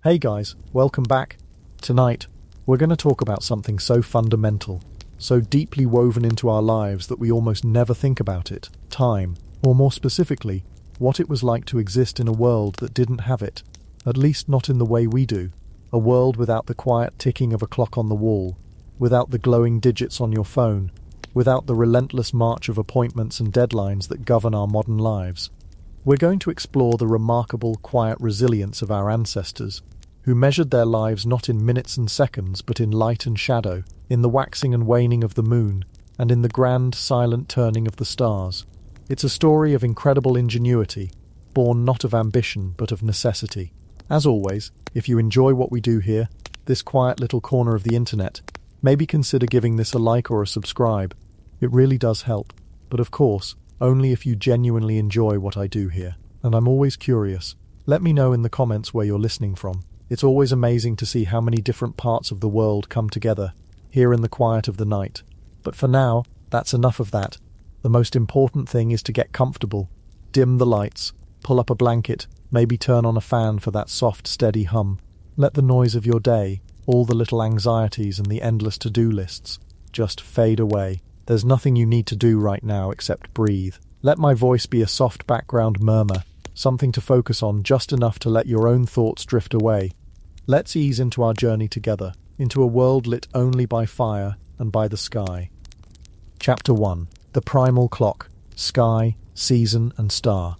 Hey guys, welcome back. Tonight, we're going to talk about something so fundamental, so deeply woven into our lives that we almost never think about it: time, or more specifically, what it was like to exist in a world that didn't have it, at least not in the way we do. A world without the quiet ticking of a clock on the wall, without the glowing digits on your phone, without the relentless march of appointments and deadlines that govern our modern lives. We're going to explore the remarkable, quiet resilience of our ancestors, who measured their lives not in minutes and seconds, but in light and shadow, in the waxing and waning of the moon, and in the grand, silent turning of the stars. It's a story of incredible ingenuity, born not of ambition, but of necessity. As always, if you enjoy what we do here, this quiet little corner of the internet, maybe consider giving this a like or a subscribe. It really does help. But of course, only if you genuinely enjoy what I do here. And I'm always curious. Let me know in the comments where you're listening from. It's always amazing to see how many different parts of the world come together, here in the quiet of the night. But for now, that's enough of that. The most important thing is to get comfortable, dim the lights, pull up a blanket, maybe turn on a fan for that soft, steady hum. Let the noise of your day, all the little anxieties and the endless to-do lists, just fade away. There's nothing you need to do right now except breathe. Let my voice be a soft background murmur, something to focus on, just enough to let your own thoughts drift away. Let's ease into our journey together, into a world lit only by fire and by the sky. Chapter 1. The Primal Clock: Sky, Season and Star.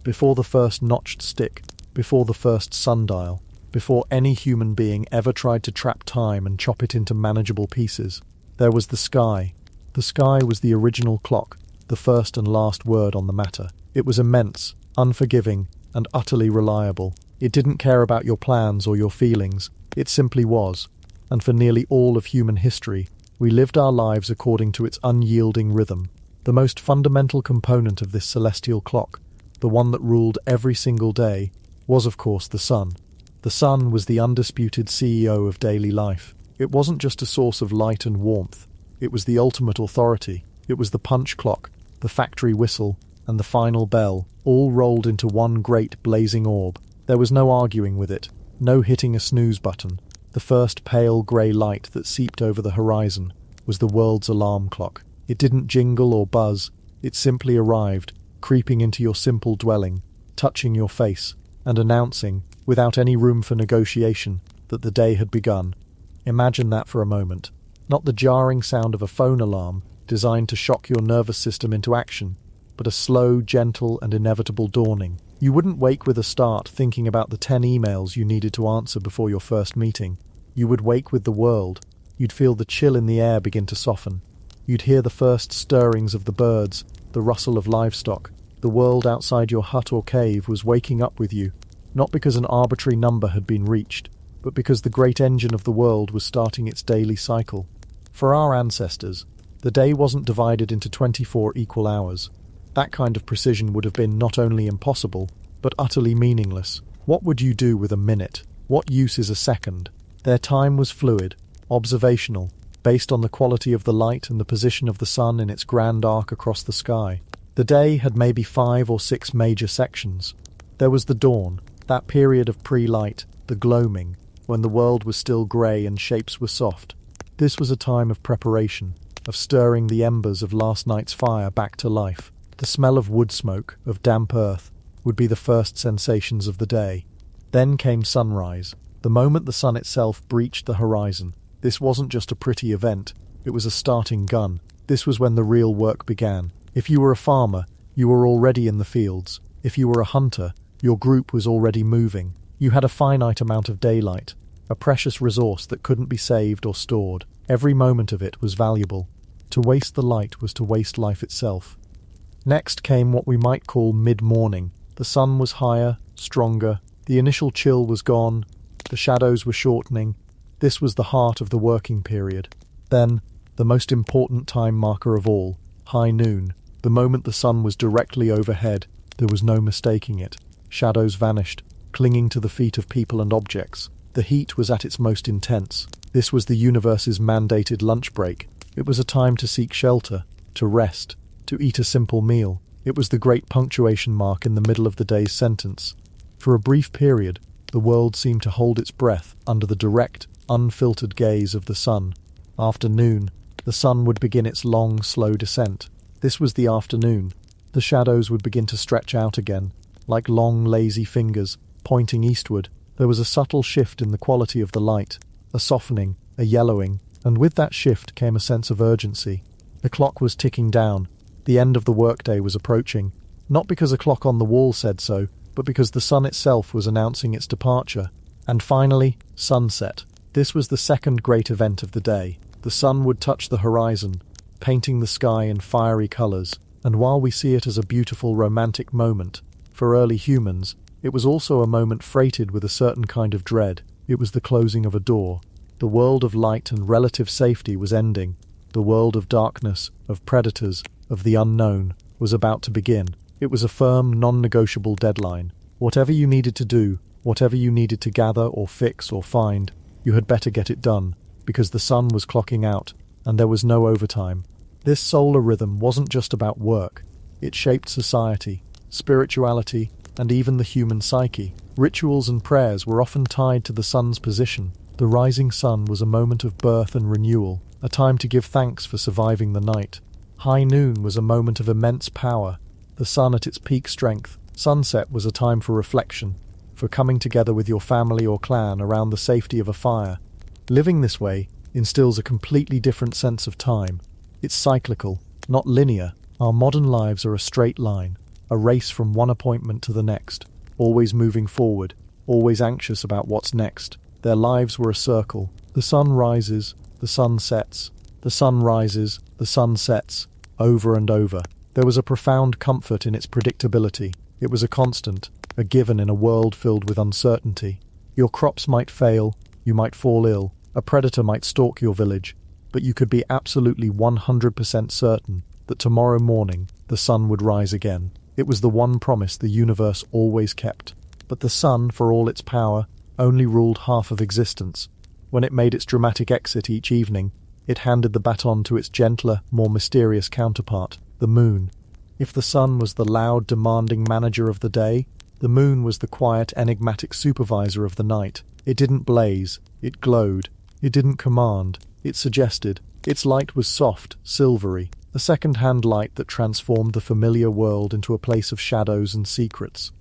Before the first notched stick, before the first sundial, before any human being ever tried to trap time and chop it into manageable pieces, there was the sky. The sky was the original clock, the first and last word on the matter. It was immense, unforgiving, and utterly reliable. It didn't care about your plans or your feelings. It simply was. And for nearly all of human history, we lived our lives according to its unyielding rhythm. The most fundamental component of this celestial clock, the one that ruled every single day, was of course the sun. The sun was the undisputed CEO of daily life. It wasn't just a source of light and warmth. It was the ultimate authority. It was the punch clock, the factory whistle, and the final bell, all rolled into one great blazing orb. There was no arguing with it, no hitting a snooze button. The first pale grey light that seeped over the horizon was the world's alarm clock. It didn't jingle or buzz. It simply arrived, creeping into your simple dwelling, touching your face, and announcing, without any room for negotiation, that the day had begun. Imagine that for a moment. Not the jarring sound of a phone alarm designed to shock your nervous system into action, but a slow, gentle, and inevitable dawning. You wouldn't wake with a start thinking about the 10 emails you needed to answer before your first meeting. You would wake with the world. You'd feel the chill in the air begin to soften. You'd hear the first stirrings of the birds, the rustle of livestock. The world outside your hut or cave was waking up with you, not because an arbitrary number had been reached, but because the great engine of the world was starting its daily cycle. For our ancestors, the day wasn't divided into 24 equal hours. That kind of precision would have been not only impossible, but utterly meaningless. What would you do with a minute? What use is a second? Their time was fluid, observational, based on the quality of the light and the position of the sun in its grand arc across the sky. The day had maybe 5 or 6 major sections. There was the dawn, that period of pre-light, the gloaming, when the world was still grey and shapes were soft. This was a time of preparation, of stirring the embers of last night's fire back to life. The smell of wood smoke, of damp earth, would be the first sensations of the day. Then came sunrise, the moment the sun itself breached the horizon. This wasn't just a pretty event, it was a starting gun. This was when the real work began. If you were a farmer, you were already in the fields. If you were a hunter, your group was already moving. You had a finite amount of daylight, a precious resource that couldn't be saved or stored. Every moment of it was valuable. To waste the light was to waste life itself. Next came what we might call mid-morning. The sun was higher, stronger, the initial chill was gone, the shadows were shortening. This was the heart of the working period. Then, the most important time marker of all, high noon. The moment the sun was directly overhead, there was no mistaking it. Shadows vanished, clinging to the feet of people and objects. The heat was at its most intense. This was the universe's mandated lunch break. It was a time to seek shelter, to rest, to eat a simple meal. It was the great punctuation mark in the middle of the day's sentence. For a brief period, The world seemed to hold its breath under the direct, unfiltered gaze of the sun. After noon, the sun would begin its long, slow descent. This was the afternoon. The shadows would begin to stretch out again, like long, lazy fingers, pointing eastward. There was a subtle shift in the quality of the light, a softening, a yellowing, and with that shift came a sense of urgency. The clock was ticking down. The end of the workday was approaching, not because a clock on the wall said so, but because the sun itself was announcing its departure. And finally, sunset. This was the second great event of the day. The sun would touch the horizon, painting the sky in fiery colours, and while we see it as a beautiful romantic moment, for early humans, it was also a moment freighted with a certain kind of dread. It was the closing of a door. The world of light and relative safety was ending. The world of darkness, of predators, of the unknown, was about to begin. It was a firm, non-negotiable deadline. Whatever you needed to do, whatever you needed to gather or fix or find, you had better get it done, because the sun was clocking out, and there was no overtime. This solar rhythm wasn't just about work. It shaped society, spirituality, and even the human psyche. Rituals and prayers were often tied to the sun's position. The rising sun was a moment of birth and renewal, a time to give thanks for surviving the night. High noon was a moment of immense power, the sun at its peak strength. Sunset was a time for reflection, for coming together with your family or clan around the safety of a fire. Living this way instills a completely different sense of time. It's cyclical, not linear. Our modern lives are a straight line, a race from one appointment to the next, always moving forward, always anxious about what's next. Their lives were a circle. The sun rises, the sun sets, the sun rises, the sun sets, over and over. There was a profound comfort in its predictability. It was a constant, a given in a world filled with uncertainty. Your crops might fail, you might fall ill, a predator might stalk your village, but you could be absolutely 100% certain that tomorrow morning the sun would rise again. It was the one promise the universe always kept. But the sun, for all its power, only ruled half of existence. When it made its dramatic exit each evening, it handed the baton to its gentler, more mysterious counterpart, the moon. If the sun was the loud, demanding manager of the day, the moon was the quiet, enigmatic supervisor of the night. It didn't blaze, it glowed. It didn't command, it suggested. Its light was soft, silvery, a second-hand light that transformed the familiar world into a place of shadows and secrets.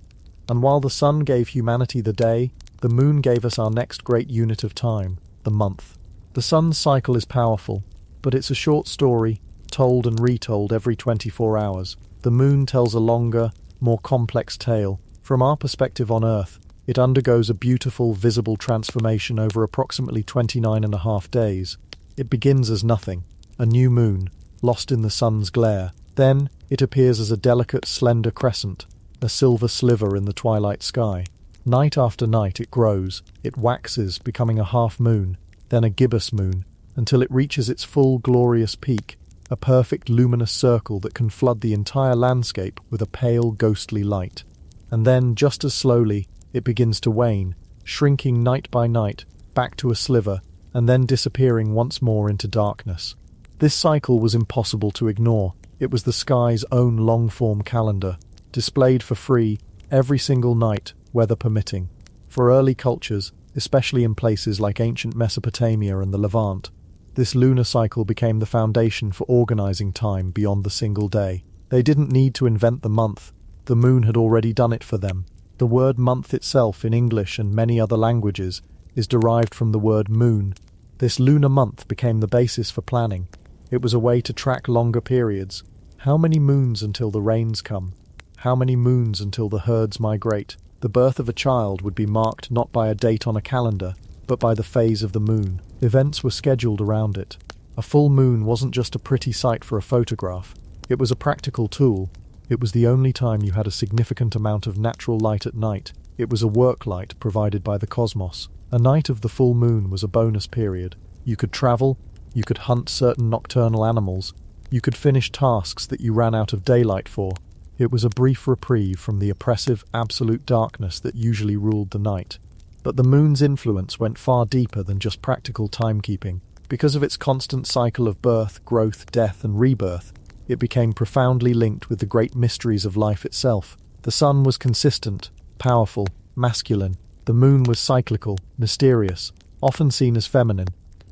And while the sun gave humanity the day, the moon gave us our next great unit of time, the month. The sun's cycle is powerful, but it's a short story, told and retold every 24 hours. The moon tells a longer, more complex tale. From our perspective on Earth, it undergoes a beautiful, visible transformation over approximately 29.5 days. It begins as nothing, a new moon, lost in the sun's glare. Then, it appears as a delicate, slender crescent, a silver sliver in the twilight sky. Night after night it grows, it waxes, becoming a half-moon, then a gibbous moon, until it reaches its full, glorious peak, a perfect luminous circle that can flood the entire landscape with a pale, ghostly light. And then, just as slowly, it begins to wane, shrinking night by night, back to a sliver, and then disappearing once more into darkness. This cycle was impossible to ignore. It was the sky's own long-form calendar, displayed for free every single night, weather permitting. For early cultures, especially in places like ancient Mesopotamia and the Levant, this lunar cycle became the foundation for organizing time beyond the single day. They didn't need to invent the month. The moon had already done it for them. The word month itself in English and many other languages is derived from the word moon. This lunar month became the basis for planning. It was a way to track longer periods. How many moons until the rains come? How many moons until the herds migrate? The birth of a child would be marked not by a date on a calendar, but by the phase of the moon. Events were scheduled around it. A full moon wasn't just a pretty sight for a photograph. It was a practical tool. It was the only time you had a significant amount of natural light at night. It was a work light provided by the cosmos. A night of the full moon was a bonus period. You could travel, you could hunt certain nocturnal animals, you could finish tasks that you ran out of daylight for. It was a brief reprieve from the oppressive, absolute darkness that usually ruled the night. But the moon's influence went far deeper than just practical timekeeping. Because of its constant cycle of birth, growth, death, and rebirth, it became profoundly linked with the great mysteries of life itself. The sun was consistent, powerful, masculine. The moon was cyclical, mysterious, often seen as feminine.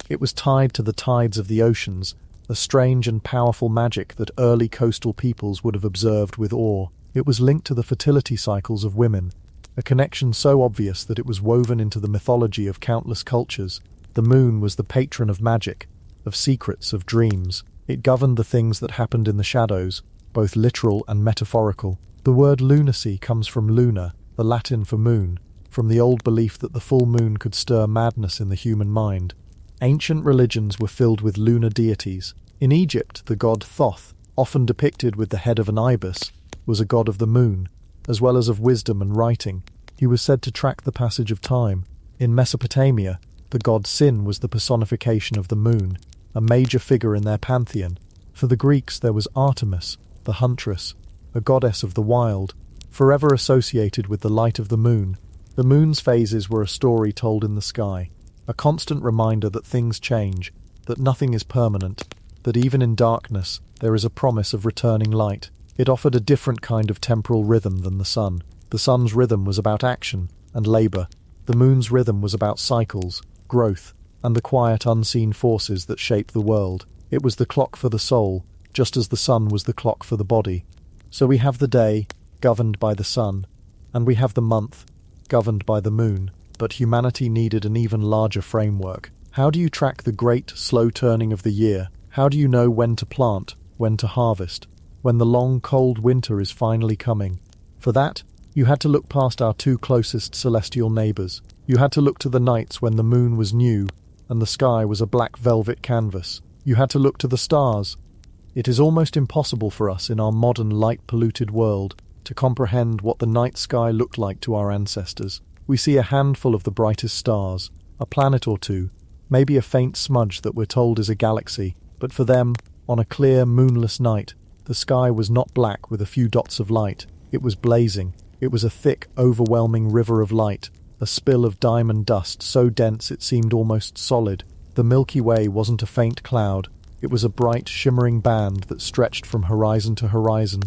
It was tied to the tides of the oceans, a strange and powerful magic that early coastal peoples would have observed with awe. It was linked to the fertility cycles of women, a connection so obvious that it was woven into the mythology of countless cultures. The moon was the patron of magic, of secrets, of dreams. It governed the things that happened in the shadows, both literal and metaphorical. The word lunacy comes from luna, the Latin for moon, from the old belief that the full moon could stir madness in the human mind. Ancient religions were filled with lunar deities. In Egypt, the god Thoth, often depicted with the head of an ibis, was a god of the moon, as well as of wisdom and writing. He was said to track the passage of time. In Mesopotamia, the god Sin was the personification of the moon, a major figure in their pantheon. For the Greeks, there was Artemis, the huntress, a goddess of the wild, forever associated with the light of the moon. The moon's phases were a story told in the sky, a constant reminder that things change, that nothing is permanent, that even in darkness there is a promise of returning light. It offered a different kind of temporal rhythm than the sun. The sun's rhythm was about action and labour. The moon's rhythm was about cycles, growth, and the quiet unseen forces that shape the world. It was the clock for the soul, just as the sun was the clock for the body. So we have the day, governed by the sun, and we have the month, governed by the moon. But humanity needed an even larger framework. How do you track the great, slow turning of the year? How do you know when to plant, when to harvest, when the long, cold winter is finally coming? For that, you had to look past our two closest celestial neighbours. You had to look to the nights when the moon was new and the sky was a black velvet canvas. You had to look to the stars. It is almost impossible for us in our modern light-polluted world to comprehend what the night sky looked like to our ancestors. We see a handful of the brightest stars, a planet or two, maybe a faint smudge that we're told is a galaxy, but for them, on a clear, moonless night, the sky was not black with a few dots of light. It was blazing. It was a thick, overwhelming river of light, a spill of diamond dust so dense it seemed almost solid. The Milky Way wasn't a faint cloud. It was a bright, shimmering band that stretched from horizon to horizon.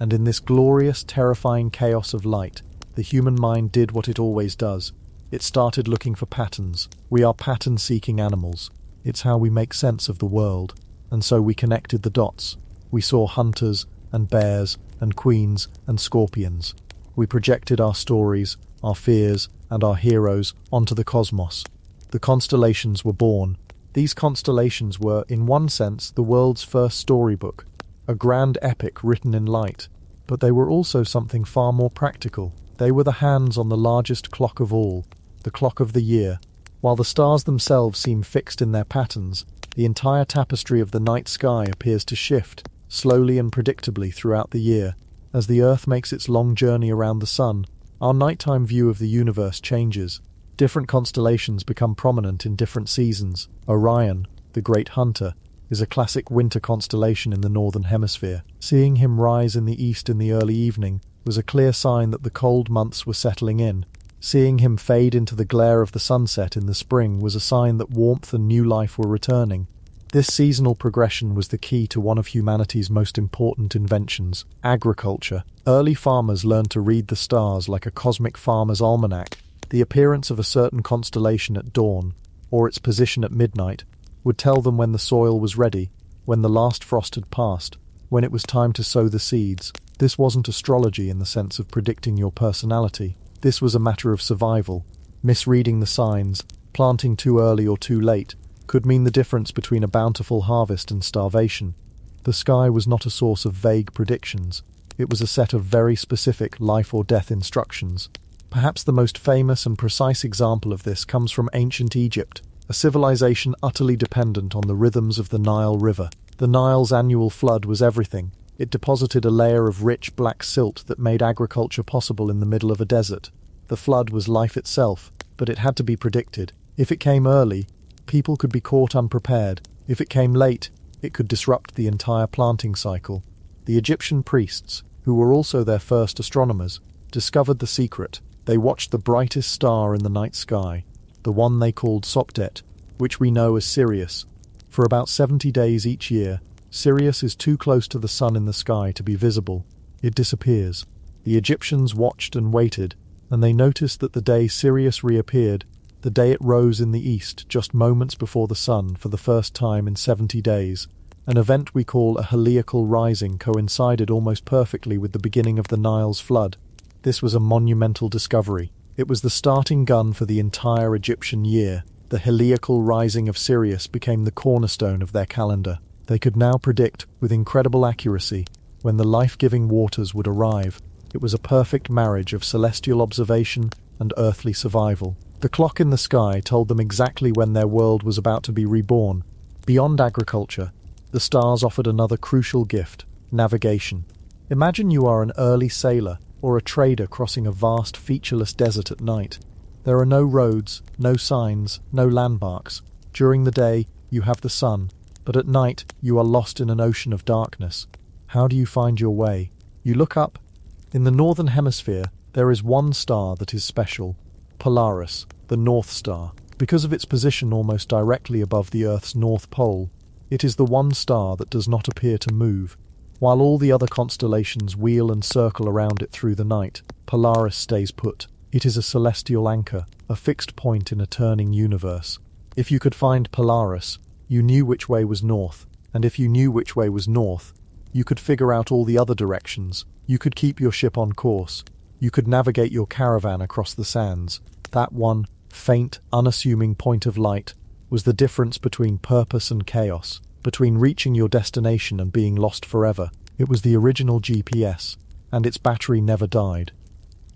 And in this glorious, terrifying chaos of light, the human mind did what it always does. It started looking for patterns. We are pattern-seeking animals. It's how we make sense of the world. And so we connected the dots. We saw hunters and bears and queens and scorpions. We projected our stories, our fears, and our heroes onto the cosmos. The constellations were born. These constellations were, in one sense, the world's first storybook, a grand epic written in light. But they were also something far more practical. They were the hands on the largest clock of all, the clock of the year. While the stars themselves seem fixed in their patterns, the entire tapestry of the night sky appears to shift, slowly and predictably throughout the year. As the Earth makes its long journey around the sun, our nighttime view of the universe changes. Different constellations become prominent in different seasons. Orion, the Great Hunter, is a classic winter constellation in the northern hemisphere. Seeing him rise in the east in the early evening was a clear sign that the cold months were settling in. Seeing him fade into the glare of the sunset in the spring was a sign that warmth and new life were returning. This seasonal progression was the key to one of humanity's most important inventions, agriculture. Early farmers learned to read the stars like a cosmic farmer's almanac. The appearance of a certain constellation at dawn, or its position at midnight, would tell them when the soil was ready, when the last frost had passed, when it was time to sow the seeds. This wasn't astrology in the sense of predicting your personality. This was a matter of survival. Misreading the signs, planting too early or too late, could mean the difference between a bountiful harvest and starvation. The sky was not a source of vague predictions. It was a set of very specific life or death instructions. Perhaps the most famous and precise example of this comes from ancient Egypt, a civilization utterly dependent on the rhythms of the Nile River. The Nile's annual flood was everything. It deposited a layer of rich black silt that made agriculture possible in the middle of a desert. The flood was life itself, but it had to be predicted. If it came early, people could be caught unprepared. If it came late, it could disrupt the entire planting cycle. The Egyptian priests, who were also their first astronomers, discovered the secret. They watched the brightest star in the night sky, the one they called Sopdet, which we know as Sirius. For about 70 days each year, Sirius is too close to the sun in the sky to be visible. It disappears. The Egyptians watched and waited, and they noticed that the day Sirius reappeared, the day it rose in the east just moments before the sun for the first time in 70 days, an event we call a heliacal rising coincided almost perfectly with the beginning of the Nile's flood. This was a monumental discovery. It was the starting gun for the entire Egyptian year. The heliacal rising of Sirius became the cornerstone of their calendar. They could now predict, with incredible accuracy, when the life-giving waters would arrive. It was a perfect marriage of celestial observation and earthly survival. The clock in the sky told them exactly when their world was about to be reborn. Beyond agriculture, the stars offered another crucial gift: navigation. Imagine you are an early sailor or a trader crossing a vast, featureless desert at night. There are no roads, no signs, no landmarks. During the day, you have the sun, but at night, you are lost in an ocean of darkness. How do you find your way? You look up. In the northern hemisphere, there is one star that is special: Polaris, the North Star. Because of its position almost directly above the Earth's North Pole, it is the one star that does not appear to move. While all the other constellations wheel and circle around it through the night, Polaris stays put. It is a celestial anchor, a fixed point in a turning universe. If you could find Polaris, you knew which way was north, and if you knew which way was north, you could figure out all the other directions. You could keep your ship on course. You could navigate your caravan across the sands. That one, faint, unassuming point of light was the difference between purpose and chaos, between reaching your destination and being lost forever. It was the original GPS, and its battery never died.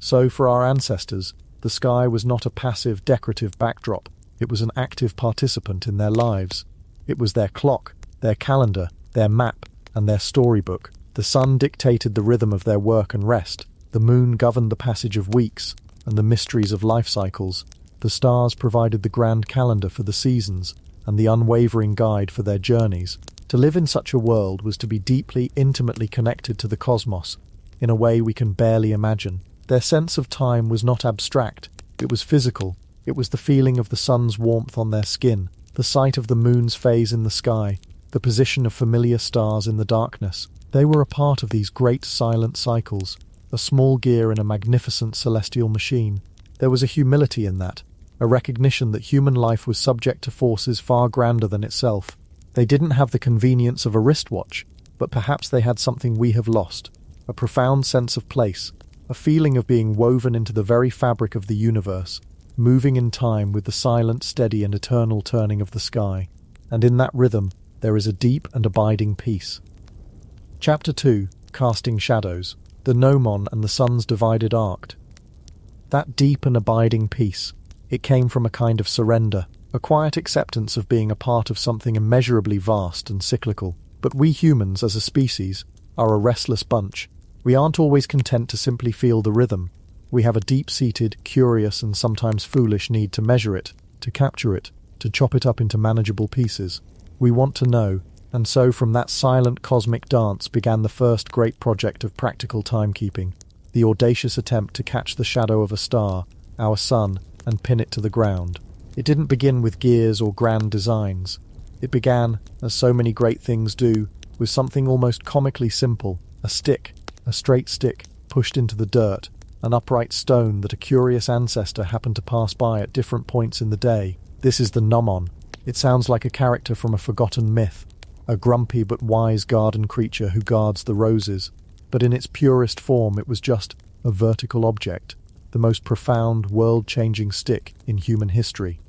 So for our ancestors, the sky was not a passive, decorative backdrop. It was an active participant in their lives. It was their clock, their calendar, their map, and their storybook. The sun dictated the rhythm of their work and rest. The moon governed the passage of weeks and the mysteries of life cycles. The stars provided the grand calendar for the seasons and the unwavering guide for their journeys. To live in such a world was to be deeply, intimately connected to the cosmos, in a way we can barely imagine. Their sense of time was not abstract, it was physical. It was the feeling of the sun's warmth on their skin, the sight of the moon's phase in the sky, the position of familiar stars in the darkness. They were a part of these great silent cycles, a small gear in a magnificent celestial machine. There was a humility in that, a recognition that human life was subject to forces far grander than itself. They didn't have the convenience of a wristwatch, but perhaps they had something we have lost, a profound sense of place, a feeling of being woven into the very fabric of the universe, moving in time with the silent, steady and eternal turning of the sky. And in that rhythm, there is a deep and abiding peace. Chapter 2. Casting Shadows. The Gnomon and the Sun's Divided Arc. That deep and abiding peace, it came from a kind of surrender, a quiet acceptance of being a part of something immeasurably vast and cyclical. But we humans, as a species, are a restless bunch. We aren't always content to simply feel the rhythm. We have a deep-seated, curious and sometimes foolish need to measure it, to capture it, to chop it up into manageable pieces. We want to know, and so from that silent cosmic dance began the first great project of practical timekeeping, the audacious attempt to catch the shadow of a star, our sun, and pin it to the ground. It didn't begin with gears or grand designs. It began, as so many great things do, with something almost comically simple: a stick, a straight stick, pushed into the dirt, an upright stone that a curious ancestor happened to pass by at different points in the day. This is the Gnomon. It sounds like a character from a forgotten myth, a grumpy but wise garden creature who guards the roses. But in its purest form it was just a vertical object, the most profound, world-changing stick in human history.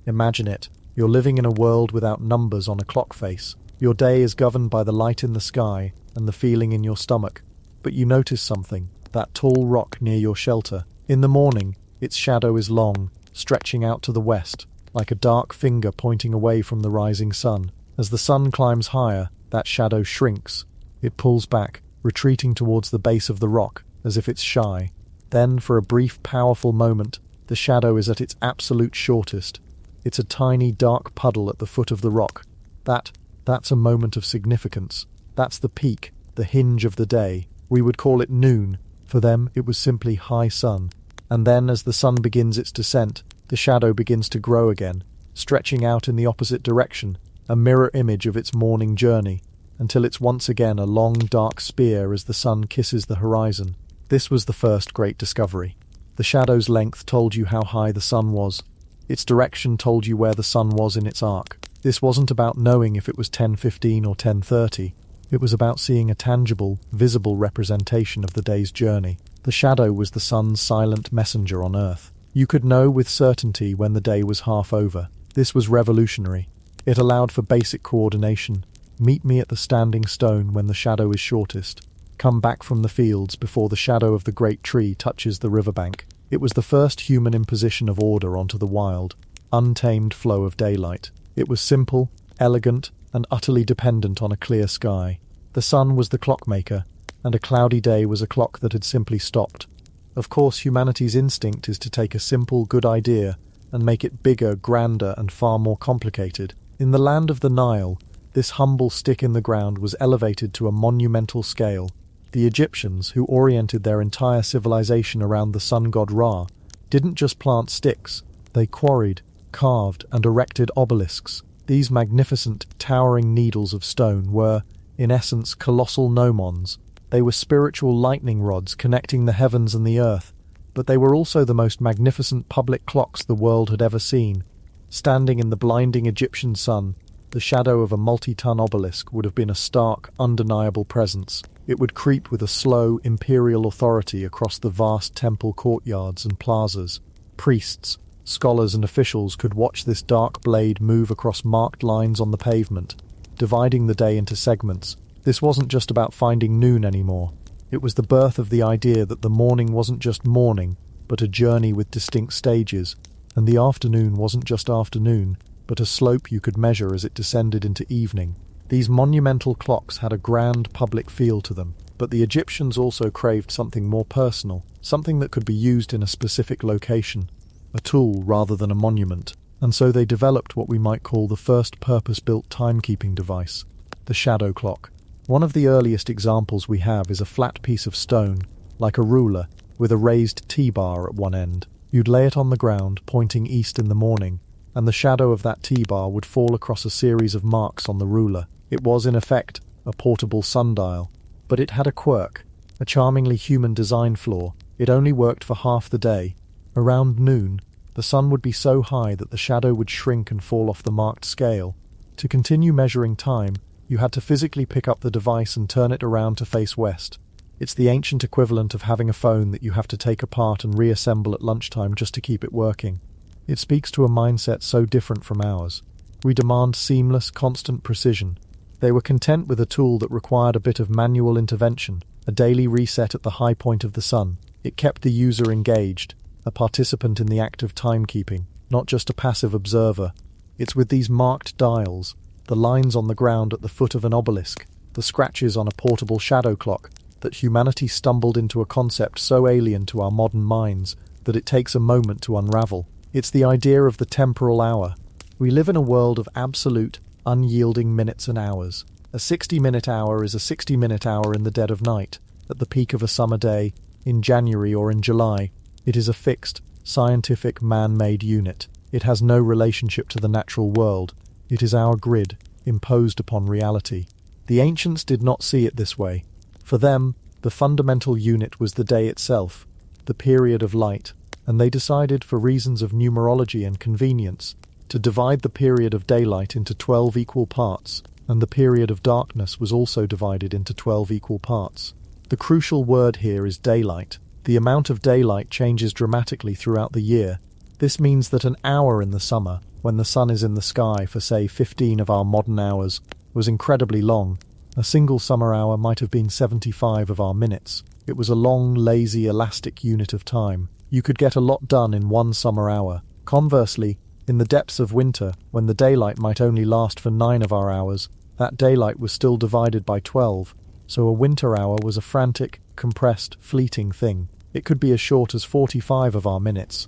Imagine it. You're living in a world without numbers on a clock face. Your day is governed by the light in the sky and the feeling in your stomach. But you notice something, that tall rock near your shelter. In the morning, its shadow is long, stretching out to the west, like a dark finger pointing away from the rising sun. As the sun climbs higher, that shadow shrinks. It pulls back, retreating towards the base of the rock, as if it's shy. Then, for a brief, powerful moment, the shadow is at its absolute shortest. It's a tiny, dark puddle at the foot of the rock. That's a moment of significance. That's the peak, the hinge of the day. We would call it noon. For them, it was simply high sun. And then, as the sun begins its descent, the shadow begins to grow again, stretching out in the opposite direction, a mirror image of its morning journey, until it's once again a long, dark spear as the sun kisses the horizon. This was the first great discovery. The shadow's length told you how high the sun was. Its direction told you where the sun was in its arc. This wasn't about knowing if it was 10:15 or 10:30. It was about seeing a tangible, visible representation of the day's journey. The shadow was the sun's silent messenger on Earth. You could know with certainty when the day was half over. This was revolutionary. It allowed for basic coordination. Meet me at the standing stone when the shadow is shortest. Come back from the fields before the shadow of the great tree touches the riverbank. It was the first human imposition of order onto the wild, untamed flow of daylight. It was simple, elegant, and utterly dependent on a clear sky. The sun was the clockmaker, and a cloudy day was a clock that had simply stopped. Of course, humanity's instinct is to take a simple, good idea and make it bigger, grander, and far more complicated. In the land of the Nile, this humble stick in the ground was elevated to a monumental scale. The Egyptians, who oriented their entire civilization around the sun god Ra, didn't just plant sticks. They quarried, carved, and erected obelisks. These magnificent, towering needles of stone were, in essence, colossal gnomons. They were spiritual lightning rods connecting the heavens and the earth, but they were also the most magnificent public clocks the world had ever seen. Standing in the blinding Egyptian sun, the shadow of a multi-ton obelisk would have been a stark, undeniable presence. It would creep with a slow, imperial authority across the vast temple courtyards and plazas. Priests, scholars and officials could watch this dark blade move across marked lines on the pavement, dividing the day into segments. This wasn't just about finding noon anymore. It was the birth of the idea that the morning wasn't just morning, but a journey with distinct stages, and the afternoon wasn't just afternoon, but a slope you could measure as it descended into evening. These monumental clocks had a grand public feel to them, but the Egyptians also craved something more personal, something that could be used in a specific location, a tool rather than a monument, and so they developed what we might call the first purpose-built timekeeping device, the shadow clock. One of the earliest examples we have is a flat piece of stone, like a ruler, with a raised T-bar at one end. You'd lay it on the ground, pointing east in the morning, and the shadow of that T-bar would fall across a series of marks on the ruler. It was, in effect, a portable sundial, but it had a quirk, a charmingly human design flaw. It only worked for half the day. Around noon, the sun would be so high that the shadow would shrink and fall off the marked scale. To continue measuring time, you had to physically pick up the device and turn it around to face west. It's the ancient equivalent of having a phone that you have to take apart and reassemble at lunchtime just to keep it working. It speaks to a mindset so different from ours. We demand seamless, constant precision. They were content with a tool that required a bit of manual intervention, a daily reset at the high point of the sun. It kept the user engaged, a participant in the act of timekeeping, not just a passive observer. It's with these marked dials, the lines on the ground at the foot of an obelisk, the scratches on a portable shadow clock, that humanity stumbled into a concept so alien to our modern minds that it takes a moment to unravel. It's the idea of the temporal hour. We live in a world of absolute, unyielding minutes and hours. A 60-minute hour is a 60-minute hour in the dead of night, at the peak of a summer day, in January or in July. It is a fixed, scientific, man-made unit. It has no relationship to the natural world. It is our grid, imposed upon reality. The ancients did not see it this way. For them, the fundamental unit was the day itself, the period of light, and they decided, for reasons of numerology and convenience, to divide the period of daylight into 12 equal parts, and the period of darkness was also divided into 12 equal parts. The crucial word here is daylight. The amount of daylight changes dramatically throughout the year. This means that an hour in the summer, when the sun is in the sky for say 15 of our modern hours, was incredibly long. A single summer hour might have been 75 of our minutes. It was a long, lazy, elastic unit of time. You could get a lot done in one summer hour. Conversely, in the depths of winter, when the daylight might only last for 9 of our hours, that daylight was still divided by 12, so a winter hour was a frantic, compressed, fleeting thing. It could be as short as 45 of our minutes.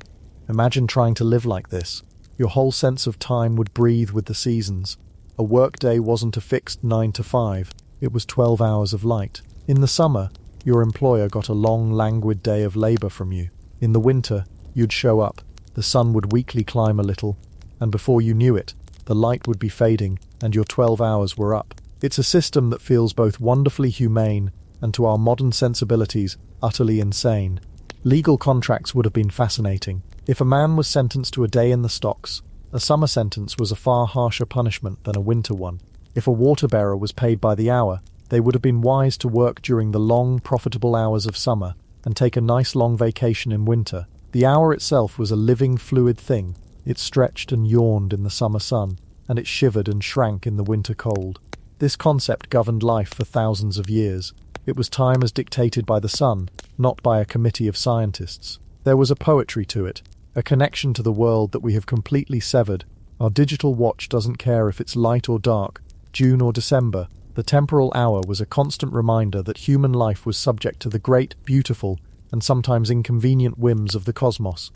Imagine trying to live like this. Your whole sense of time would breathe with the seasons. A workday wasn't a fixed 9 to 5, it was 12 hours of light. In the summer, your employer got a long, languid day of labour from you. In the winter, you'd show up, the sun would weakly climb a little, and before you knew it, the light would be fading and your 12 hours were up. It's a system that feels both wonderfully humane and, to our modern sensibilities, utterly insane. Legal contracts would have been fascinating. If a man was sentenced to a day in the stocks, a summer sentence was a far harsher punishment than a winter one. If a water-bearer was paid by the hour, they would have been wise to work during the long, profitable hours of summer and take a nice long vacation in winter. The hour itself was a living, fluid thing. It stretched and yawned in the summer sun, and it shivered and shrank in the winter cold. This concept governed life for thousands of years. It was time as dictated by the sun, not by a committee of scientists. There was a poetry to it, a connection to the world that we have completely severed. Our digital watch doesn't care if it's light or dark, June or December. The temporal hour was a constant reminder that human life was subject to the great, beautiful, and sometimes inconvenient whims of the cosmos.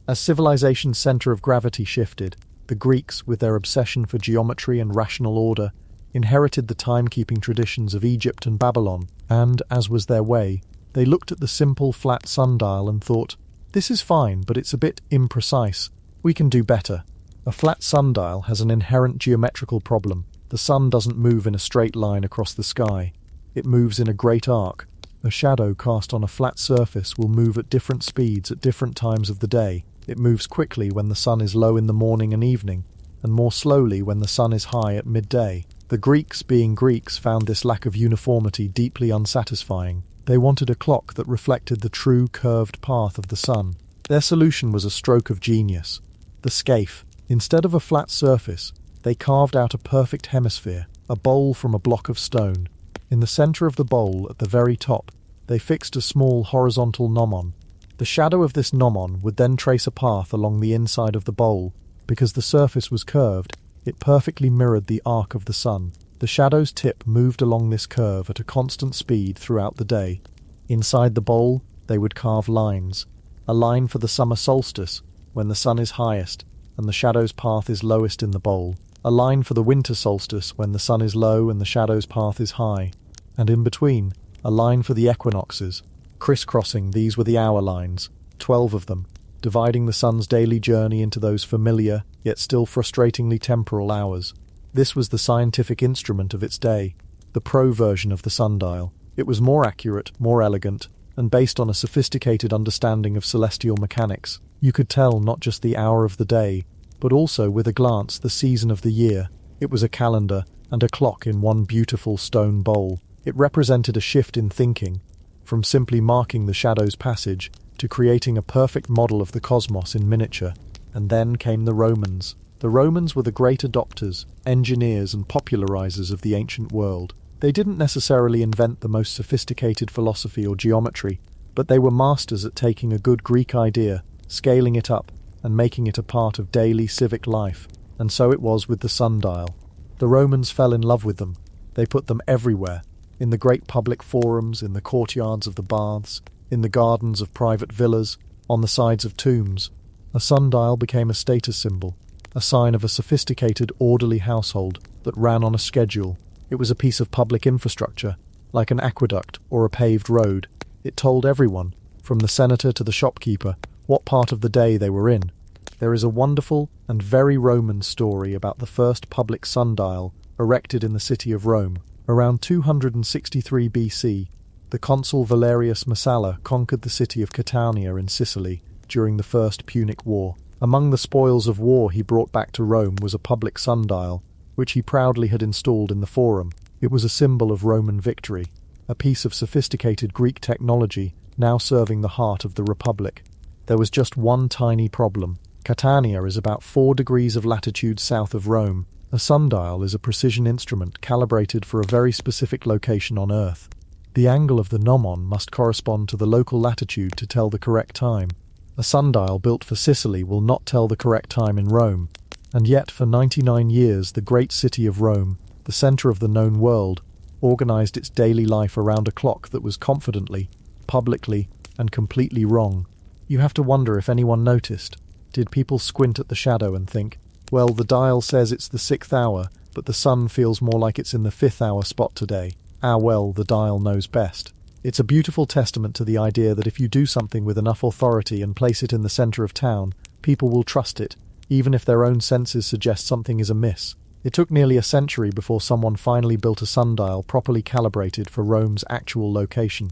As civilization's center of gravity shifted, the Greeks, with their obsession for geometry and rational order, inherited the timekeeping traditions of Egypt and Babylon, and, as was their way, they looked at the simple flat sundial and thought, "This is fine, but it's a bit imprecise. We can do better." A flat sundial has an inherent geometrical problem. The sun doesn't move in a straight line across the sky. It moves in a great arc. A shadow cast on a flat surface will move at different speeds at different times of the day. It moves quickly when the sun is low in the morning and evening, and more slowly when the sun is high at midday. The Greeks, being Greeks, found this lack of uniformity deeply unsatisfying. They wanted a clock that reflected the true curved path of the sun. Their solution was a stroke of genius. The scaphe. Instead of a flat surface, they carved out a perfect hemisphere, a bowl from a block of stone. In the center of the bowl, at the very top, they fixed a small horizontal gnomon. The shadow of this gnomon would then trace a path along the inside of the bowl. Because the surface was curved, it perfectly mirrored the arc of the sun. The shadow's tip moved along this curve at a constant speed throughout the day. Inside the bowl, they would carve lines. A line for the summer solstice, when the sun is highest and the shadow's path is lowest in the bowl. A line for the winter solstice, when the sun is low and the shadow's path is high. And in between, a line for the equinoxes. Crisscrossing, these were the hour lines, 12 of them, dividing the sun's daily journey into those familiar, yet still frustratingly temporal hours. This was the scientific instrument of its day, the pro version of the sundial. It was more accurate, more elegant, and based on a sophisticated understanding of celestial mechanics. You could tell not just the hour of the day, but also, with a glance, the season of the year. It was a calendar and a clock in one beautiful stone bowl. It represented a shift in thinking, from simply marking the shadow's passage to creating a perfect model of the cosmos in miniature. And then came the Romans. The Romans were the great adopters, engineers and popularizers of the ancient world. They didn't necessarily invent the most sophisticated philosophy or geometry, but they were masters at taking a good Greek idea, scaling it up, and making it a part of daily civic life. And so it was with the sundial. The Romans fell in love with them. They put them everywhere, in the great public forums, in the courtyards of the baths, in the gardens of private villas, on the sides of tombs. A sundial became a status symbol, a sign of a sophisticated, orderly household that ran on a schedule. It was a piece of public infrastructure, like an aqueduct or a paved road. It told everyone, from the senator to the shopkeeper, what part of the day they were in. There is a wonderful and very Roman story about the first public sundial erected in the city of Rome. Around 263 BC, the consul Valerius Messala conquered the city of Catania in Sicily during the First Punic War. Among the spoils of war he brought back to Rome was a public sundial, which he proudly had installed in the Forum. It was a symbol of Roman victory, a piece of sophisticated Greek technology now serving the heart of the Republic. There was just one tiny problem. Catania is about 4 degrees of latitude south of Rome. A sundial is a precision instrument calibrated for a very specific location on Earth. The angle of the gnomon must correspond to the local latitude to tell the correct time. A sundial built for Sicily will not tell the correct time in Rome. And yet, for 99 years, the great city of Rome, the center of the known world, organized its daily life around a clock that was confidently, publicly, and completely wrong. You have to wonder if anyone noticed. Did people squint at the shadow and think, well, the dial says it's the 6th hour, but the sun feels more like it's in the 5th hour spot today. Ah well, the dial knows best. It's a beautiful testament to the idea that if you do something with enough authority and place it in the center of town, people will trust it, even if their own senses suggest something is amiss. It took nearly a century before someone finally built a sundial properly calibrated for Rome's actual location.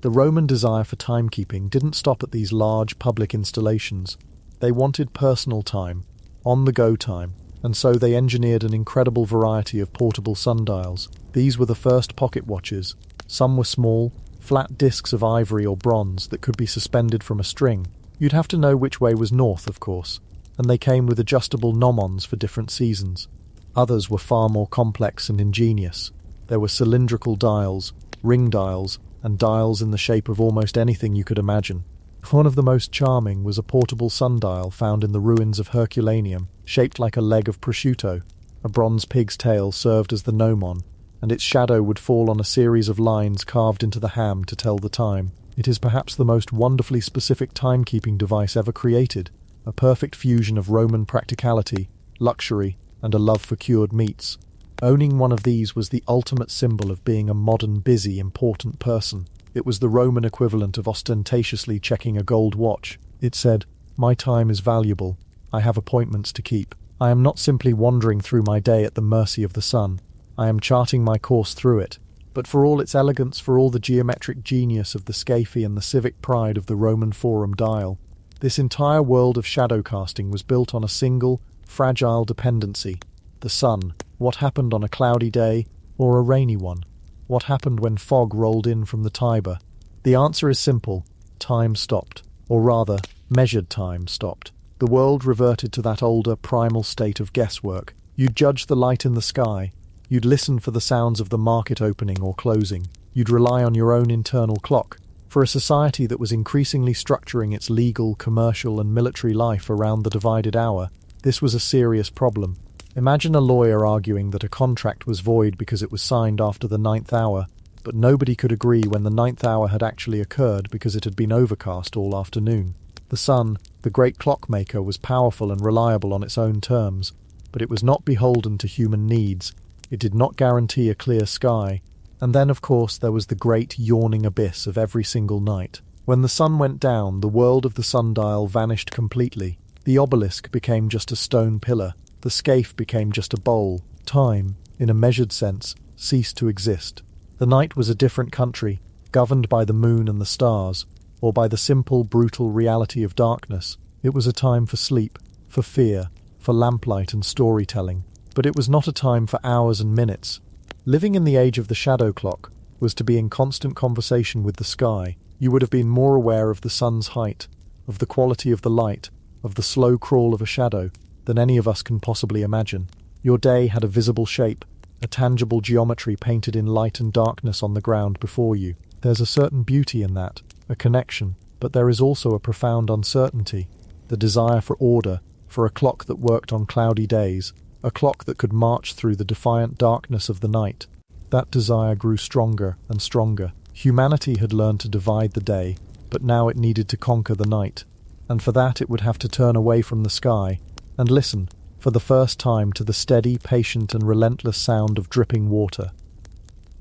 The Roman desire for timekeeping didn't stop at these large public installations. They wanted personal time, on-the-go time, and so they engineered an incredible variety of portable sundials. These were the first pocket watches. Some were small, flat discs of ivory or bronze that could be suspended from a string. You'd have to know which way was north, of course, and they came with adjustable gnomons for different seasons. Others were far more complex and ingenious. There were cylindrical dials, ring dials, and dials in the shape of almost anything you could imagine. One of the most charming was a portable sundial found in the ruins of Herculaneum, shaped like a leg of prosciutto. A bronze pig's tail served as the gnomon, and its shadow would fall on a series of lines carved into the ham to tell the time. It is perhaps the most wonderfully specific timekeeping device ever created, a perfect fusion of Roman practicality, luxury, and a love for cured meats. Owning one of these was the ultimate symbol of being a modern, busy, important person. It was the Roman equivalent of ostentatiously checking a gold watch. It said, "My time is valuable. I have appointments to keep. I am not simply wandering through my day at the mercy of the sun. I am charting my course through it." But for all its elegance, for all the geometric genius of the scaphe and the civic pride of the Roman Forum dial, this entire world of shadow casting was built on a single, fragile dependency: the sun. What happened on a cloudy day or a rainy one? What happened when fog rolled in from the Tiber? The answer is simple: time stopped. Or rather, measured time stopped. The world reverted to that older, primal state of guesswork. You'd judge the light in the sky. You'd listen for the sounds of the market opening or closing. You'd rely on your own internal clock. For a society that was increasingly structuring its legal, commercial, and military life around the divided hour, this was a serious problem. Imagine a lawyer arguing that a contract was void because it was signed after the 9th hour, but nobody could agree when the 9th hour had actually occurred because it had been overcast all afternoon. The sun, the great clockmaker, was powerful and reliable on its own terms, but it was not beholden to human needs. It did not guarantee a clear sky. And then, of course, there was the great yawning abyss of every single night. When the sun went down, the world of the sundial vanished completely. The obelisk became just a stone pillar. The scaphe became just a bowl. Time, in a measured sense, ceased to exist. The night was a different country, governed by the moon and the stars, or by the simple, brutal reality of darkness. It was a time for sleep, for fear, for lamplight and storytelling. But it was not a time for hours and minutes. Living in the age of the shadow clock was to be in constant conversation with the sky. You would have been more aware of the sun's height, of the quality of the light, of the slow crawl of a shadow, than any of us can possibly imagine. Your day had a visible shape, a tangible geometry painted in light and darkness on the ground before you. There's a certain beauty in that, a connection, but there is also a profound uncertainty, the desire for order, for a clock that worked on cloudy days, a clock that could march through the defiant darkness of the night. That desire grew stronger and stronger. Humanity had learned to divide the day, but now it needed to conquer the night. And for that it would have to turn away from the sky and listen, for the first time, to the steady, patient and relentless sound of dripping water.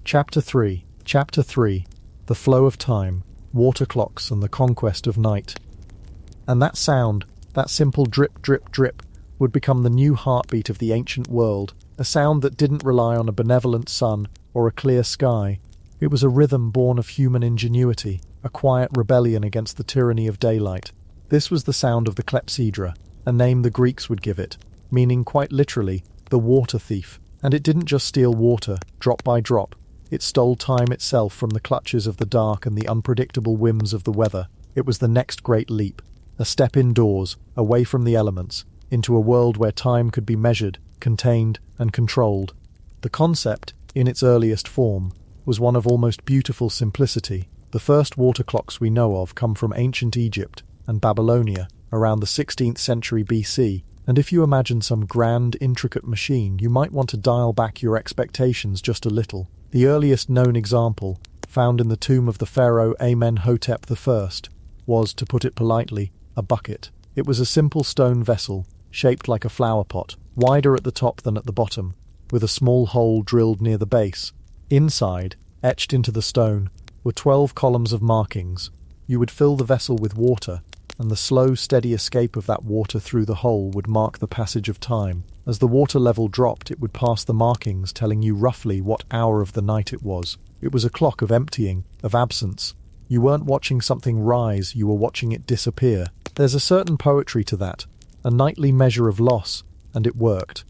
Chapter 3. The Flow of Time, Water Clocks and the Conquest of Night. And that sound, that simple drip, drip, drip, would become the new heartbeat of the ancient world, a sound that didn't rely on a benevolent sun or a clear sky. It was a rhythm born of human ingenuity, a quiet rebellion against the tyranny of daylight. This was the sound of the clepsydra, a name the Greeks would give it, meaning quite literally, the water thief. And it didn't just steal water, drop by drop. It stole time itself from the clutches of the dark and the unpredictable whims of the weather. It was the next great leap, a step indoors, away from the elements, into a world where time could be measured, contained, and controlled. The concept, in its earliest form, was one of almost beautiful simplicity. The first water clocks we know of come from ancient Egypt and Babylonia, around the 16th century BC, and if you imagine some grand, intricate machine, you might want to dial back your expectations just a little. The earliest known example, found in the tomb of the pharaoh Amenhotep I, was, to put it politely, a bucket. It was a simple stone vessel, shaped like a flower pot, wider at the top than at the bottom, with a small hole drilled near the base. Inside, etched into the stone, were 12 columns of markings. You would fill the vessel with water, and the slow, steady escape of that water through the hole would mark the passage of time. As the water level dropped, it would pass the markings, telling you roughly what hour of the night it was. It was a clock of emptying, of absence. You weren't watching something rise, you were watching it disappear. There's a certain poetry to that, a nightly measure of loss, and it worked.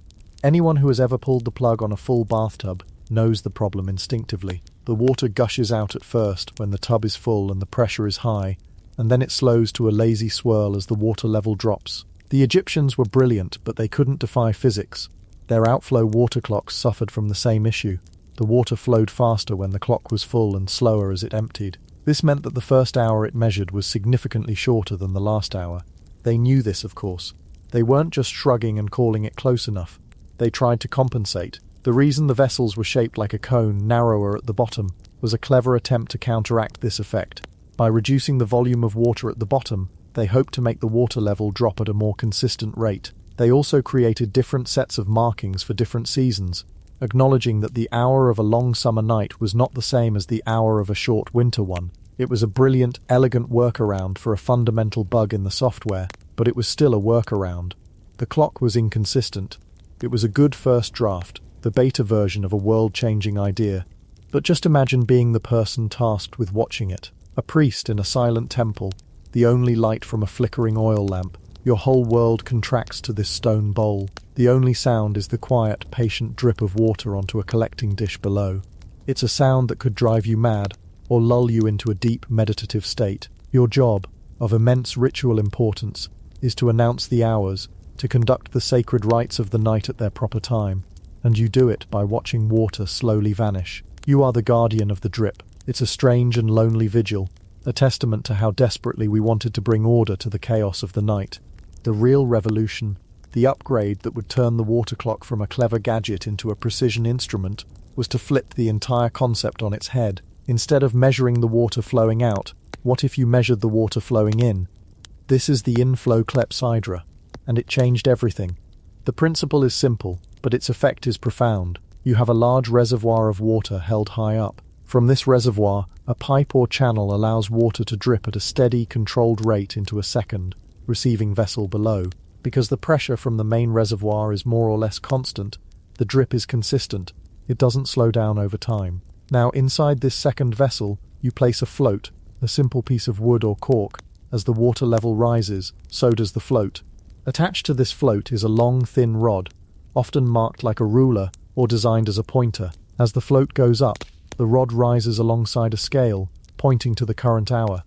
Anyone who has ever pulled the plug on a full bathtub knows the problem instinctively. The water gushes out at first when the tub is full and the pressure is high, and then it slows to a lazy swirl as the water level drops. The Egyptians were brilliant, but they couldn't defy physics. Their outflow water clocks suffered from the same issue. The water flowed faster when the clock was full and slower as it emptied. This meant that the first hour it measured was significantly shorter than the last hour. They knew this, of course. They weren't just shrugging and calling it close enough. They tried to compensate. The reason the vessels were shaped like a cone, narrower at the bottom, was a clever attempt to counteract this effect. By reducing the volume of water at the bottom, they hoped to make the water level drop at a more consistent rate. They also created different sets of markings for different seasons, acknowledging that the hour of a long summer night was not the same as the hour of a short winter one. It was a brilliant, elegant workaround for a fundamental bug in the software, but it was still a workaround. The clock was inconsistent. It was a good first draft, the beta version of a world-changing idea. But just imagine being the person tasked with watching it. A priest in a silent temple, the only light from a flickering oil lamp. Your whole world contracts to this stone bowl. The only sound is the quiet, patient drip of water onto a collecting dish below. It's a sound that could drive you mad, or lull you into a deep, meditative state. Your job, of immense ritual importance, is to announce the hours, to conduct the sacred rites of the night at their proper time, and you do it by watching water slowly vanish. You are the guardian of the drip. It's a strange and lonely vigil, a testament to how desperately we wanted to bring order to the chaos of the night. The real revolution, the upgrade that would turn the water clock from a clever gadget into a precision instrument, was to flip the entire concept on its head. Instead of measuring the water flowing out, what if you measured the water flowing in? This is the inflow clepsydra, and it changed everything. The principle is simple, but its effect is profound. You have a large reservoir of water held high up. From this reservoir, a pipe or channel allows water to drip at a steady, controlled rate into a second, receiving vessel below. Because the pressure from the main reservoir is more or less constant, the drip is consistent. It doesn't slow down over time. Now, inside this second vessel, you place a float, a simple piece of wood or cork. As the water level rises, so does the float. Attached to this float is a long, thin rod, often marked like a ruler or designed as a pointer. As the float goes up, the rod rises alongside a scale, pointing to the current hour.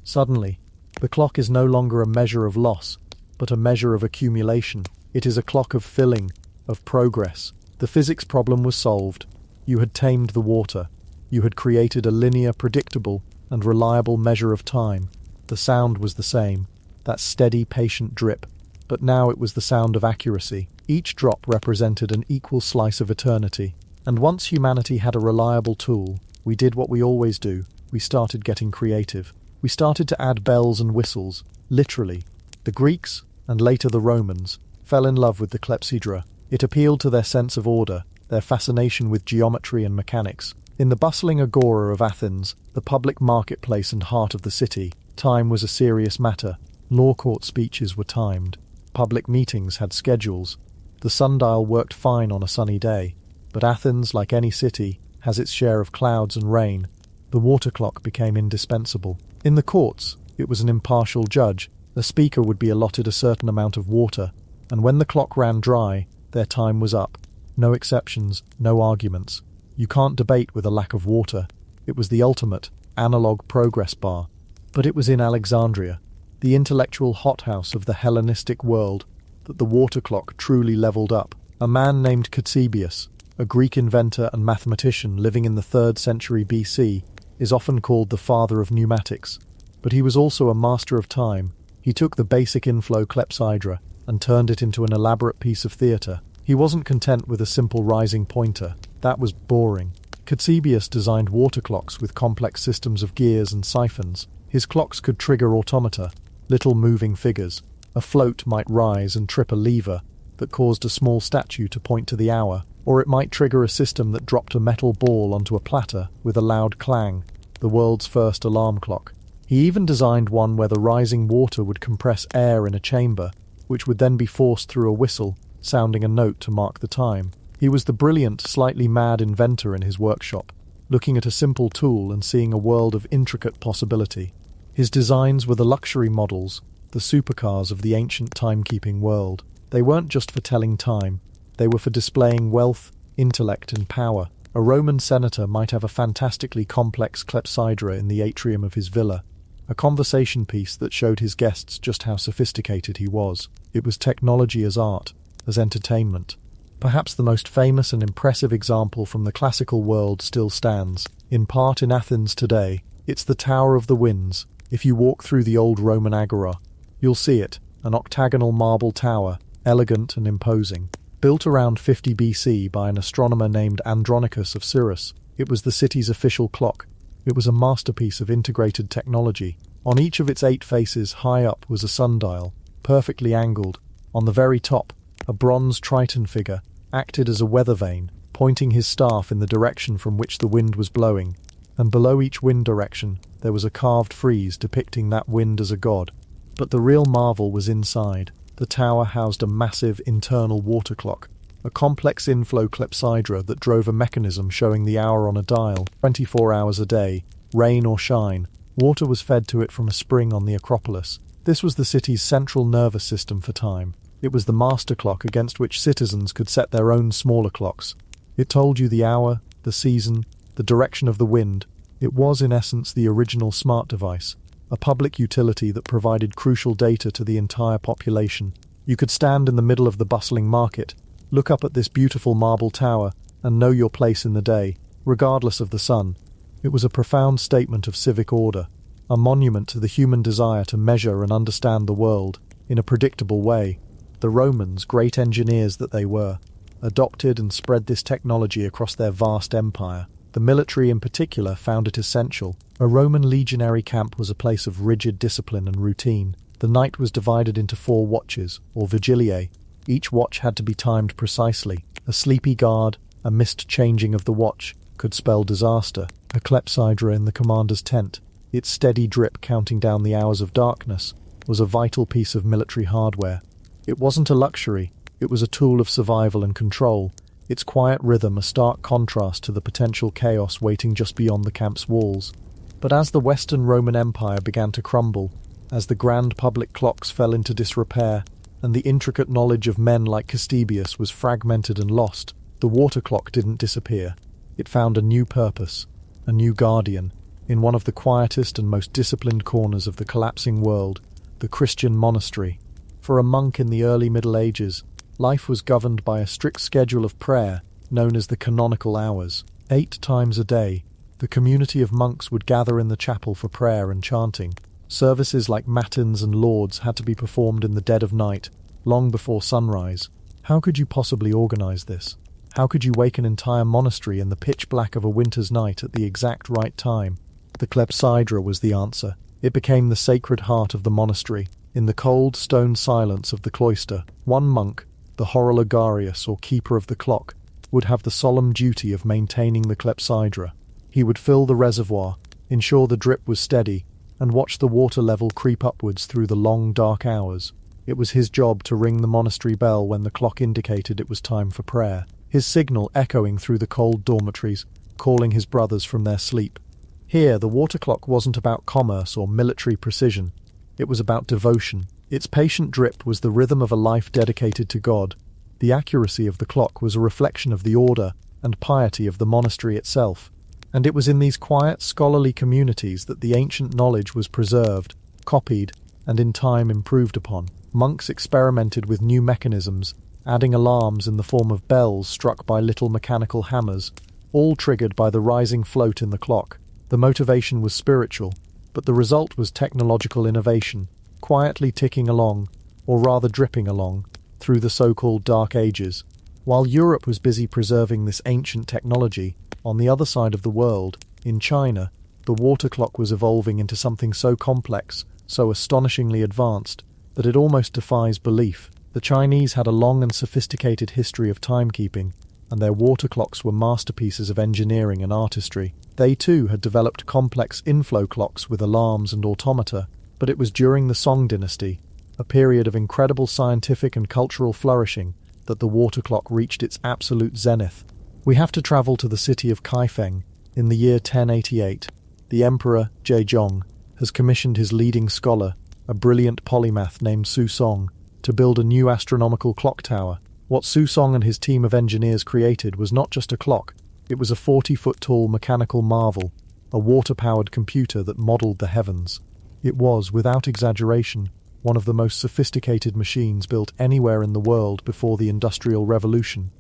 Suddenly, the clock is no longer a measure of loss, but a measure of accumulation. It is a clock of filling, of progress. The physics problem was solved. You had tamed the water. You had created a linear, predictable, and reliable measure of time. The sound was the same, that steady, patient drip, but now it was the sound of accuracy. Each drop represented an equal slice of eternity. And once humanity had a reliable tool, we did what we always do. We started getting creative. We started to add bells and whistles, literally. The Greeks, and later the Romans, fell in love with the clepsydra. It appealed to their sense of order, their fascination with geometry and mechanics. In the bustling agora of Athens, the public marketplace and heart of the city, time was a serious matter. Law court speeches were timed. Public meetings had schedules. The sundial worked fine on a sunny day. But Athens, like any city, has its share of clouds and rain. The water clock became indispensable. In the courts, it was an impartial judge. The speaker would be allotted a certain amount of water, and when the clock ran dry, their time was up. No exceptions, no arguments. You can't debate with a lack of water. It was the ultimate, analog progress bar. But it was in Alexandria, the intellectual hothouse of the Hellenistic world, that the water clock truly leveled up. A man named Cusp, a Greek inventor and mathematician living in the 3rd century BC, is often called the father of pneumatics. But he was also a master of time. He took the basic inflow clepsydra and turned it into an elaborate piece of theatre. He wasn't content with a simple rising pointer. That was boring. Cusp designed water clocks with complex systems of gears and siphons. His clocks could trigger automata, little moving figures. A float might rise and trip a lever that caused a small statue to point to the hour, or it might trigger a system that dropped a metal ball onto a platter with a loud clang, the world's first alarm clock. He even designed one where the rising water would compress air in a chamber, which would then be forced through a whistle, sounding a note to mark the time. He was the brilliant, slightly mad inventor in his workshop. looking at a simple tool and seeing a world of intricate possibility. His designs were the luxury models, the supercars of the ancient timekeeping world. They weren't just for telling time, they were for displaying wealth, intellect, and power. A Roman senator might have a fantastically complex clepsydra in the atrium of his villa, a conversation piece that showed his guests just how sophisticated he was. It was technology as art, as entertainment. Perhaps the most famous and impressive example from the classical world still stands, in part in Athens today. It's the Tower of the Winds. If you walk through the old Roman agora, you'll see it, an octagonal marble tower, elegant and imposing. Built around 50 BC by an astronomer named Andronicus of Cyrrhus, it was the city's official clock. It was a masterpiece of integrated technology. On each of its 8 faces, high up, was a sundial, perfectly angled. On the very top, a bronze Triton figure acted as a weather vane, pointing his staff in the direction from which the wind was blowing. And below each wind direction, there was a carved frieze depicting that wind as a god. But the real marvel was inside. The tower housed a massive internal water clock, a complex inflow clepsydra that drove a mechanism showing the hour on a dial, 24 hours a day, rain or shine. Water was fed to it from a spring on the Acropolis. This was the city's central nervous system for time. It was the master clock against which citizens could set their own smaller clocks. It told you the hour, the season, the direction of the wind. It was, in essence, the original smart device, a public utility that provided crucial data to the entire population. You could stand in the middle of the bustling market, look up at this beautiful marble tower, and know your place in the day, regardless of the sun. It was a profound statement of civic order, a monument to the human desire to measure and understand the world in a predictable way. The Romans, great engineers that they were, adopted and spread this technology across their vast empire. The military in particular found it essential. A Roman legionary camp was a place of rigid discipline and routine. The night was divided into 4 watches, or vigiliae. Each watch had to be timed precisely. A sleepy guard, a missed changing of the watch, could spell disaster. A clepsydra in the commander's tent, its steady drip counting down the hours of darkness, was a vital piece of military hardware. It wasn't a luxury, it was a tool of survival and control. Its quiet rhythm a stark contrast to the potential chaos waiting just beyond the camp's walls. But as the Western Roman Empire began to crumble, as the grand public clocks fell into disrepair, and the intricate knowledge of men like Castebius was fragmented and lost, the water clock didn't disappear. It found a new purpose, a new guardian, in one of the quietest and most disciplined corners of the collapsing world, the Christian monastery. For a monk in the early Middle Ages, life was governed by a strict schedule of prayer, known as the canonical hours. 8 times a day, the community of monks would gather in the chapel for prayer and chanting. Services like matins and lauds had to be performed in the dead of night, long before sunrise. How could you possibly organize this? How could you wake an entire monastery in the pitch black of a winter's night at the exact right time? The clepsydra was the answer. It became the sacred heart of the monastery. In the cold stone silence of the cloister, one monk, the horologarius or keeper of the clock, would have the solemn duty of maintaining the clepsydra. He would fill the reservoir, ensure the drip was steady, and watch the water level creep upwards through the long dark hours. It was his job to ring the monastery bell when the clock indicated it was time for prayer, his signal echoing through the cold dormitories, calling his brothers from their sleep. Here, the water clock wasn't about commerce or military precision. It was about devotion. Its patient drip was the rhythm of a life dedicated to God. The accuracy of the clock was a reflection of the order and piety of the monastery itself. And it was in these quiet, scholarly communities that the ancient knowledge was preserved, copied, and in time improved upon. Monks experimented with new mechanisms, adding alarms in the form of bells struck by little mechanical hammers, all triggered by the rising float in the clock. The motivation was spiritual, but the result was technological innovation, quietly ticking along, or rather dripping along, through the so-called Dark Ages. While Europe was busy preserving this ancient technology, on the other side of the world, in China, the water clock was evolving into something so complex, so astonishingly advanced, that it almost defies belief. The Chinese had a long and sophisticated history of timekeeping, and their water clocks were masterpieces of engineering and artistry. They too had developed complex inflow clocks with alarms and automata, but it was during the Song dynasty, a period of incredible scientific and cultural flourishing, that the water clock reached its absolute zenith. We have to travel to the city of Kaifeng, In the year 1088, the Emperor Zhejiang has commissioned his leading scholar, a brilliant polymath named Su Song, to build a new astronomical clock tower. What Su Song and his team of engineers created was not just a clock, it was a 40-foot-tall mechanical marvel, a water-powered computer that modelled the heavens. It was, without exaggeration, one of the most sophisticated machines built anywhere in the world before the Industrial Revolution.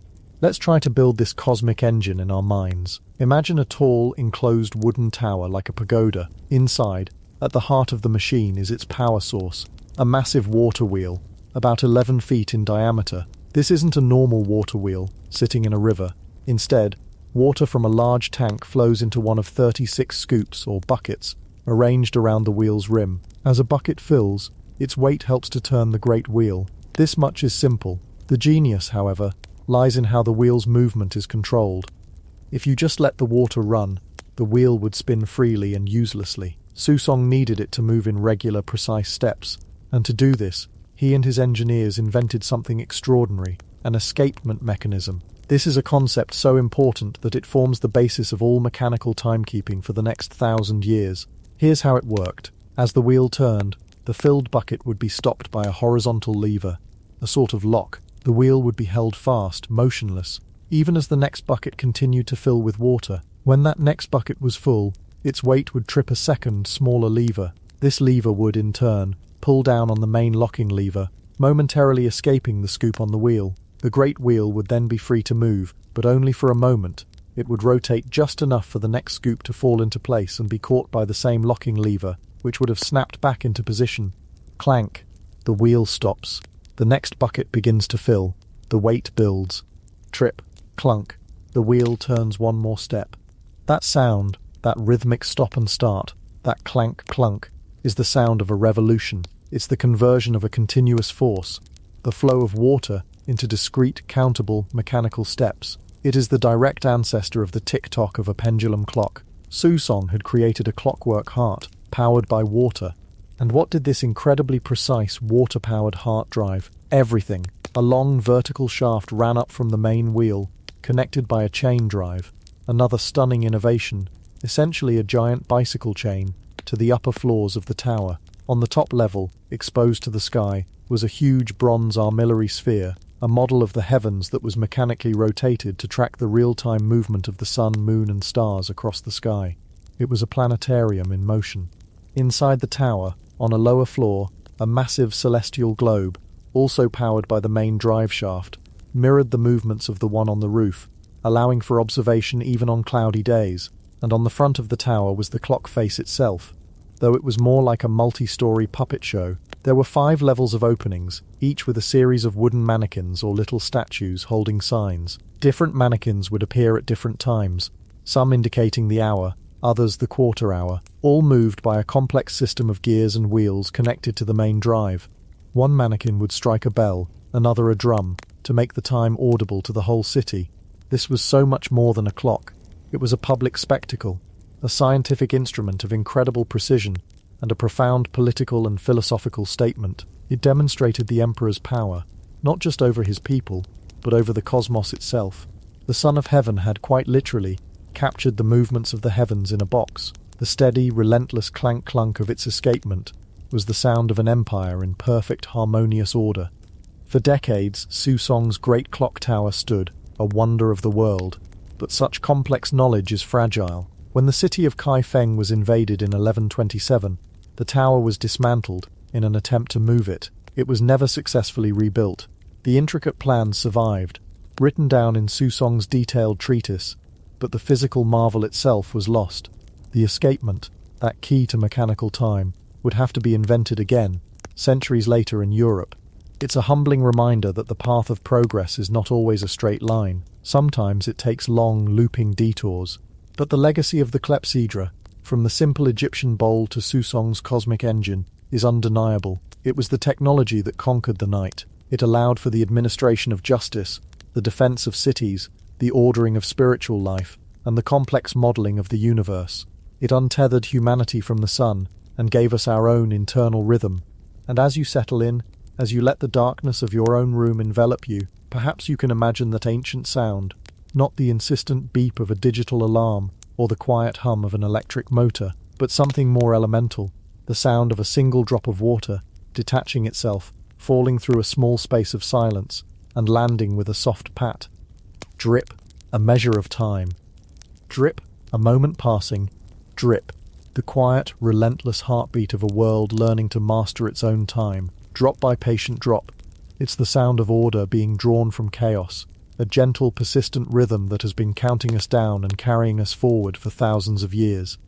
Let's try to build this cosmic engine in our minds. Imagine a tall, enclosed wooden tower like a pagoda. Inside, at the heart of the machine, is its power source, a massive water wheel, about 11 feet in diameter. This isn't a normal water wheel, sitting in a river. Instead, water from a large tank flows into one of 36 scoops, or buckets, arranged around the wheel's rim. As a bucket fills, its weight helps to turn the great wheel. This much is simple. The genius, however, lies in how the wheel's movement is controlled. If you just let the water run, the wheel would spin freely and uselessly. Su Song needed it to move in regular, precise steps, and to do this, he and his engineers invented something extraordinary, an escapement mechanism. This is a concept so important that it forms the basis of all mechanical timekeeping for the next 1,000 years. Here's how it worked. As the wheel turned, the filled bucket would be stopped by a horizontal lever, a sort of lock. The wheel would be held fast, motionless, even as the next bucket continued to fill with water. When that next bucket was full, its weight would trip a second, smaller lever. This lever would, in turn, pull down on the main locking lever, momentarily escaping the scoop on the wheel. The great wheel would then be free to move, but only for a moment. It would rotate just enough for the next scoop to fall into place and be caught by the same locking lever, which would have snapped back into position. Clank. The wheel stops. The next bucket begins to fill. The weight builds. Trip. Clunk. The wheel turns one more step. That sound, that rhythmic stop and start, that clank-clunk, is the sound of a revolution. It's the conversion of a continuous force, the flow of water into discrete, countable, mechanical steps. It is the direct ancestor of the tick-tock of a pendulum clock. Su Song had created a clockwork heart, powered by water. And what did this incredibly precise, water-powered heart drive? Everything. A long vertical shaft ran up from the main wheel, connected by a chain drive. Another stunning innovation, essentially a giant bicycle chain, to the upper floors of the tower. On the top level, exposed to the sky, was a huge bronze armillary sphere, a model of the heavens that was mechanically rotated to track the real-time movement of the sun, moon, and stars across the sky. It was a planetarium in motion. Inside the tower, on a lower floor, a massive celestial globe, also powered by the main drive shaft, mirrored the movements of the one on the roof, allowing for observation even on cloudy days. And on the front of the tower was the clock face itself. Though it was more like a multi-story puppet show, there were 5 levels of openings, each with a series of wooden mannequins or little statues holding signs. Different mannequins would appear at different times, some indicating the hour, others the quarter hour, all moved by a complex system of gears and wheels connected to the main drive. One mannequin would strike a bell, another a drum, to make the time audible to the whole city. This was so much more than a clock. It was a public spectacle, a scientific instrument of incredible precision, and a profound political and philosophical statement. It demonstrated the Emperor's power, not just over his people, but over the cosmos itself. The Son of Heaven had quite literally captured the movements of the heavens in a box. The steady, relentless clank-clunk of its escapement was the sound of an empire in perfect, harmonious order. For decades, Su Song's great clock tower stood, a wonder of the world. But such complex knowledge is fragile. When the city of Kaifeng was invaded in 1127, the tower was dismantled in an attempt to move it. It was never successfully rebuilt. The intricate plans survived, written down in Su Song's detailed treatise, but the physical marvel itself was lost. The escapement, that key to mechanical time, would have to be invented again, centuries later in Europe. It's a humbling reminder that the path of progress is not always a straight line. Sometimes it takes long, looping detours. But the legacy of the clepsydra, from the simple Egyptian bowl to Su Song's cosmic engine, is undeniable. It was the technology that conquered the night. It allowed for the administration of justice, the defense of cities, the ordering of spiritual life, and the complex modeling of the universe. It untethered humanity from the sun and gave us our own internal rhythm. And as you settle in, as you let the darkness of your own room envelop you, perhaps you can imagine that ancient sound, not the insistent beep of a digital alarm or the quiet hum of an electric motor, but something more elemental, the sound of a single drop of water, detaching itself, falling through a small space of silence, and landing with a soft pat. Drip, a measure of time. Drip, a moment passing. Drip, the quiet, relentless heartbeat of a world learning to master its own time. Drop by patient drop. It's the sound of order being drawn from chaos, a gentle, persistent rhythm that has been counting us down and carrying us forward for thousands of years.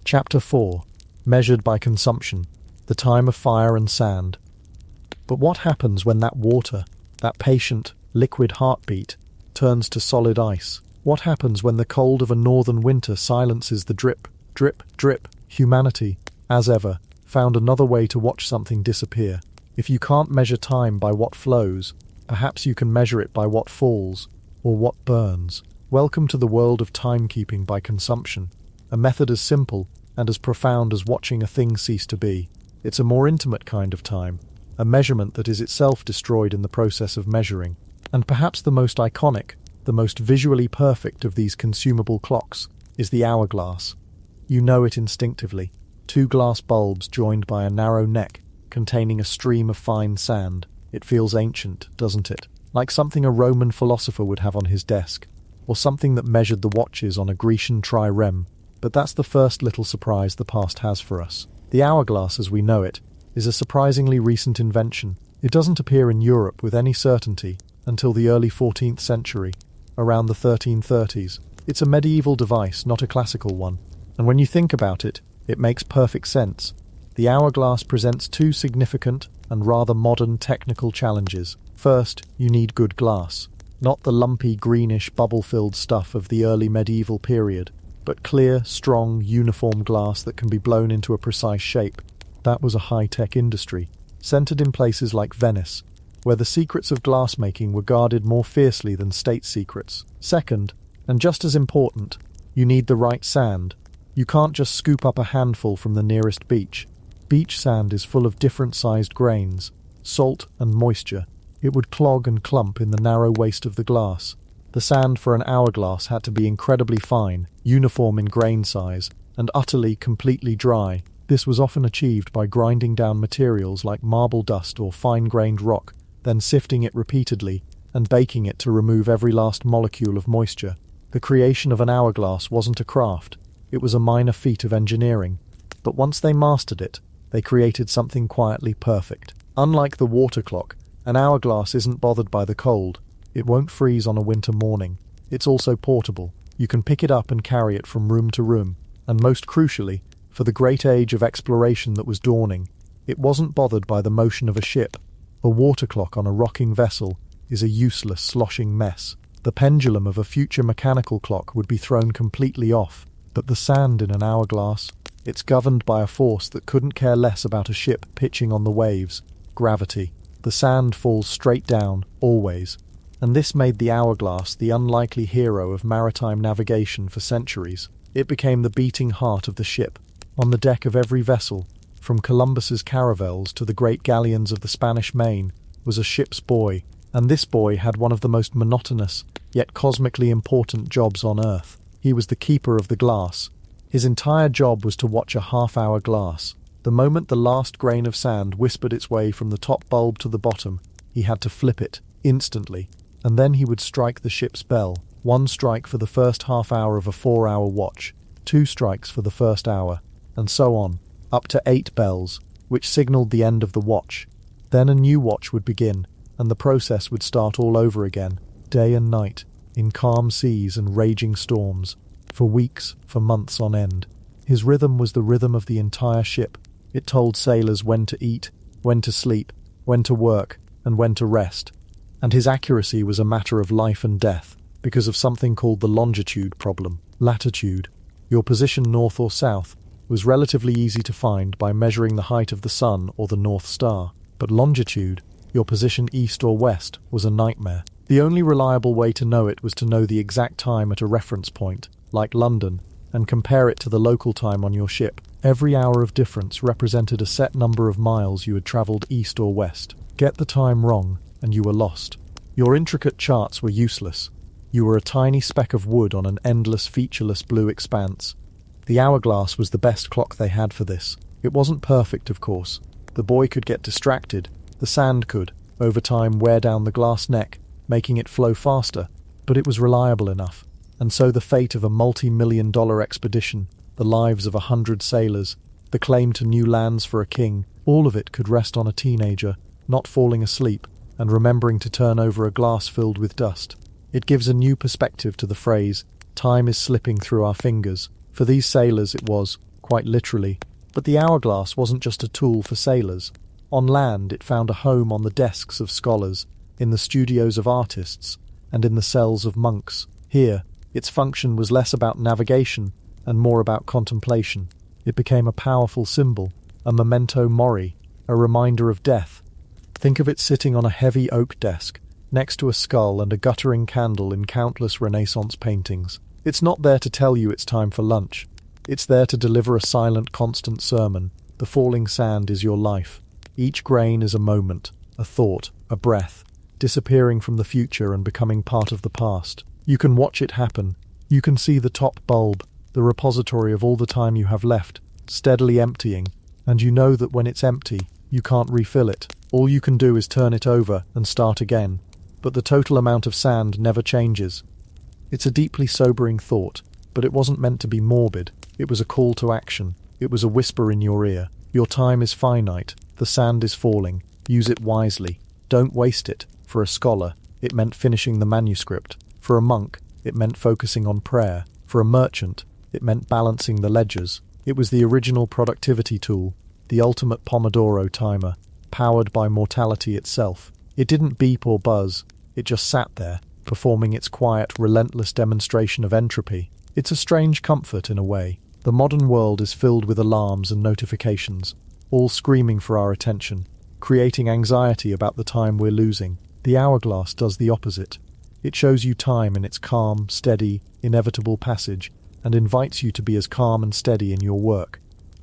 Chapter 4. Measured by consumption. The time of fire and sand. But what happens when that water, that patient, liquid heartbeat, turns to solid ice? What happens when the cold of a northern winter silences the drip, drip, drip? Humanity, as ever, found another way to watch something disappear. If you can't measure time by what flows, perhaps you can measure it by what falls, or what burns. Welcome to the world of timekeeping by consumption, a method as simple and as profound as watching a thing cease to be. It's a more intimate kind of time, a measurement that is itself destroyed in the process of measuring. And perhaps the most iconic, the most visually perfect of these consumable clocks is the hourglass. You know it instinctively. Two glass bulbs joined by a narrow neck, containing a stream of fine sand. It feels ancient, doesn't it? Like something a Roman philosopher would have on his desk, or something that measured the watches on a Grecian trireme. But that's the first little surprise the past has for us. The hourglass as we know it is a surprisingly recent invention. It doesn't appear in Europe with any certainty until the early 14th century, around the 1330s. It's a medieval device, not a classical one. And when you think about it, it makes perfect sense. The hourglass presents two significant and rather modern technical challenges. First, you need good glass. Not the lumpy, greenish, bubble-filled stuff of the early medieval period, but clear, strong, uniform glass that can be blown into a precise shape. That was a high-tech industry, centered in places like Venice, where the secrets of glassmaking were guarded more fiercely than state secrets. Second, and just as important, you need the right sand. You can't just scoop up a handful from the nearest beach. Beach sand is full of different-sized grains, salt and moisture. It would clog and clump in the narrow waist of the glass. The sand for an hourglass had to be incredibly fine, uniform in grain size, and utterly, completely dry. This was often achieved by grinding down materials like marble dust or fine-grained rock, then sifting it repeatedly and baking it to remove every last molecule of moisture. The creation of an hourglass wasn't a craft. It was a minor feat of engineering. But once they mastered it, they created something quietly perfect. Unlike the water clock, an hourglass isn't bothered by the cold. It won't freeze on a winter morning. It's also portable. You can pick it up and carry it from room to room. And most crucially, for the great age of exploration that was dawning, it wasn't bothered by the motion of a ship. A water clock on a rocking vessel is a useless, sloshing mess. The pendulum of a future mechanical clock would be thrown completely off. But the sand in an hourglass, it's governed by a force that couldn't care less about a ship pitching on the waves. Gravity. The sand falls straight down, always. And this made the hourglass the unlikely hero of maritime navigation for centuries. It became the beating heart of the ship. On the deck of every vessel, from Columbus's caravels to the great galleons of the Spanish Main, was a ship's boy. And this boy had one of the most monotonous, yet cosmically important jobs on Earth. He was the keeper of the glass. His entire job was to watch a half-hour glass. The moment the last grain of sand whispered its way from the top bulb to the bottom, he had to flip it, instantly. And then he would strike the ship's bell. 1 strike for the first half-hour of a 4-hour watch, 2 strikes for the first hour, and so on, up to 8 bells, which signalled the end of the watch. Then a new watch would begin, and the process would start all over again, day and night, in calm seas and raging storms, for weeks, for months on end. His rhythm was the rhythm of the entire ship. It told sailors when to eat, when to sleep, when to work, and when to rest. And his accuracy was a matter of life and death, because of something called the longitude problem. Latitude, your position north or south, was relatively easy to find by measuring the height of the sun or the North Star. But longitude, your position east or west, was a nightmare. The only reliable way to know it was to know the exact time at a reference point, like London, and compare it to the local time on your ship. Every hour of difference represented a set number of miles you had travelled east or west. Get the time wrong, and you were lost. Your intricate charts were useless. You were a tiny speck of wood on an endless, featureless blue expanse. The hourglass was the best clock they had for this. It wasn't perfect, of course. The boy could get distracted. The sand could, over time, wear down the glass neck, making it flow faster, but it was reliable enough. And so the fate of a multi-million-dollar expedition, the lives of 100 sailors, the claim to new lands for a king, all of it could rest on a teenager, not falling asleep and remembering to turn over a glass filled with dust. It gives a new perspective to the phrase, time is slipping through our fingers. For these sailors it was, quite literally. But the hourglass wasn't just a tool for sailors. On land it found a home on the desks of scholars, in the studios of artists, and in the cells of monks. Here, its function was less about navigation and more about contemplation. It became a powerful symbol, a memento mori, a reminder of death. Think of it sitting on a heavy oak desk, next to a skull and a guttering candle in countless Renaissance paintings. It's not there to tell you it's time for lunch. It's there to deliver a silent, constant sermon. The falling sand is your life. Each grain is a moment, a thought, a breath, disappearing from the future and becoming part of the past. You can watch it happen. You can see the top bulb, the repository of all the time you have left, steadily emptying, and you know that when it's empty, you can't refill it. All you can do is turn it over and start again. But the total amount of sand never changes. It's a deeply sobering thought, but it wasn't meant to be morbid. It was a call to action. It was a whisper in your ear. Your time is finite. The sand is falling. Use it wisely. Don't waste it. For a scholar, it meant finishing the manuscript. For a monk, it meant focusing on prayer. For a merchant, it meant balancing the ledgers. It was the original productivity tool, the ultimate Pomodoro timer, powered by mortality itself. It didn't beep or buzz. It just sat there, performing its quiet, relentless demonstration of entropy. It's a strange comfort in a way. The modern world is filled with alarms and notifications, all screaming for our attention, creating anxiety about the time we're losing. The hourglass does the opposite. It shows you time in its calm, steady, inevitable passage, and invites you to be as calm and steady in your work.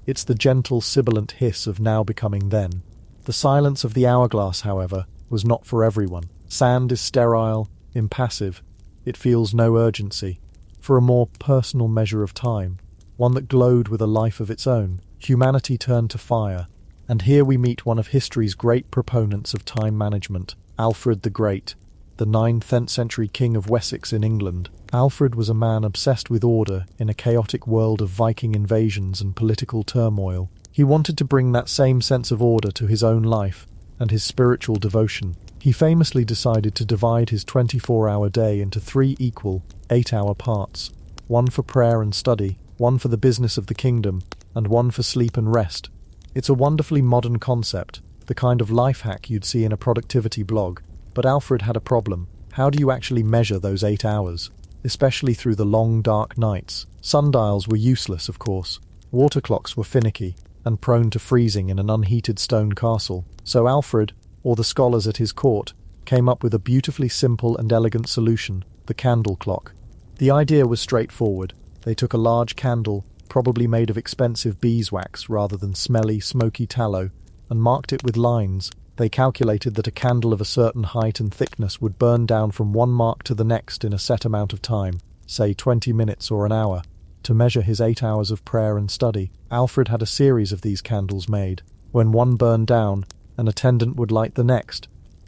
It's the gentle, sibilant hiss of now becoming then. The silence of the hourglass, however, was not for everyone. Sand is sterile, impassive. It feels no urgency. For a more personal measure of time, one that glowed with a life of its own, humanity turned to fire. And here we meet one of history's great proponents of time management, Alfred the Great, the 9th century king of Wessex in England. Alfred was a man obsessed with order in a chaotic world of Viking invasions and political turmoil. He wanted to bring that same sense of order to his own life and his spiritual devotion. He famously decided to divide his 24-hour day into 3 equal, 8-hour parts, one for prayer and study, one for the business of the kingdom, and one for sleep and rest. It's a wonderfully modern concept, the kind of life hack you'd see in a productivity blog. But Alfred had a problem. How do you actually measure those 8 hours? Especially through the long, dark nights. Sundials were useless, of course. Water clocks were finicky and prone to freezing in an unheated stone castle. So Alfred, or the scholars at his court, came up with a beautifully simple and elegant solution, the candle clock. The idea was straightforward. They took a large candle, probably made of expensive beeswax rather than smelly, smoky tallow, and marked it with lines. They calculated that a candle of a certain height and thickness would burn down from one mark to the next in a set amount of time, say 20 minutes or an hour. To measure his 8 hours of prayer and study, Alfred had a series of these candles made. When one burned down, an attendant would light the next.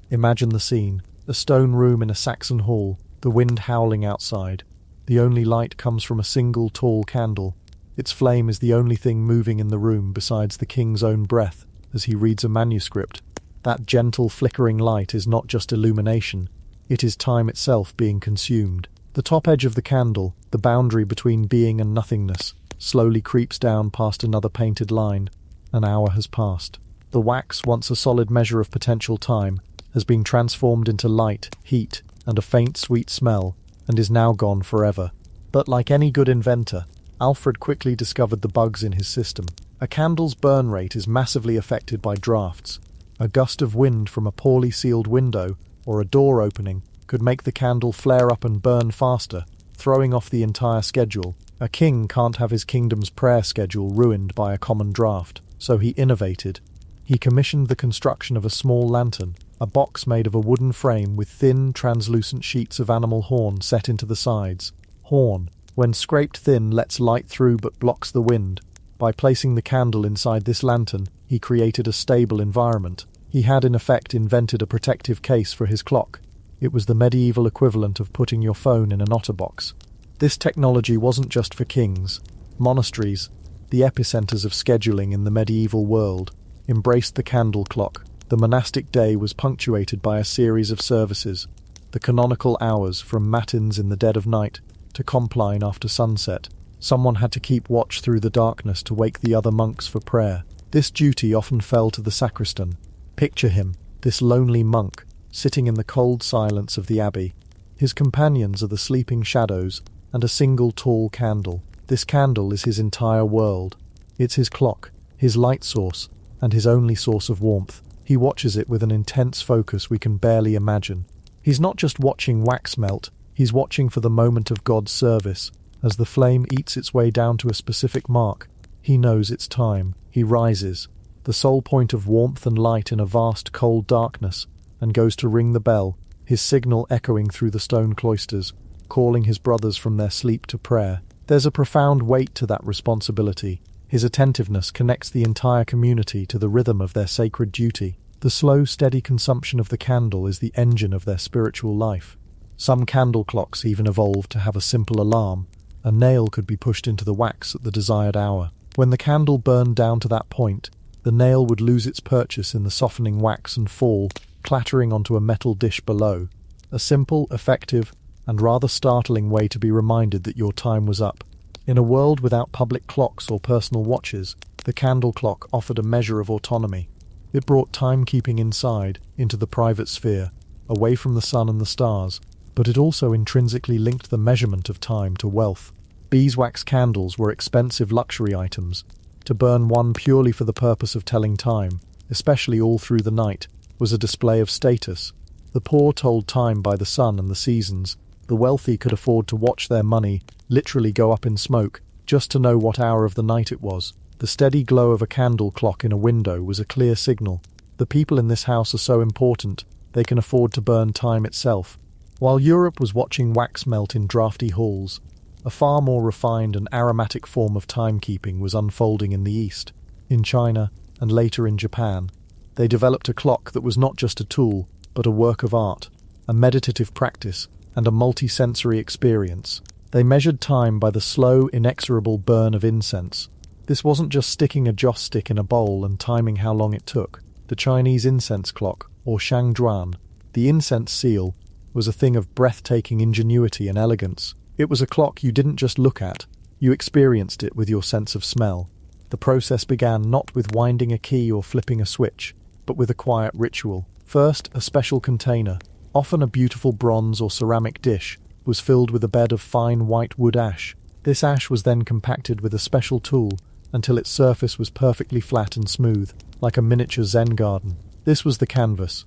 Imagine the scene. A stone room in a Saxon hall, the wind howling outside. The only light comes from a single tall candle. Its flame is the only thing moving in the room besides the king's own breath as he reads a manuscript. That gentle flickering light is not just illumination, it is time itself being consumed. The top edge of the candle, the boundary between being and nothingness, slowly creeps down past another painted line. An hour has passed. The wax, once a solid measure of potential time, has been transformed into light, heat, and a faint sweet smell, and is now gone forever. But like any good inventor, Alfred quickly discovered the bugs in his system. A candle's burn rate is massively affected by drafts. A gust of wind from a poorly sealed window or a door opening could make the candle flare up and burn faster, throwing off the entire schedule. A king can't have his kingdom's prayer schedule ruined by a common draft, so he innovated. He commissioned the construction of a small lantern, a box made of a wooden frame with thin, translucent sheets of animal horn set into the sides. Horn, when scraped thin, lets light through but blocks the wind. By placing the candle inside this lantern, he created a stable environment. He had in effect invented a protective case for his clock. It was the medieval equivalent of putting your phone in an otterbox. This technology wasn't just for kings. Monasteries, the epicenters of scheduling in the medieval world, embraced the candle clock. The monastic day was punctuated by a series of services. The canonical hours, from matins in the dead of night to compline after sunset. Someone had to keep watch through the darkness to wake the other monks for prayer. This duty often fell to the sacristan. Picture him, this lonely monk, sitting in the cold silence of the abbey. His companions are the sleeping shadows and a single tall candle. This candle is his entire world. It's his clock, his light source, and his only source of warmth. He watches it with an intense focus we can barely imagine. He's not just watching wax melt, he's watching for the moment of God's service. As the flame eats its way down to a specific mark, he knows it's time. He rises, the sole point of warmth and light in a vast cold darkness, and goes to ring the bell, his signal echoing through the stone cloisters, calling his brothers from their sleep to prayer. There's a profound weight to that responsibility. His attentiveness connects the entire community to the rhythm of their sacred duty. The slow, steady consumption of the candle is the engine of their spiritual life. Some candle clocks even evolved to have a simple alarm. A nail could be pushed into the wax at the desired hour. When the candle burned down to that point, the nail would lose its purchase in the softening wax and fall, clattering onto a metal dish below. A simple, effective, and rather startling way to be reminded that your time was up. In a world without public clocks or personal watches, the candle clock offered a measure of autonomy. It brought timekeeping inside, into the private sphere, away from the sun and the stars, but it also intrinsically linked the measurement of time to wealth. Beeswax candles were expensive luxury items. To burn one purely for the purpose of telling time, especially all through the night, was a display of status. The poor told time by the sun and the seasons. The wealthy could afford to watch their money literally go up in smoke, just to know what hour of the night it was. The steady glow of a candle clock in a window was a clear signal. The people in this house are so important, they can afford to burn time itself. While Europe was watching wax melt in drafty halls, a far more refined and aromatic form of timekeeping was unfolding in the East. In China, and later in Japan, they developed a clock that was not just a tool, but a work of art, a meditative practice, and a multi-sensory experience. They measured time by the slow, inexorable burn of incense. This wasn't just sticking a joss stick in a bowl and timing how long it took. The Chinese incense clock, or shangduan, the incense seal, was a thing of breathtaking ingenuity and elegance. It was a clock you didn't just look at, you experienced it with your sense of smell. The process began not with winding a key or flipping a switch, but with a quiet ritual. First, a special container, often a beautiful bronze or ceramic dish, was filled with a bed of fine white wood ash. This ash was then compacted with a special tool until its surface was perfectly flat and smooth, like a miniature Zen garden. This was the canvas.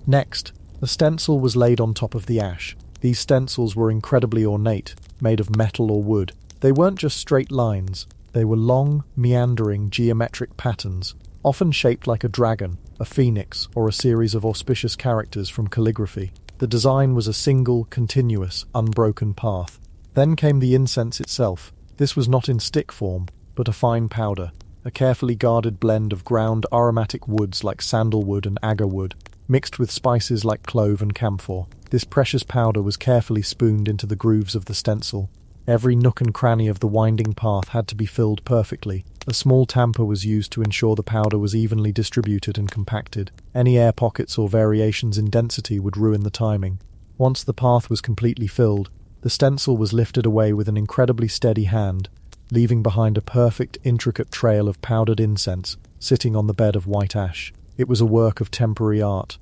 Next, a stencil was laid on top of the ash. These stencils were incredibly ornate, made of metal or wood. They weren't just straight lines, they were long, meandering, geometric patterns, often shaped like a dragon, a phoenix, or a series of auspicious characters from calligraphy. The design was a single, continuous, unbroken path. Then came the incense itself. This was not in stick form, but a fine powder, a carefully guarded blend of ground aromatic woods like sandalwood and agarwood, mixed with spices like clove and camphor. This precious powder was carefully spooned into the grooves of the stencil. Every nook and cranny of the winding path had to be filled perfectly. A small tamper was used to ensure the powder was evenly distributed and compacted. Any air pockets or variations in density would ruin the timing. Once the path was completely filled, the stencil was lifted away with an incredibly steady hand, leaving behind a perfect, intricate trail of powdered incense sitting on the bed of white ash. It was a work of temporary art.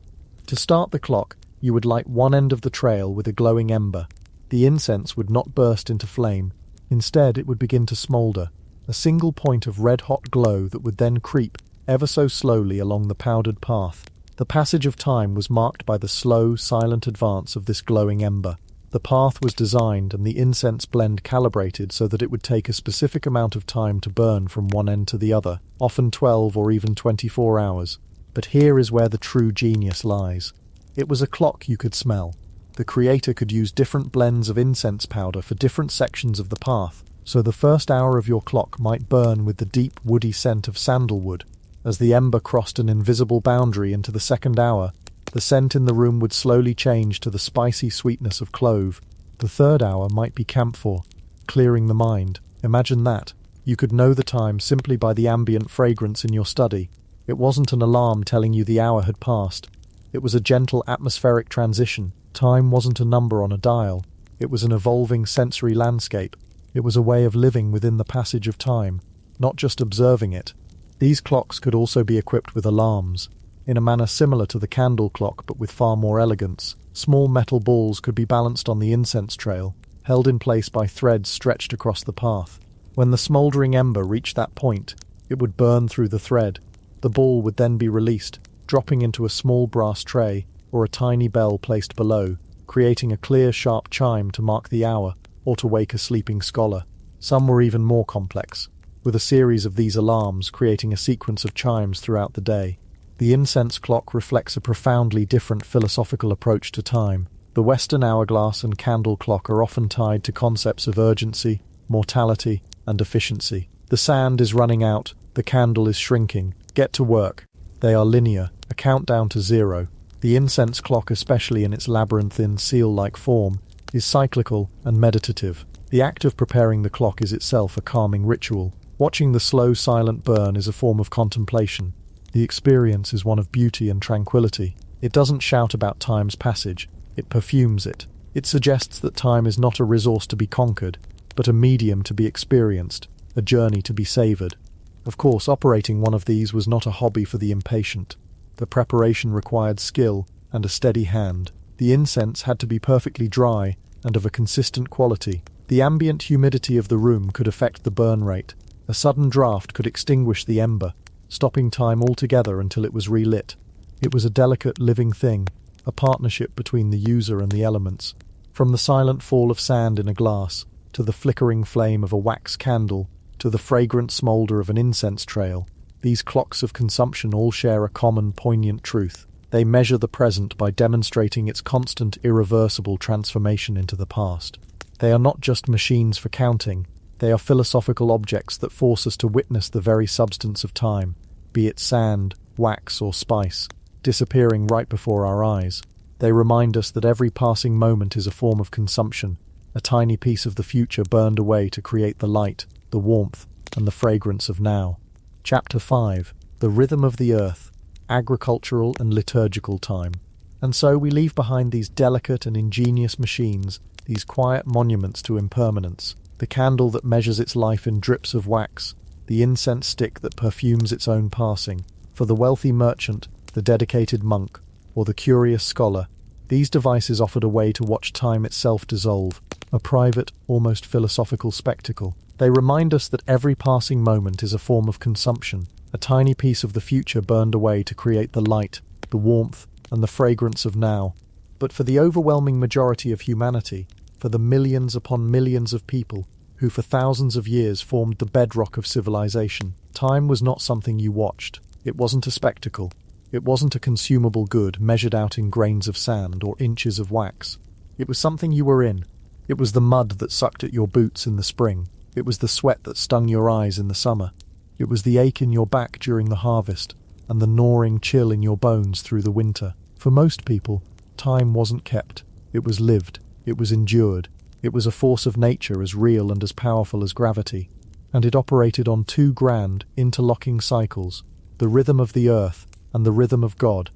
To start the clock, you would light one end of the trail with a glowing ember. The incense would not burst into flame. Instead, it would begin to smoulder, a single point of red-hot glow that would then creep ever so slowly along the powdered path. The passage of time was marked by the slow, silent advance of this glowing ember. The path was designed and the incense blend calibrated so that it would take a specific amount of time to burn from one end to the other, often 12 or even 24 hours. But here is where the true genius lies. It was a clock you could smell. The creator could use different blends of incense powder for different sections of the path, so the first hour of your clock might burn with the deep woody scent of sandalwood. As the ember crossed an invisible boundary into the second hour, the scent in the room would slowly change to the spicy sweetness of clove. The third hour might be camphor, clearing the mind. Imagine that. You could know the time simply by the ambient fragrance in your study. It wasn't an alarm telling you the hour had passed. It was a gentle atmospheric transition. Time wasn't a number on a dial. It was an evolving sensory landscape. It was a way of living within the passage of time, not just observing it. These clocks could also be equipped with alarms, in a manner similar to the candle clock but with far more elegance. Small metal balls could be balanced on the incense trail, held in place by threads stretched across the path. When the smouldering ember reached that point, it would burn through the thread. The ball would then be released, dropping into a small brass tray or a tiny bell placed below, creating a clear, sharp chime to mark the hour or to wake a sleeping scholar. Some were even more complex, with a series of these alarms creating a sequence of chimes throughout the day. The incense clock reflects a profoundly different philosophical approach to time. The Western hourglass and candle clock are often tied to concepts of urgency, mortality, and efficiency. The sand is running out, the candle is shrinking. Get to work. They are linear, a countdown to zero. The incense clock, especially in its labyrinthine seal-like form, is cyclical and meditative. The act of preparing the clock is itself a calming ritual. Watching the slow, silent burn is a form of contemplation. The experience is one of beauty and tranquility. It doesn't shout about time's passage, it perfumes it. It suggests that time is not a resource to be conquered, but a medium to be experienced, a journey to be savoured. Of course, operating one of these was not a hobby for the impatient. The preparation required skill and a steady hand. The incense had to be perfectly dry and of a consistent quality. The ambient humidity of the room could affect the burn rate. A sudden draft could extinguish the ember, stopping time altogether until it was relit. It was a delicate living thing, a partnership between the user and the elements. From the silent fall of sand in a glass, to the flickering flame of a wax candle, to the fragrant smoulder of an incense trail, these clocks of consumption all share a common, poignant truth. They measure the present by demonstrating its constant, irreversible transformation into the past. They are not just machines for counting, they are philosophical objects that force us to witness the very substance of time, be it sand, wax, or spice, disappearing right before our eyes. They remind us that every passing moment is a form of consumption, a tiny piece of the future burned away to create the light, the warmth, and the fragrance of now. Chapter 5. The Rhythm of the Earth, Agricultural and Liturgical Time. And so we leave behind these delicate and ingenious machines, these quiet monuments to impermanence. The candle that measures its life in drips of wax, the incense stick that perfumes its own passing. For the wealthy merchant, the dedicated monk, or the curious scholar, these devices offered a way to watch time itself dissolve, a private, almost philosophical spectacle. They remind us that every passing moment is a form of consumption, a tiny piece of the future burned away to create the light, the warmth, and the fragrance of now. But for the overwhelming majority of humanity, for the millions upon millions of people who for thousands of years formed the bedrock of civilization, time was not something you watched. It wasn't a spectacle. It wasn't a consumable good measured out in grains of sand or inches of wax. It was something you were in. It was the mud that sucked at your boots in the spring. It was the sweat that stung your eyes in the summer. It was the ache in your back during the harvest, and the gnawing chill in your bones through the winter. For most people, time wasn't kept. It was lived. It was endured. It was a force of nature as real and as powerful as gravity. And it operated on two grand, interlocking cycles, the rhythm of the earth and the rhythm of God.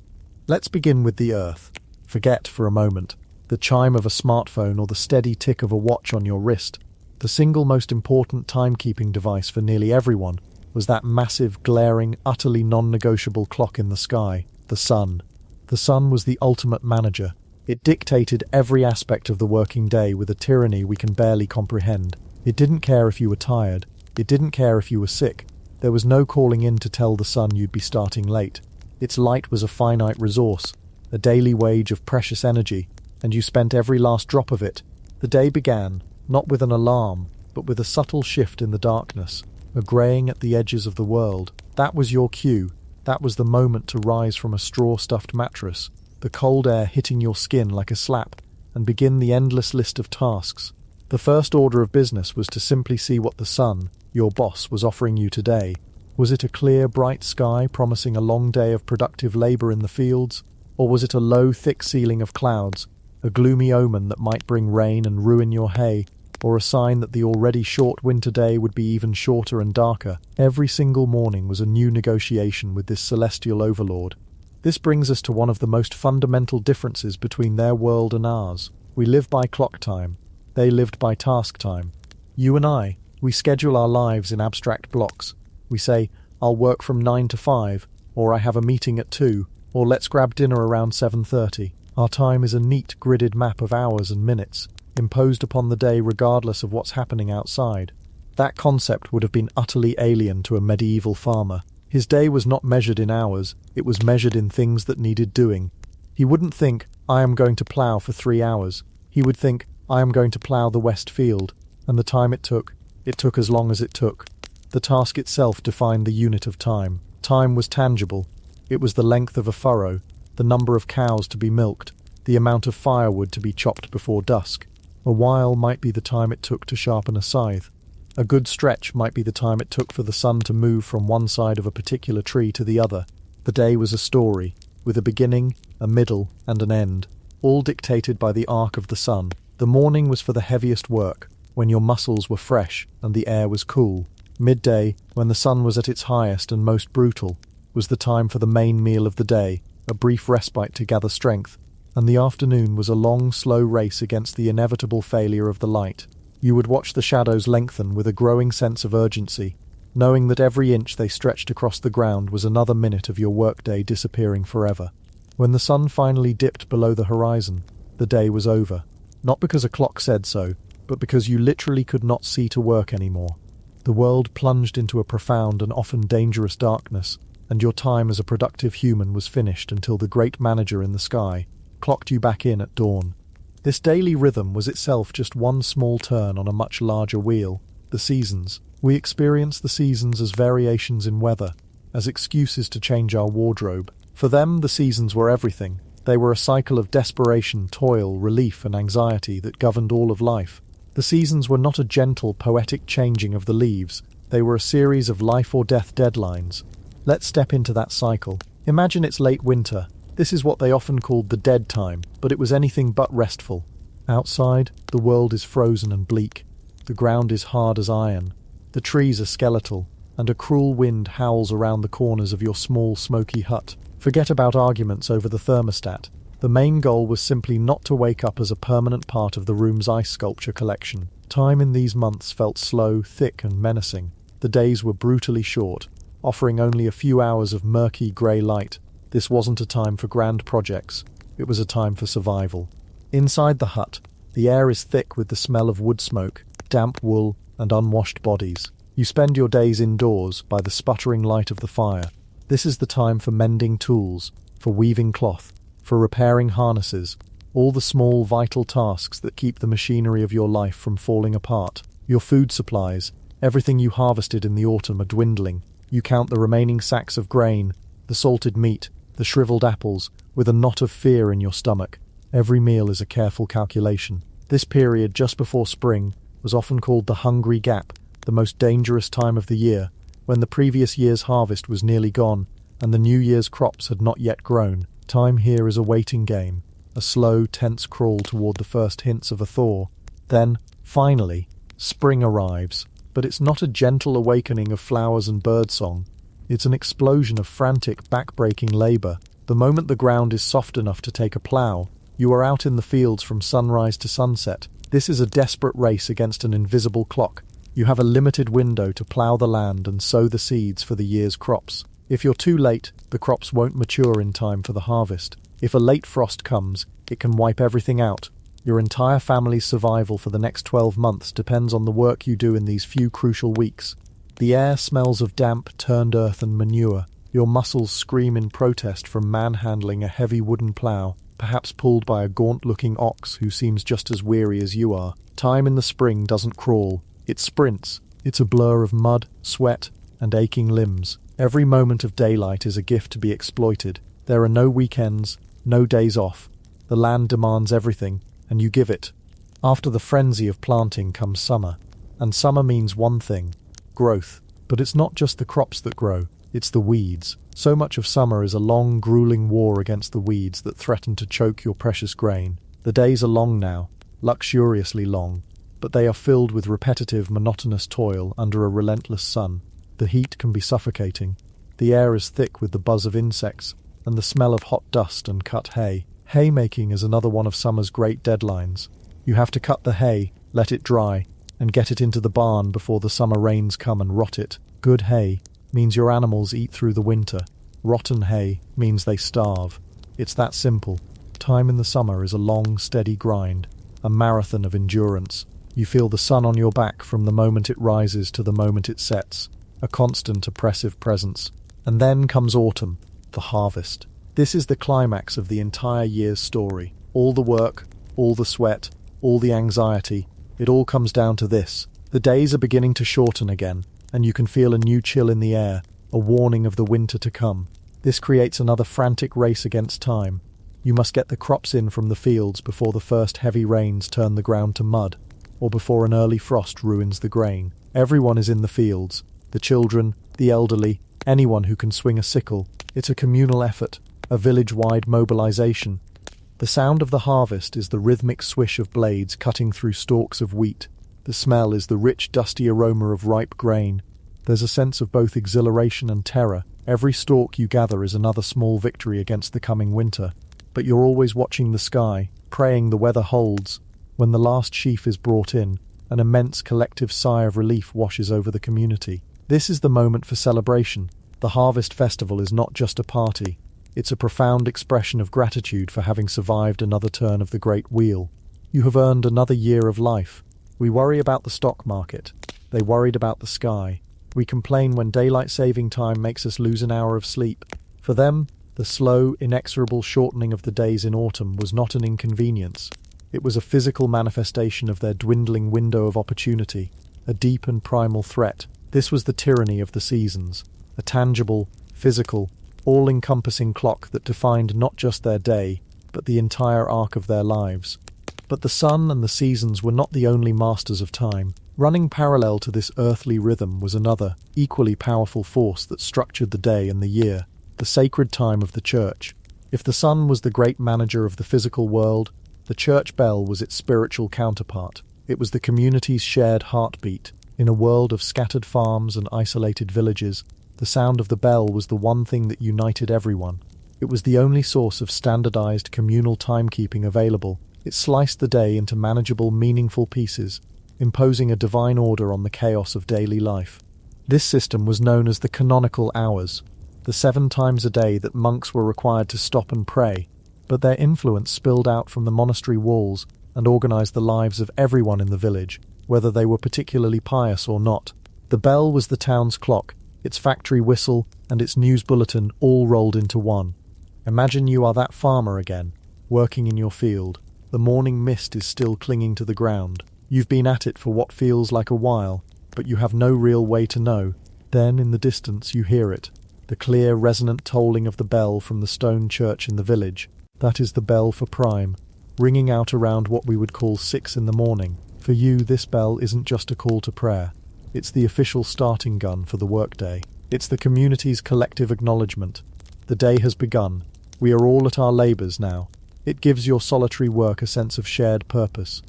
Let's begin with the earth. Forget, for a moment, the chime of a smartphone or the steady tick of a watch on your wrist. The single most important timekeeping device for nearly everyone was that massive, glaring, utterly non-negotiable clock in the sky, the sun. The sun was the ultimate manager. It dictated every aspect of the working day with a tyranny we can barely comprehend. It didn't care if you were tired. It didn't care if you were sick. There was no calling in to tell the sun you'd be starting late. Its light was a finite resource, a daily wage of precious energy, and you spent every last drop of it. The day began, not with an alarm, but with a subtle shift in the darkness, a greying at the edges of the world. That was your cue. That was the moment to rise from a straw-stuffed mattress, the cold air hitting your skin like a slap, and begin the endless list of tasks. The first order of business was to simply see what the sun, your boss, was offering you today. Was it a clear, bright sky promising a long day of productive labor in the fields? Or was it a low, thick ceiling of clouds, a gloomy omen that might bring rain and ruin your hay, or a sign that the already short winter day would be even shorter and darker? Every single morning was a new negotiation with this celestial overlord. This brings us to one of the most fundamental differences between their world and ours. We live by clock time. They lived by task time. You and I, we schedule our lives in abstract blocks. We say, I'll work from 9 to 5, or I have a meeting at 2, or let's grab dinner around 7:30. Our time is a neat, gridded map of hours and minutes, imposed upon the day regardless of what's happening outside. That concept would have been utterly alien to a medieval farmer. His day was not measured in hours, it was measured in things that needed doing. He wouldn't think, I am going to plough for 3 hours. He would think, I am going to plough the west field, and the time it took as long as it took. The task itself defined the unit of time. Time was tangible. It was the length of a furrow, the number of cows to be milked, the amount of firewood to be chopped before dusk. A while might be the time it took to sharpen a scythe. A good stretch might be the time it took for the sun to move from one side of a particular tree to the other. The day was a story, with a beginning, a middle, and an end, all dictated by the arc of the sun. The morning was for the heaviest work, when your muscles were fresh and the air was cool. Midday, when the sun was at its highest and most brutal, was the time for the main meal of the day, a brief respite to gather strength, and the afternoon was a long, slow race against the inevitable failure of the light. You would watch the shadows lengthen with a growing sense of urgency, knowing that every inch they stretched across the ground was another minute of your workday disappearing forever. When the sun finally dipped below the horizon, the day was over. Not because a clock said so, but because you literally could not see to work anymore. The world plunged into a profound and often dangerous darkness, and your time as a productive human was finished until the great manager in the sky clocked you back in at dawn. This daily rhythm was itself just one small turn on a much larger wheel, the seasons. We experience the seasons as variations in weather, as excuses to change our wardrobe. For them, the seasons were everything. They were a cycle of desperation, toil, relief, and anxiety that governed all of life. The seasons were not a gentle, poetic changing of the leaves. They were a series of life-or-death deadlines. Let's step into that cycle. Imagine it's late winter. This is what they often called the dead time, but it was anything but restful. Outside, the world is frozen and bleak. The ground is hard as iron. The trees are skeletal, and a cruel wind howls around the corners of your small, smoky hut. Forget about arguments over the thermostat. The main goal was simply not to wake up as a permanent part of the room's ice sculpture collection. Time in these months felt slow, thick, and menacing. The days were brutally short, offering only a few hours of murky, grey light. This wasn't a time for grand projects. It was a time for survival. Inside the hut, the air is thick with the smell of wood smoke, damp wool, and unwashed bodies. You spend your days indoors by the sputtering light of the fire. This is the time for mending tools, for weaving cloth, for repairing harnesses, all the small, vital tasks that keep the machinery of your life from falling apart. Your food supplies, everything you harvested in the autumn, are dwindling. You count the remaining sacks of grain, the salted meat, the shriveled apples, with a knot of fear in your stomach. Every meal is a careful calculation. This period just before spring was often called the hungry gap, the most dangerous time of the year, when the previous year's harvest was nearly gone and the new year's crops had not yet grown. Time here is a waiting game, a slow, tense crawl toward the first hints of a thaw. Then, finally, spring arrives. But it's not a gentle awakening of flowers and birdsong. It's an explosion of frantic, back-breaking labour. The moment the ground is soft enough to take a plough, you are out in the fields from sunrise to sunset. This is a desperate race against an invisible clock. You have a limited window to plough the land and sow the seeds for the year's crops. If you're too late, the crops won't mature in time for the harvest. If a late frost comes, it can wipe everything out. Your entire family's survival for the next 12 months depends on the work you do in these few crucial weeks. The air smells of damp, turned earth and manure. Your muscles scream in protest from manhandling a heavy wooden plough, perhaps pulled by a gaunt-looking ox who seems just as weary as you are. Time in the spring doesn't crawl, it sprints. It's a blur of mud, sweat, and aching limbs. Every moment of daylight is a gift to be exploited. There are no weekends, no days off. The land demands everything, and you give it. After the frenzy of planting comes summer, and summer means one thing: growth. But it's not just the crops that grow, it's the weeds. So much of summer is a long, grueling war against the weeds that threaten to choke your precious grain. The days are long now, luxuriously long, but they are filled with repetitive, monotonous toil under a relentless sun. The heat can be suffocating. The air is thick with the buzz of insects and the smell of hot dust and cut hay. Haymaking is another one of summer's great deadlines. You have to cut the hay, let it dry, and get it into the barn before the summer rains come and rot it. Good hay means your animals eat through the winter. Rotten hay means they starve. It's that simple. Time in the summer is a long, steady grind, a marathon of endurance. You feel the sun on your back from the moment it rises to the moment it sets, a constant oppressive presence. And then comes autumn, the harvest. This is the climax of the entire year's story. All the work, all the sweat, all the anxiety, it all comes down to this. The days are beginning to shorten again, and you can feel a new chill in the air, a warning of the winter to come. This creates another frantic race against time. You must get the crops in from the fields before the first heavy rains turn the ground to mud, or before an early frost ruins the grain. Everyone is in the fields, the children, the elderly, anyone who can swing a sickle. It's a communal effort, a village-wide mobilization. The sound of the harvest is the rhythmic swish of blades cutting through stalks of wheat. The smell is the rich, dusty aroma of ripe grain. There's a sense of both exhilaration and terror. Every stalk you gather is another small victory against the coming winter. But you're always watching the sky, praying the weather holds. When the last sheaf is brought in, an immense collective sigh of relief washes over the community. This is the moment for celebration. The harvest festival is not just a party. It's a profound expression of gratitude for having survived another turn of the great wheel. You have earned another year of life. We worry about the stock market. They worried about the sky. We complain when daylight saving time makes us lose an hour of sleep. For them, the slow, inexorable shortening of the days in autumn was not an inconvenience. It was a physical manifestation of their dwindling window of opportunity, a deep and primal threat. This was the tyranny of the seasons, a tangible, physical, all-encompassing clock that defined not just their day, but the entire arc of their lives. But the sun and the seasons were not the only masters of time. Running parallel to this earthly rhythm was another, equally powerful force that structured the day and the year, the sacred time of the church. If the sun was the great manager of the physical world, the church bell was its spiritual counterpart. It was the community's shared heartbeat. In a world of scattered farms and isolated villages, the sound of the bell was the one thing that united everyone. It was the only source of standardized communal timekeeping available. It sliced the day into manageable, meaningful pieces, imposing a divine order on the chaos of daily life. This system was known as the canonical hours, the 7 times a day that monks were required to stop and pray, but their influence spilled out from the monastery walls and organized the lives of everyone in the village, whether they were particularly pious or not. The bell was the town's clock, its factory whistle, and its news bulletin all rolled into one. Imagine you are that farmer again, working in your field. The morning mist is still clinging to the ground. You've been at it for what feels like a while, but you have no real way to know. Then, in the distance, you hear it, the clear, resonant tolling of the bell from the stone church in the village. That is the bell for Prime, ringing out around what we would call 6 in the morning. For you, this bell isn't just a call to prayer. It's the official starting gun for the workday. It's the community's collective acknowledgement. The day has begun. We are all at our labours now. It gives your solitary work a sense of shared purpose.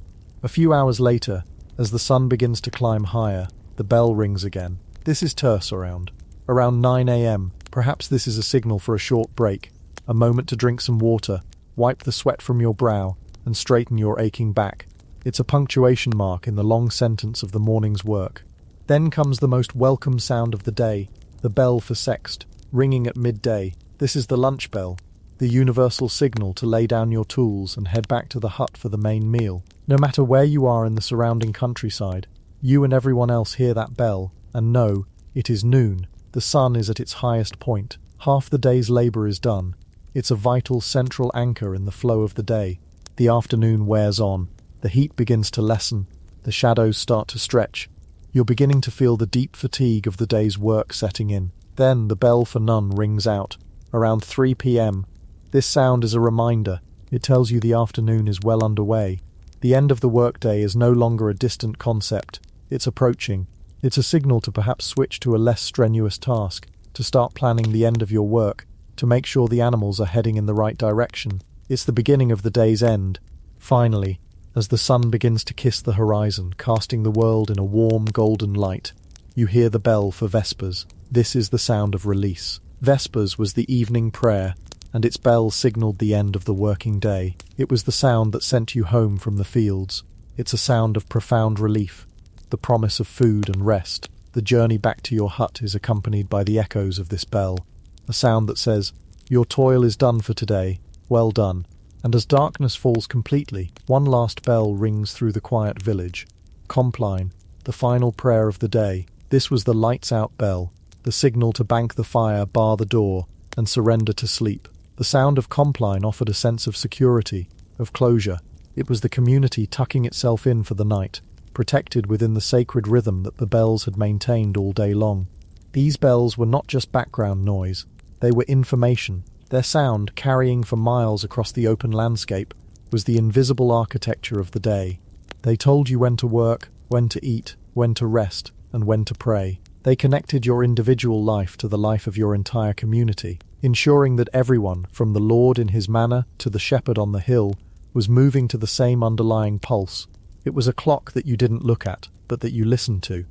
A few hours later, as the sun begins to climb higher, the bell rings again. This is terse around 9 a.m. Perhaps this is a signal for a short break, a moment to drink some water, wipe the sweat from your brow, and straighten your aching back. It's a punctuation mark in the long sentence of the morning's work. Then comes the most welcome sound of the day, the bell for sext, ringing at midday. This is the lunch bell, the universal signal to lay down your tools and head back to the hut for the main meal. No matter where you are in the surrounding countryside, you and everyone else hear that bell, and know it is noon. The sun is at its highest point. Half the day's labour is done. It's a vital central anchor in the flow of the day. The afternoon wears on. The heat begins to lessen. The shadows start to stretch. You're beginning to feel the deep fatigue of the day's work setting in. Then the bell for none rings out, around 3 p.m. This sound is a reminder. It tells you the afternoon is well underway. The end of the workday is no longer a distant concept. It's approaching. It's a signal to perhaps switch to a less strenuous task, to start planning the end of your work, to make sure the animals are heading in the right direction. It's the beginning of the day's end. Finally, as the sun begins to kiss the horizon, casting the world in a warm golden light, you hear the bell for Vespers. This is the sound of release. Vespers was the evening prayer, and its bell signaled the end of the working day. It was the sound that sent you home from the fields. It's a sound of profound relief, the promise of food and rest. The journey back to your hut is accompanied by the echoes of this bell, a sound that says, "Your toil is done for today, well done." And as darkness falls completely, one last bell rings through the quiet village. Compline, the final prayer of the day. This was the lights-out bell, the signal to bank the fire, bar the door, and surrender to sleep. The sound of Compline offered a sense of security, of closure. It was the community tucking itself in for the night, protected within the sacred rhythm that the bells had maintained all day long. These bells were not just background noise, they were information. Their sound, carrying for miles across the open landscape, was the invisible architecture of the day. They told you when to work, when to eat, when to rest, and when to pray. They connected your individual life to the life of your entire community, ensuring that everyone, from the Lord in his manor to the shepherd on the hill, was moving to the same underlying pulse. It was a clock that you didn't look at, but that you listened to.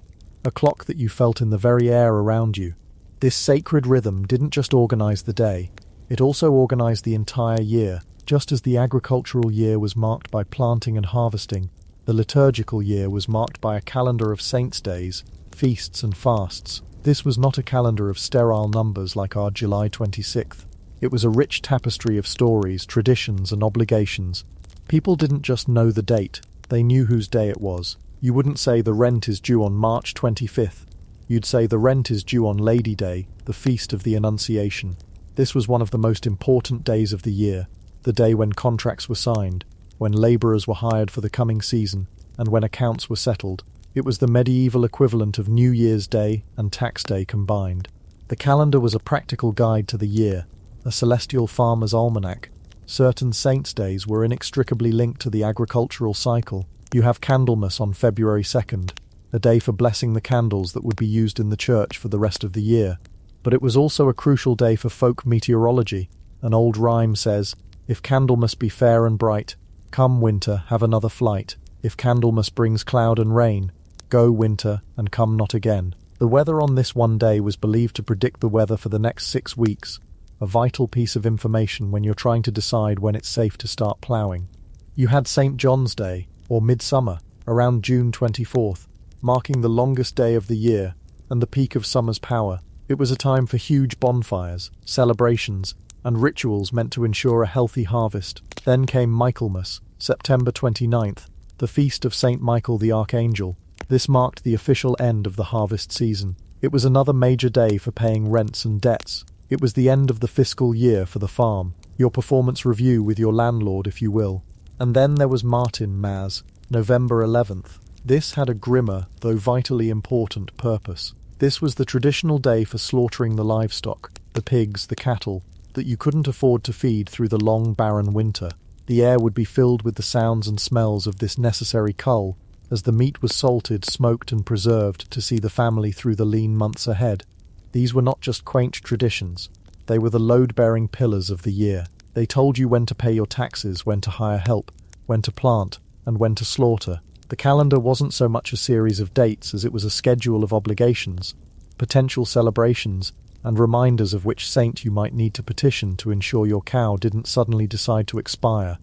A clock that you felt in the very air around you. This sacred rhythm didn't just organize the day, it also organized the entire year. Just as the agricultural year was marked by planting and harvesting, the liturgical year was marked by a calendar of saints' days, feasts and fasts. This was not a calendar of sterile numbers like our July 26th. It was a rich tapestry of stories, traditions and obligations. People didn't just know the date, they knew whose day it was. You wouldn't say the rent is due on March 25th. You'd say the rent is due on Lady Day, the feast of the Annunciation. This was one of the most important days of the year, the day when contracts were signed, when labourers were hired for the coming season, and when accounts were settled. It was the medieval equivalent of New Year's Day and Tax Day combined. The calendar was a practical guide to the year, a celestial farmer's almanac. Certain saints' days were inextricably linked to the agricultural cycle. You have Candlemas on February 2nd, a day for blessing the candles that would be used in the church for the rest of the year. But it was also a crucial day for folk meteorology. An old rhyme says, "If Candlemas be fair and bright, come winter, have another flight. If Candlemas brings cloud and rain, go winter, and come not again." The weather on this one day was believed to predict the weather for the next 6 weeks, a vital piece of information when you're trying to decide when it's safe to start ploughing. You had St. John's Day, or Midsummer, around June 24th, marking the longest day of the year and the peak of summer's power. It was a time for huge bonfires, celebrations, and rituals meant to ensure a healthy harvest. Then came Michaelmas, September 29th, the feast of Saint Michael the Archangel. This marked the official end of the harvest season. It was another major day for paying rents and debts. It was the end of the fiscal year for the farm, your performance review with your landlord, if you will. And then there was Martin Maz, November 11th. This had a grimmer, though vitally important, purpose. This was the traditional day for slaughtering the livestock, the pigs, the cattle, that you couldn't afford to feed through the long, barren winter. The air would be filled with the sounds and smells of this necessary cull, as the meat was salted, smoked and preserved to see the family through the lean months ahead. These were not just quaint traditions, they were the load-bearing pillars of the year. They told you when to pay your taxes, when to hire help, when to plant, and when to slaughter. The calendar wasn't so much a series of dates as it was a schedule of obligations, potential celebrations, and reminders of which saint you might need to petition to ensure your cow didn't suddenly decide to expire.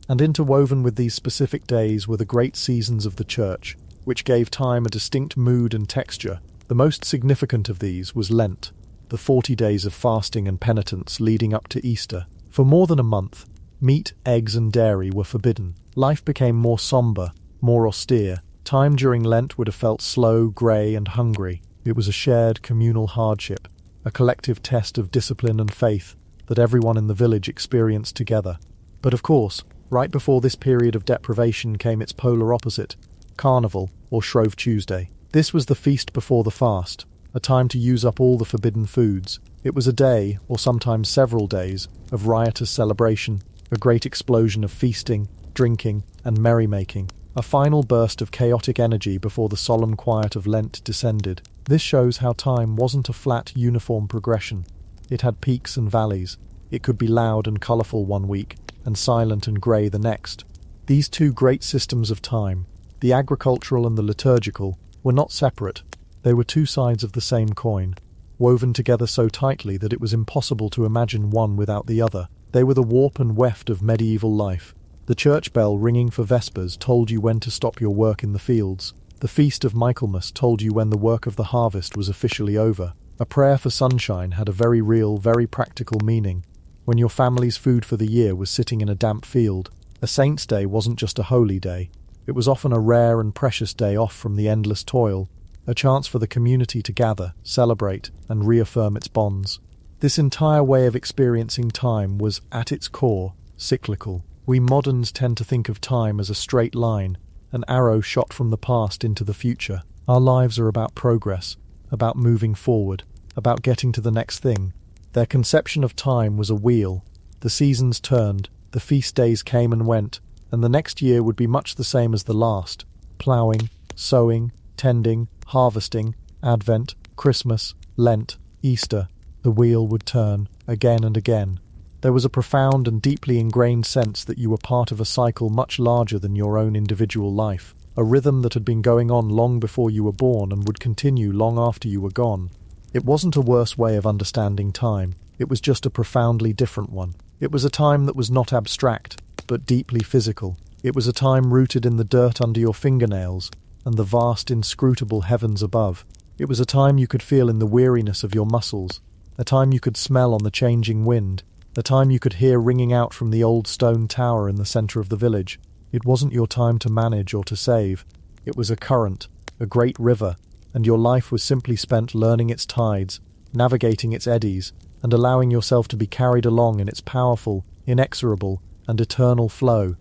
And interwoven with these specific days were the great seasons of the church, which gave time a distinct mood and texture. The most significant of these was Lent, the 40 days of fasting and penitence leading up to Easter. For more than a month, meat, eggs and dairy were forbidden. Life became more sombre, more austere. Time during Lent would have felt slow, grey and hungry. It was a shared communal hardship, a collective test of discipline and faith that everyone in the village experienced together. But of course, right before this period of deprivation came its polar opposite, Carnival, or Shrove Tuesday. This was the feast before the fast, a time to use up all the forbidden foods. It was a day, or sometimes several days, of riotous celebration, a great explosion of feasting, drinking, and merrymaking, a final burst of chaotic energy before the solemn quiet of Lent descended. This shows how time wasn't a flat, uniform progression. It had peaks and valleys. It could be loud and colourful one week, and silent and grey the next. These two great systems of time, the agricultural and the liturgical, were not separate. They were two sides of the same coin, woven together so tightly that it was impossible to imagine one without the other. They were the warp and weft of medieval life. The church bell ringing for vespers told you when to stop your work in the fields. The feast of Michaelmas told you when the work of the harvest was officially over. A prayer for sunshine had a very real, very practical meaning. When your family's food for the year was sitting in a damp field, a saint's day wasn't just a holy day. It was often a rare and precious day off from the endless toil, a chance for the community to gather, celebrate, and reaffirm its bonds. This entire way of experiencing time was, at its core, cyclical. We moderns tend to think of time as a straight line, an arrow shot from the past into the future. Our lives are about progress, about moving forward, about getting to the next thing. Their conception of time was a wheel. The seasons turned, the feast days came and went, and the next year would be much the same as the last. Ploughing, sowing, tending, harvesting, Advent, Christmas, Lent, Easter. The wheel would turn, again and again. There was a profound and deeply ingrained sense that you were part of a cycle much larger than your own individual life, a rhythm that had been going on long before you were born and would continue long after you were gone. It wasn't a worse way of understanding time, it was just a profoundly different one. It was a time that was not abstract, but deeply physical. It was a time rooted in the dirt under your fingernails and the vast, inscrutable heavens above. It was a time you could feel in the weariness of your muscles, a time you could smell on the changing wind, a time you could hear ringing out from the old stone tower in the centre of the village. It wasn't your time to manage or to save. It was a current, a great river, and your life was simply spent learning its tides, navigating its eddies, and allowing yourself to be carried along in its powerful, inexorable, and eternal flow.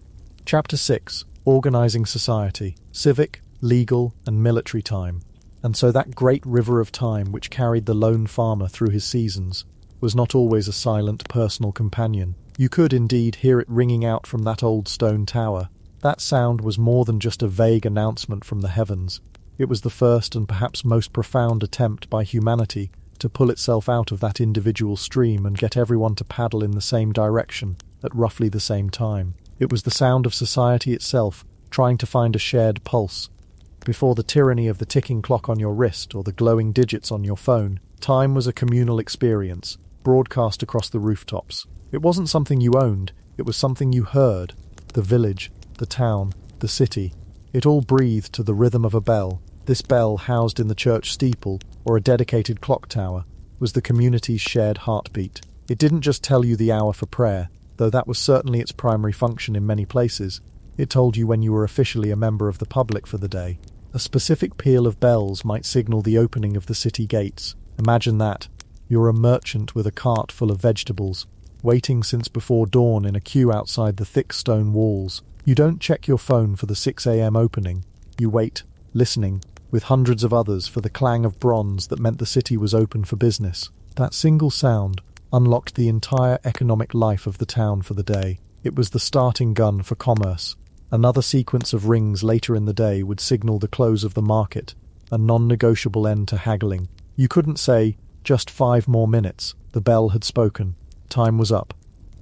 Chapter 6. Organising Society. Civic, Legal, and Military Time. And so that great river of time which carried the lone farmer through his seasons was not always a silent personal companion. You could indeed hear it ringing out from that old stone tower. That sound was more than just a vague announcement from the heavens. It was the first and perhaps most profound attempt by humanity to pull itself out of that individual stream and get everyone to paddle in the same direction at roughly the same time. It was the sound of society itself, trying to find a shared pulse. Before the tyranny of the ticking clock on your wrist or the glowing digits on your phone, time was a communal experience, broadcast across the rooftops. It wasn't something you owned, it was something you heard. The village, the town, the city. It all breathed to the rhythm of a bell. This bell, housed in the church steeple or a dedicated clock tower, was the community's shared heartbeat. It didn't just tell you the hour for prayer, though that was certainly its primary function in many places. It told you when you were officially a member of the public for the day. A specific peal of bells might signal the opening of the city gates. Imagine that. You're a merchant with a cart full of vegetables, waiting since before dawn in a queue outside the thick stone walls. You don't check your phone for the 6 a.m. opening. You wait, listening, with hundreds of others, for the clang of bronze that meant the city was open for business. That single sound unlocked the entire economic life of the town for the day. It was the starting gun for commerce. Another sequence of rings later in the day would signal the close of the market, a non-negotiable end to haggling. You couldn't say, just 5 more minutes. The bell had spoken. Time was up.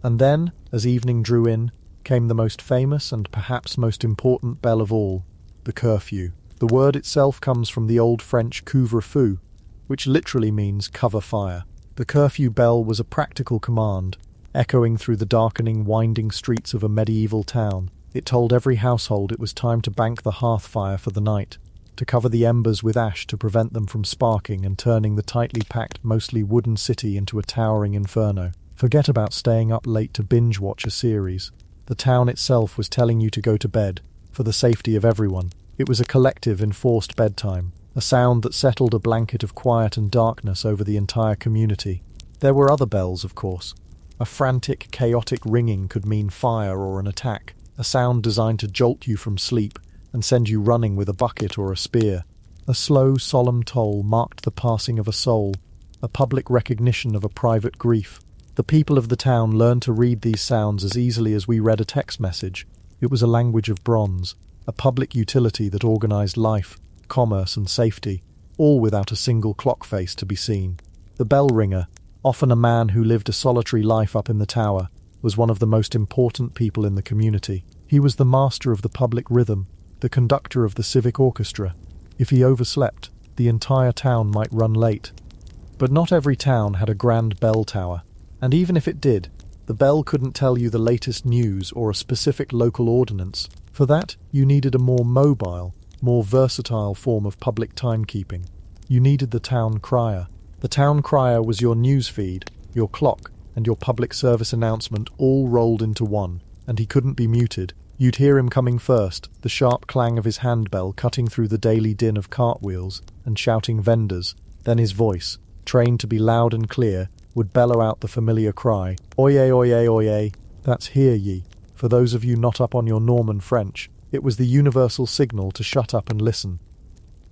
And then, as evening drew in, came the most famous and perhaps most important bell of all, the curfew. The word itself comes from the old French couvre-feu, which literally means cover fire. The curfew bell was a practical command, echoing through the darkening, winding streets of a medieval town. It told every household it was time to bank the hearth fire for the night, to cover the embers with ash to prevent them from sparking and turning the tightly packed, mostly wooden city into a towering inferno. Forget about staying up late to binge-watch a series. The town itself was telling you to go to bed, for the safety of everyone. It was a collective, enforced bedtime, a sound that settled a blanket of quiet and darkness over the entire community. There were other bells, of course. A frantic, chaotic ringing could mean fire or an attack, a sound designed to jolt you from sleep and send you running with a bucket or a spear. A slow, solemn toll marked the passing of a soul, a public recognition of a private grief. The people of the town learned to read these sounds as easily as we read a text message. It was a language of bronze, a public utility that organized life, commerce and safety, all without a single clock face to be seen. The bell ringer, often a man who lived a solitary life up in the tower, was one of the most important people in the community. He was the master of the public rhythm, the conductor of the civic orchestra. If he overslept, the entire town might run late. But not every town had a grand bell tower, and even if it did, the bell couldn't tell you the latest news or a specific local ordinance. For that, you needed a more mobile, more versatile form of public timekeeping. You needed the town crier. The town crier was your news feed, your clock, and your public service announcement all rolled into one, and he couldn't be muted. You'd hear him coming first, the sharp clang of his handbell cutting through the daily din of cartwheels and shouting vendors. Then his voice, trained to be loud and clear, would bellow out the familiar cry, "Oyez, oyez, oyez." That's "hear ye." For those of you not up on your Norman French, it was the universal signal to shut up and listen.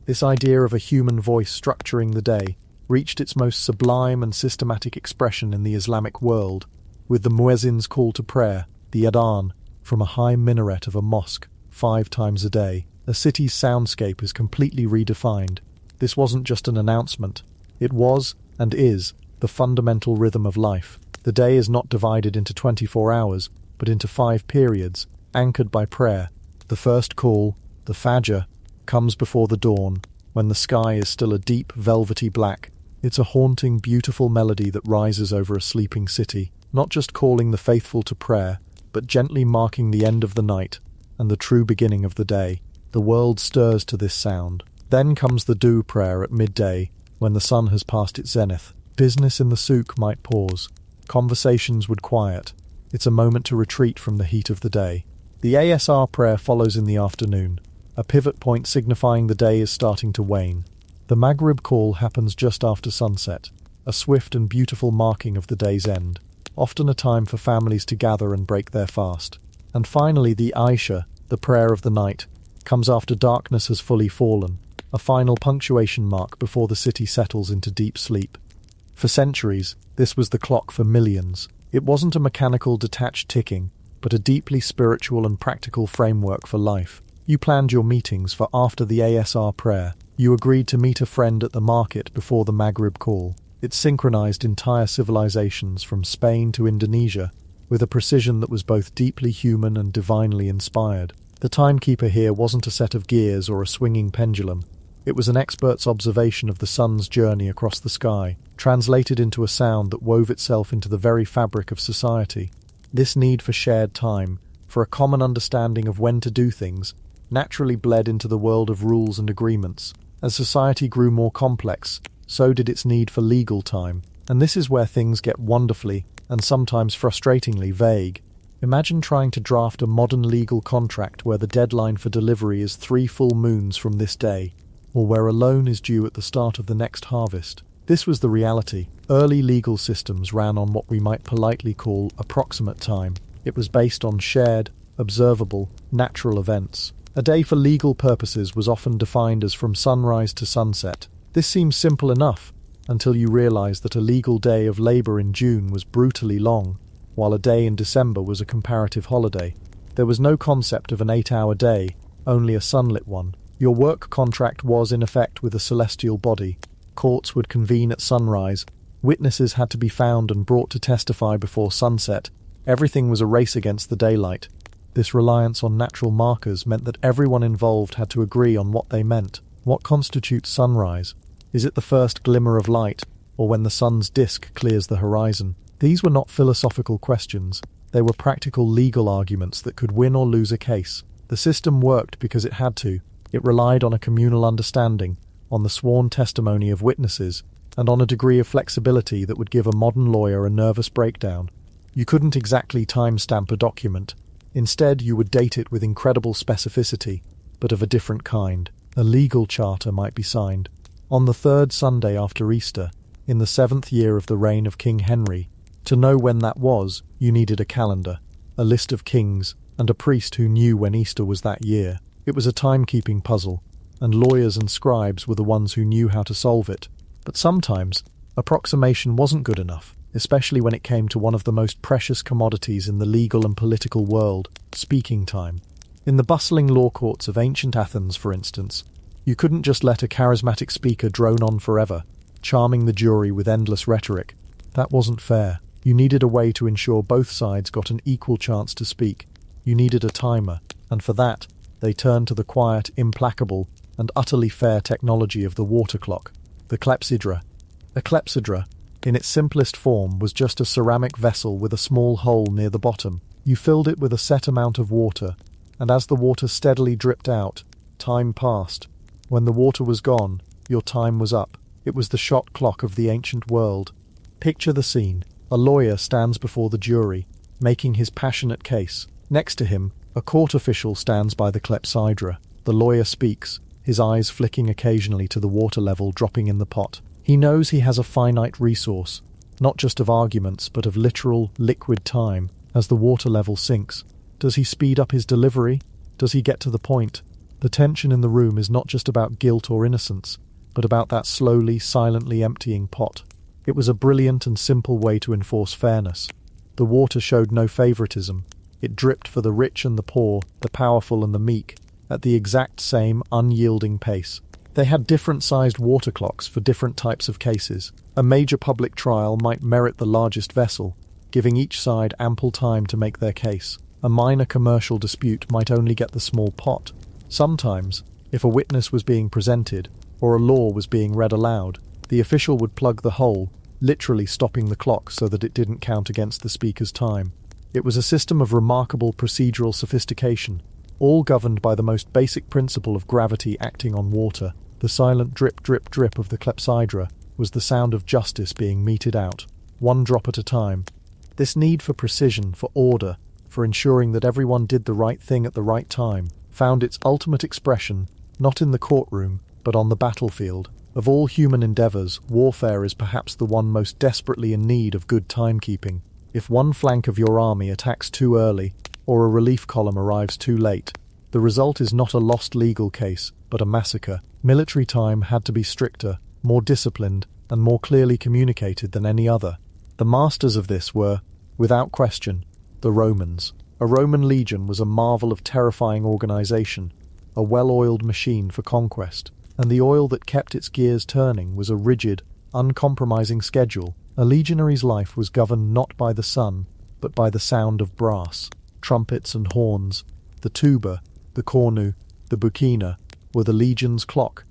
This idea of a human voice structuring the day reached its most sublime and systematic expression in the Islamic world, with the muezzin's call to prayer, the adhan, from a high minaret of a mosque, 5 times a day. A city's soundscape is completely redefined. This wasn't just an announcement. It was, and is, the fundamental rhythm of life. The day is not divided into 24 hours, but into 5 periods, anchored by prayer. The first call, the Fajr, comes before the dawn, when the sky is still a deep, velvety black. It's a haunting, beautiful melody that rises over a sleeping city, not just calling the faithful to prayer, but gently marking the end of the night and the true beginning of the day. The world stirs to this sound. Then comes the Dhu prayer at midday, when the sun has passed its zenith. Business in the souk might pause. Conversations would quiet. It's a moment to retreat from the heat of the day. The ASR prayer follows in the afternoon, a pivot point signifying the day is starting to wane. The Maghrib call happens just after sunset, a swift and beautiful marking of the day's end, often a time for families to gather and break their fast. And finally, the Aisha, the prayer of the night, comes after darkness has fully fallen, a final punctuation mark before the city settles into deep sleep. For centuries, this was the clock for millions. It wasn't a mechanical, detached ticking, but a deeply spiritual and practical framework for life. You planned your meetings for after the ASR prayer. You agreed to meet a friend at the market before the Maghrib call. It synchronized entire civilizations from Spain to Indonesia with a precision that was both deeply human and divinely inspired. The timekeeper here wasn't a set of gears or a swinging pendulum. It was an expert's observation of the sun's journey across the sky, translated into a sound that wove itself into the very fabric of society. This need for shared time, for a common understanding of when to do things, naturally bled into the world of rules and agreements. As society grew more complex, so did its need for legal time, and this is where things get wonderfully, and sometimes frustratingly, vague. Imagine trying to draft a modern legal contract where the deadline for delivery is 3 full moons from this day, or where a loan is due at the start of the next harvest. This was the reality. Early legal systems ran on what we might politely call approximate time. It was based on shared, observable, natural events. A day for legal purposes was often defined as from sunrise to sunset. This seems simple enough, until you realize that a legal day of labor in June was brutally long, while a day in December was a comparative holiday. There was no concept of an 8-hour day, only a sunlit one. Your work contract was in effect with a celestial body. Courts would convene at sunrise. Witnesses had to be found and brought to testify before sunset. Everything was a race against the daylight. This reliance on natural markers meant that everyone involved had to agree on what they meant. What constitutes sunrise? Is it the first glimmer of light, or when the sun's disk clears the horizon? These were not philosophical questions. They were practical legal arguments that could win or lose a case. The system worked because it had to. It relied on a communal understanding, on the sworn testimony of witnesses, and on a degree of flexibility that would give a modern lawyer a nervous breakdown. You couldn't exactly timestamp a document. Instead, you would date it with incredible specificity, but of a different kind. A legal charter might be signed. On the 3rd Sunday after Easter, in the 7th year of the reign of King Henry. To know when that was, you needed a calendar, a list of kings, and a priest who knew when Easter was that year. It was a timekeeping puzzle, and lawyers and scribes were the ones who knew how to solve it. But sometimes, approximation wasn't good enough, especially when it came to one of the most precious commodities in the legal and political world, speaking time. In the bustling law courts of ancient Athens, for instance, you couldn't just let a charismatic speaker drone on forever, charming the jury with endless rhetoric. That wasn't fair. You needed a way to ensure both sides got an equal chance to speak. You needed a timer, and for that, they turned to the quiet, implacable, and utterly fair technology of the water clock, the clepsydra. A clepsydra, in its simplest form, was just a ceramic vessel with a small hole near the bottom. You filled it with a set amount of water, and as the water steadily dripped out, time passed. When the water was gone, your time was up. It was the shot clock of the ancient world. Picture the scene. A lawyer stands before the jury, making his passionate case. Next to him, a court official stands by the clepsydra. The lawyer speaks, his eyes flicking occasionally to the water level dropping in the pot. He knows he has a finite resource, not just of arguments, but of literal, liquid time. As the water level sinks, does he speed up his delivery? Does he get to the point? The tension in the room is not just about guilt or innocence, but about that slowly, silently emptying pot. It was a brilliant and simple way to enforce fairness. The water showed no favoritism. It dripped for the rich and the poor, the powerful and the meek, at the exact same unyielding pace. They had different-sized water clocks for different types of cases. A major public trial might merit the largest vessel, giving each side ample time to make their case. A minor commercial dispute might only get the small pot. Sometimes, if a witness was being presented, or a law was being read aloud, the official would plug the hole, literally stopping the clock so that it didn't count against the speaker's time. It was a system of remarkable procedural sophistication, all governed by the most basic principle of gravity acting on water. The silent drip, drip, drip of the clepsydra was the sound of justice being meted out, one drop at a time. This need for precision, for order, for ensuring that everyone did the right thing at the right time, found its ultimate expression, not in the courtroom, but on the battlefield. Of all human endeavors, warfare is perhaps the one most desperately in need of good timekeeping. If one flank of your army attacks too early, or a relief column arrives too late, the result is not a lost legal case, but a massacre. Military time had to be stricter, more disciplined, and more clearly communicated than any other. The masters of this were, without question, the Romans. A Roman legion was a marvel of terrifying organization, a well-oiled machine for conquest, and the oil that kept its gears turning was a rigid, uncompromising schedule. A legionary's life was governed not by the sun, but by the sound of brass. Trumpets and horns, the tuba, the cornu, the bucina, were the legion's clock.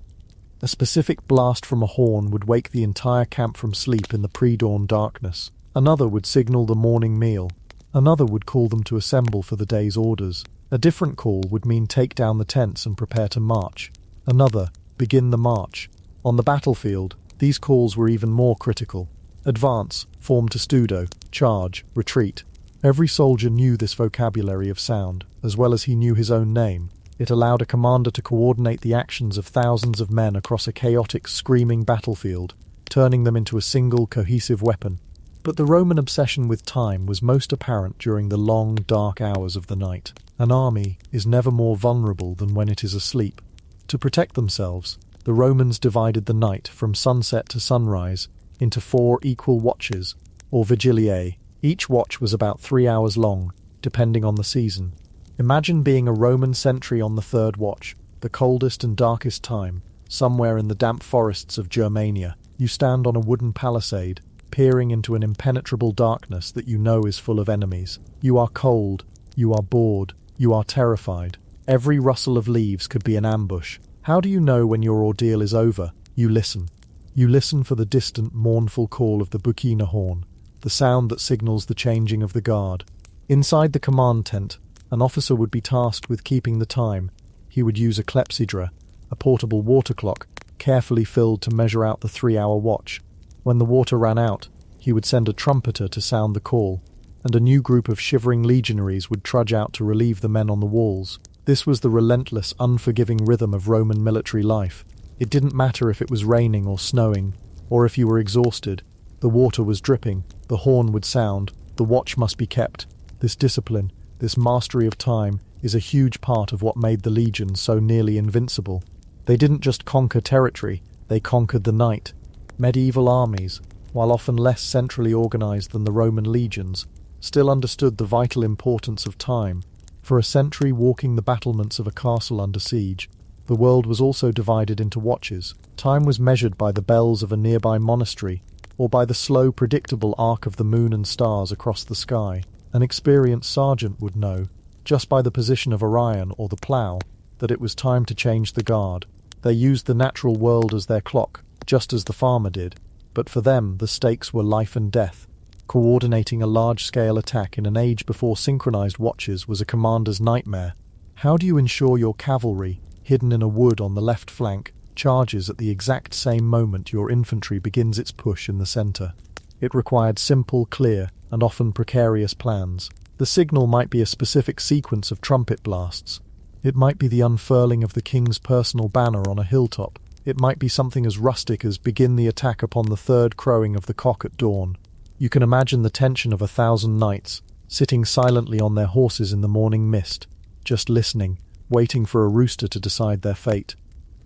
A specific blast from a horn would wake the entire camp from sleep in the pre-dawn darkness. Another would signal the morning meal. Another would call them to assemble for the day's orders. A different call would mean take down the tents and prepare to march. Another, begin the march. On the battlefield, these calls were even more critical. Advance, form testudo, charge, retreat. Every soldier knew this vocabulary of sound, as well as he knew his own name. It allowed a commander to coordinate the actions of thousands of men across a chaotic, screaming battlefield, turning them into a single, cohesive weapon. But the Roman obsession with time was most apparent during the long, dark hours of the night. An army is never more vulnerable than when it is asleep. To protect themselves, the Romans divided the night from sunset to sunrise into 4 equal watches, or vigiliae. Each watch was about 3 hours long, depending on the season. Imagine being a Roman sentry on the 3rd watch, the coldest and darkest time, somewhere in the damp forests of Germania. You stand on a wooden palisade, peering into an impenetrable darkness that you know is full of enemies. You are cold, you are bored, you are terrified. Every rustle of leaves could be an ambush. How do you know when your ordeal is over? You listen. You listen for the distant, mournful call of the bucina horn, the sound that signals the changing of the guard. Inside the command tent, an officer would be tasked with keeping the time. He would use a clepsydra, a portable water clock, carefully filled to measure out the 3-hour watch. When the water ran out, he would send a trumpeter to sound the call, and a new group of shivering legionaries would trudge out to relieve the men on the walls. This was the relentless, unforgiving rhythm of Roman military life. It didn't matter if it was raining or snowing, or if you were exhausted. The water was dripping, the horn would sound, the watch must be kept. This discipline, this mastery of time, is a huge part of what made the legion so nearly invincible. They didn't just conquer territory, they conquered the night. Medieval armies, while often less centrally organized than the Roman legions, still understood the vital importance of time. For a century walking the battlements of a castle under siege, the world was also divided into watches. Time was measured by the bells of a nearby monastery, or by the slow, predictable arc of the moon and stars across the sky. An experienced sergeant would know, just by the position of Orion or the plough, that it was time to change the guard. They used the natural world as their clock, just as the farmer did, but for them the stakes were life and death. Coordinating a large-scale attack in an age before synchronized watches was a commander's nightmare. How do you ensure your cavalry, hidden in a wood on the left flank, charges at the exact same moment your infantry begins its push in the center? It required simple, clear, and often precarious plans. The signal might be a specific sequence of trumpet blasts. It might be the unfurling of the king's personal banner on a hilltop. It might be something as rustic as begin the attack upon the third crowing of the cock at dawn. You can imagine the tension of 1,000 knights, sitting silently on their horses in the morning mist, just listening, waiting for a rooster to decide their fate.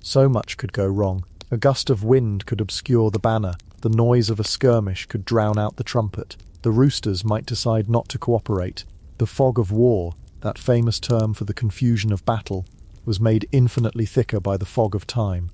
So much could go wrong. A gust of wind could obscure the banner, the noise of a skirmish could drown out the trumpet, the roosters might decide not to cooperate. The fog of war, that famous term for the confusion of battle, was made infinitely thicker by the fog of time.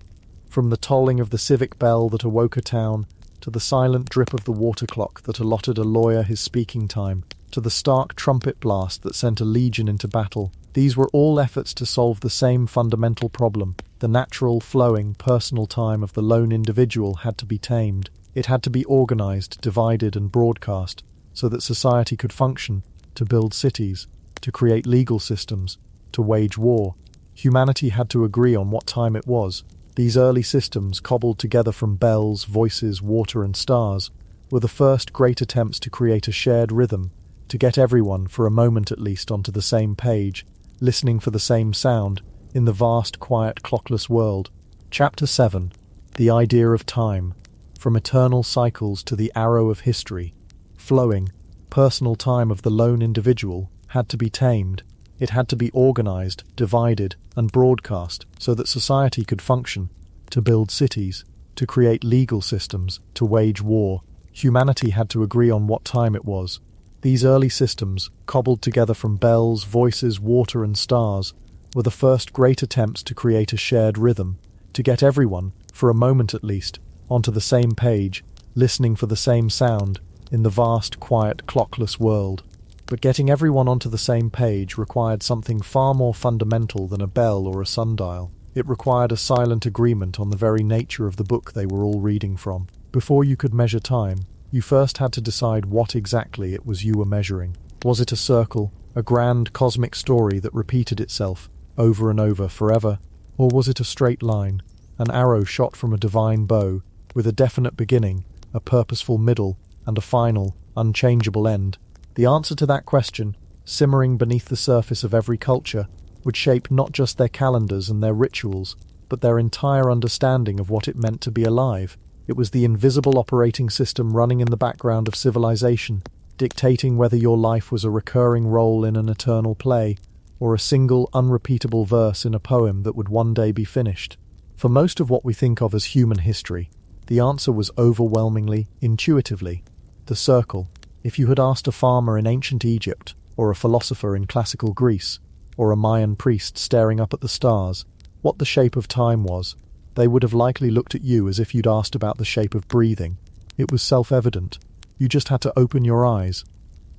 From the tolling of the civic bell that awoke a town, to the silent drip of the water clock that allotted a lawyer his speaking time, to the stark trumpet blast that sent a legion into battle, these were all efforts to solve the same fundamental problem. The natural, flowing, personal time of the lone individual had to be tamed. It had to be organized, divided, and broadcast, so that society could function, to build cities, to create legal systems, to wage war. Humanity had to agree on what time it was. These early systems, cobbled together from bells, voices, water, and stars, were the first great attempts to create a shared rhythm, to get everyone, for a moment at least, onto the same page, listening for the same sound, in the vast, quiet, clockless world. Chapter 7. The Idea of Time. From eternal cycles to the arrow of history. Flowing, personal time of the lone individual had to be tamed. It had to be organized, divided, and broadcast so that society could function, to build cities, to create legal systems, to wage war. Humanity had to agree on what time it was. These early systems, cobbled together from bells, voices, water, and stars, were the first great attempts to create a shared rhythm, to get everyone, for a moment at least, onto the same page, listening for the same sound, in the vast, quiet, clockless world. But getting everyone onto the same page required something far more fundamental than a bell or a sundial. It required a silent agreement on the very nature of the book they were all reading from. Before you could measure time, you first had to decide what exactly it was you were measuring. Was it a circle, a grand cosmic story that repeated itself, over and over, forever? Or was it a straight line, an arrow shot from a divine bow, with a definite beginning, a purposeful middle, and a final, unchangeable end? The answer to that question, simmering beneath the surface of every culture, would shape not just their calendars and their rituals, but their entire understanding of what it meant to be alive. It was the invisible operating system running in the background of civilization, dictating whether your life was a recurring role in an eternal play, or a single, unrepeatable verse in a poem that would one day be finished. For most of what we think of as human history, the answer was overwhelmingly, intuitively, the circle. If you had asked a farmer in ancient Egypt, or a philosopher in classical Greece, or a Mayan priest staring up at the stars, what the shape of time was, they would have likely looked at you as if you'd asked about the shape of breathing. It was self-evident. You just had to open your eyes.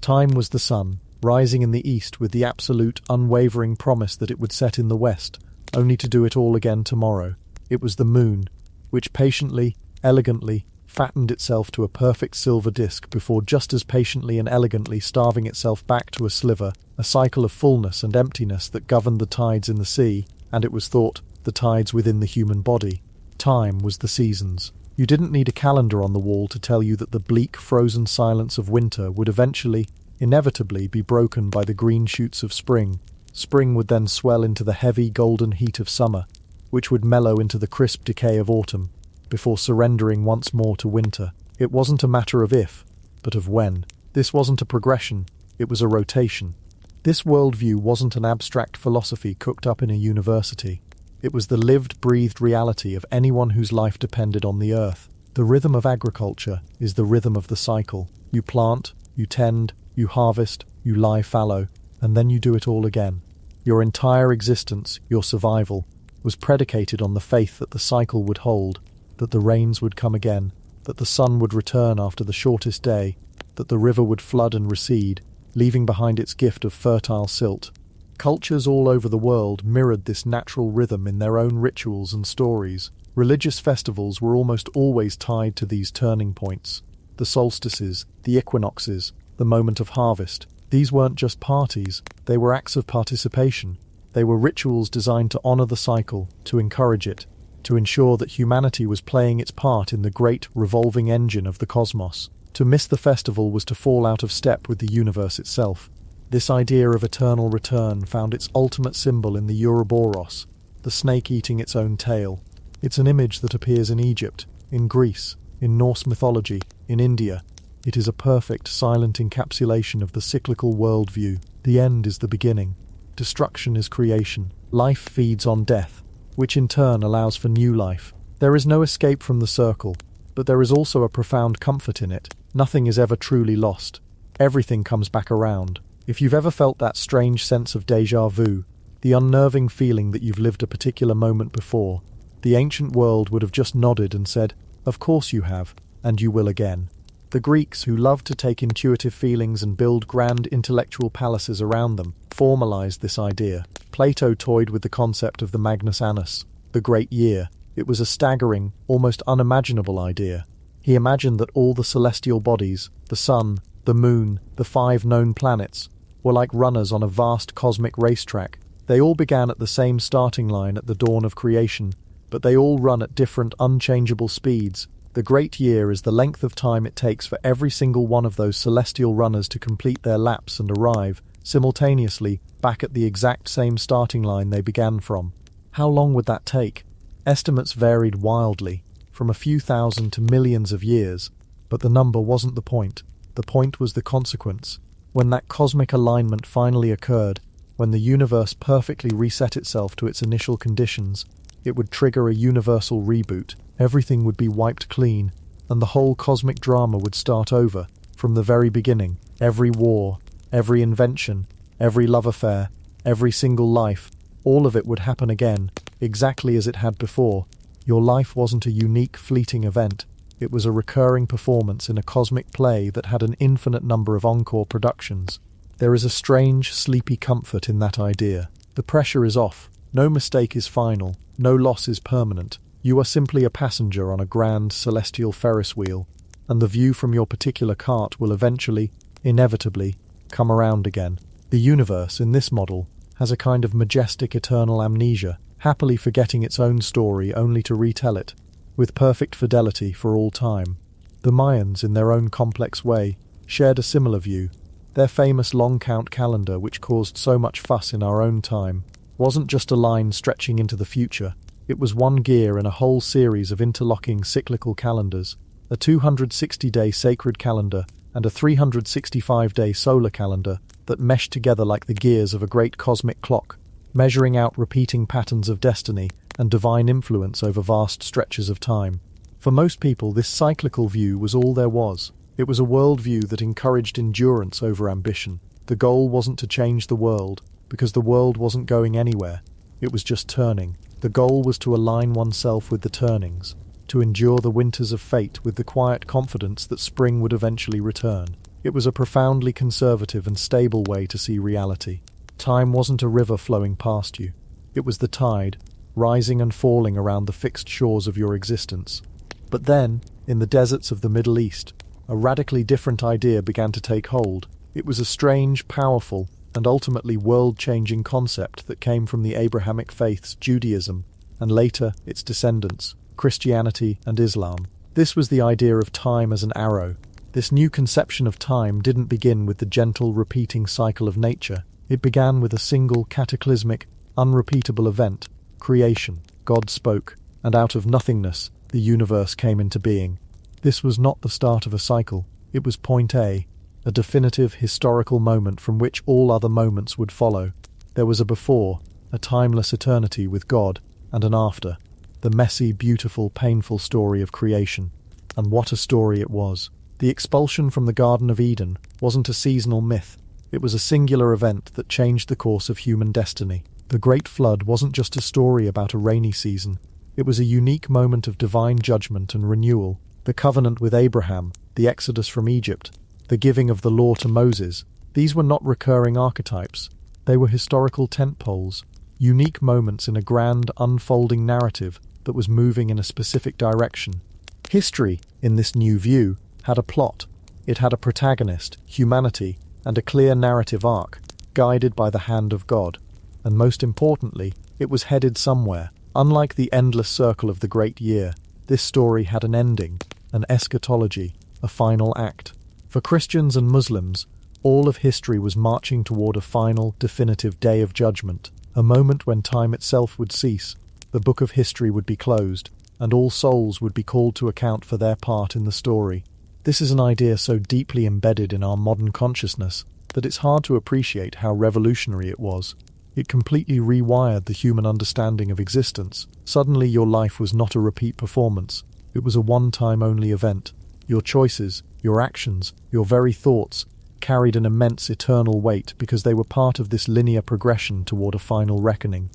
Time was the sun, rising in the east with the absolute, unwavering promise that it would set in the west, only to do it all again tomorrow. It was the moon, which patiently, elegantly, fattened itself to a perfect silver disk before just as patiently and elegantly starving itself back to a sliver, a cycle of fullness and emptiness that governed the tides in the sea, and it was thought, the tides within the human body. Time was the seasons. You didn't need a calendar on the wall to tell you that the bleak, frozen silence of winter would eventually, inevitably, be broken by the green shoots of spring. Spring would then swell into the heavy, golden heat of summer, which would mellow into the crisp decay of autumn, before surrendering once more to winter. It wasn't a matter of if, but of when. This wasn't a progression, it was a rotation. This worldview wasn't an abstract philosophy cooked up in a university. It was the lived, breathed reality of anyone whose life depended on the earth. The rhythm of agriculture is the rhythm of the cycle. You plant, you tend, you harvest, you lie fallow, and then you do it all again. Your entire existence, your survival, was predicated on the faith that the cycle would hold, that the rains would come again, that the sun would return after the shortest day, that the river would flood and recede, leaving behind its gift of fertile silt. Cultures all over the world mirrored this natural rhythm in their own rituals and stories. Religious festivals were almost always tied to these turning points. The solstices, the equinoxes, the moment of harvest. These weren't just parties, they were acts of participation. They were rituals designed to honor the cycle, to encourage it, to ensure that humanity was playing its part in the great revolving engine of the cosmos. To miss the festival was to fall out of step with the universe itself. This idea of eternal return found its ultimate symbol in the Ouroboros, the snake eating its own tail. It's an image that appears in Egypt, in Greece, in Norse mythology, in India. It is a perfect, silent encapsulation of the cyclical worldview. The end is the beginning. Destruction is creation. Life feeds on death, which in turn allows for new life. There is no escape from the circle, but there is also a profound comfort in it. Nothing is ever truly lost. Everything comes back around. If you've ever felt that strange sense of déjà vu, the unnerving feeling that you've lived a particular moment before, the ancient world would have just nodded and said, "Of course you have, and you will again." The Greeks, who loved to take intuitive feelings and build grand intellectual palaces around them, formalized this idea. Plato toyed with the concept of the Magnus Annus, the great year. It was a staggering, almost unimaginable idea. He imagined that all the celestial bodies, the sun, the moon, the 5 known planets, were like runners on a vast cosmic racetrack. They all began at the same starting line at the dawn of creation, but they all run at different, unchangeable speeds. The great year is the length of time it takes for every single one of those celestial runners to complete their laps and arrive, simultaneously, back at the exact same starting line they began from. How long would that take? Estimates varied wildly, from a few thousand to millions of years, but the number wasn't the point. The point was the consequence. When that cosmic alignment finally occurred, when the universe perfectly reset itself to its initial conditions, it would trigger a universal reboot. Everything would be wiped clean, and the whole cosmic drama would start over, from the very beginning. Every war, every invention, every love affair, every single life, all of it would happen again, exactly as it had before. Your life wasn't a unique, fleeting event. It was a recurring performance in a cosmic play that had an infinite number of encore productions. There is a strange, sleepy comfort in that idea. The pressure is off. No mistake is final. No loss is permanent. You are simply a passenger on a grand, celestial Ferris wheel, and the view from your particular cart will eventually, inevitably, come around again. The universe, in this model, has a kind of majestic eternal amnesia, happily forgetting its own story only to retell it, with perfect fidelity for all time. The Mayans, in their own complex way, shared a similar view. Their famous long-count calendar, which caused so much fuss in our own time, wasn't just a line stretching into the future. It was one gear in a whole series of interlocking cyclical calendars, a 260-day sacred calendar and a 365-day solar calendar that meshed together like the gears of a great cosmic clock, measuring out repeating patterns of destiny and divine influence over vast stretches of time. For most people, this cyclical view was all there was. It was a worldview that encouraged endurance over ambition. The goal wasn't to change the world, because the world wasn't going anywhere. It was just turning. The goal was to align oneself with the turnings, to endure the winters of fate with the quiet confidence that spring would eventually return. It was a profoundly conservative and stable way to see reality. Time wasn't a river flowing past you. It was the tide, rising and falling around the fixed shores of your existence. But then, in the deserts of the Middle East, a radically different idea began to take hold. It was a strange, powerful, and ultimately world-changing concept that came from the Abrahamic faiths, Judaism, and later its descendants, Christianity and Islam. This was the idea of time as an arrow. This new conception of time didn't begin with the gentle, repeating cycle of nature. It began with a single, cataclysmic, unrepeatable event, creation. God spoke, and out of nothingness, the universe came into being. This was not the start of a cycle. It was point A, a definitive historical moment from which all other moments would follow. There was a before, a timeless eternity with God, and an after. The messy, beautiful, painful story of creation. And what a story it was. The expulsion from the Garden of Eden wasn't a seasonal myth. It was a singular event that changed the course of human destiny. The Great Flood wasn't just a story about a rainy season. It was a unique moment of divine judgment and renewal. The covenant with Abraham, the exodus from Egypt, the giving of the law to Moses, these were not recurring archetypes. They were historical tentpoles, unique moments in a grand, unfolding narrative that was moving in a specific direction. History, in this new view, had a plot. It had a protagonist, humanity, and a clear narrative arc, guided by the hand of God. And most importantly, it was headed somewhere. Unlike the endless circle of the great year, this story had an ending, an eschatology, a final act. For Christians and Muslims, all of history was marching toward a final, definitive day of judgment, a moment when time itself would cease, the book of history would be closed, and all souls would be called to account for their part in the story. This is an idea so deeply embedded in our modern consciousness that it's hard to appreciate how revolutionary it was. It completely rewired the human understanding of existence. Suddenly your life was not a repeat performance. It was a one-time only event. Your choices, your actions, your very thoughts carried an immense eternal weight because they were part of this linear progression toward a final reckoning.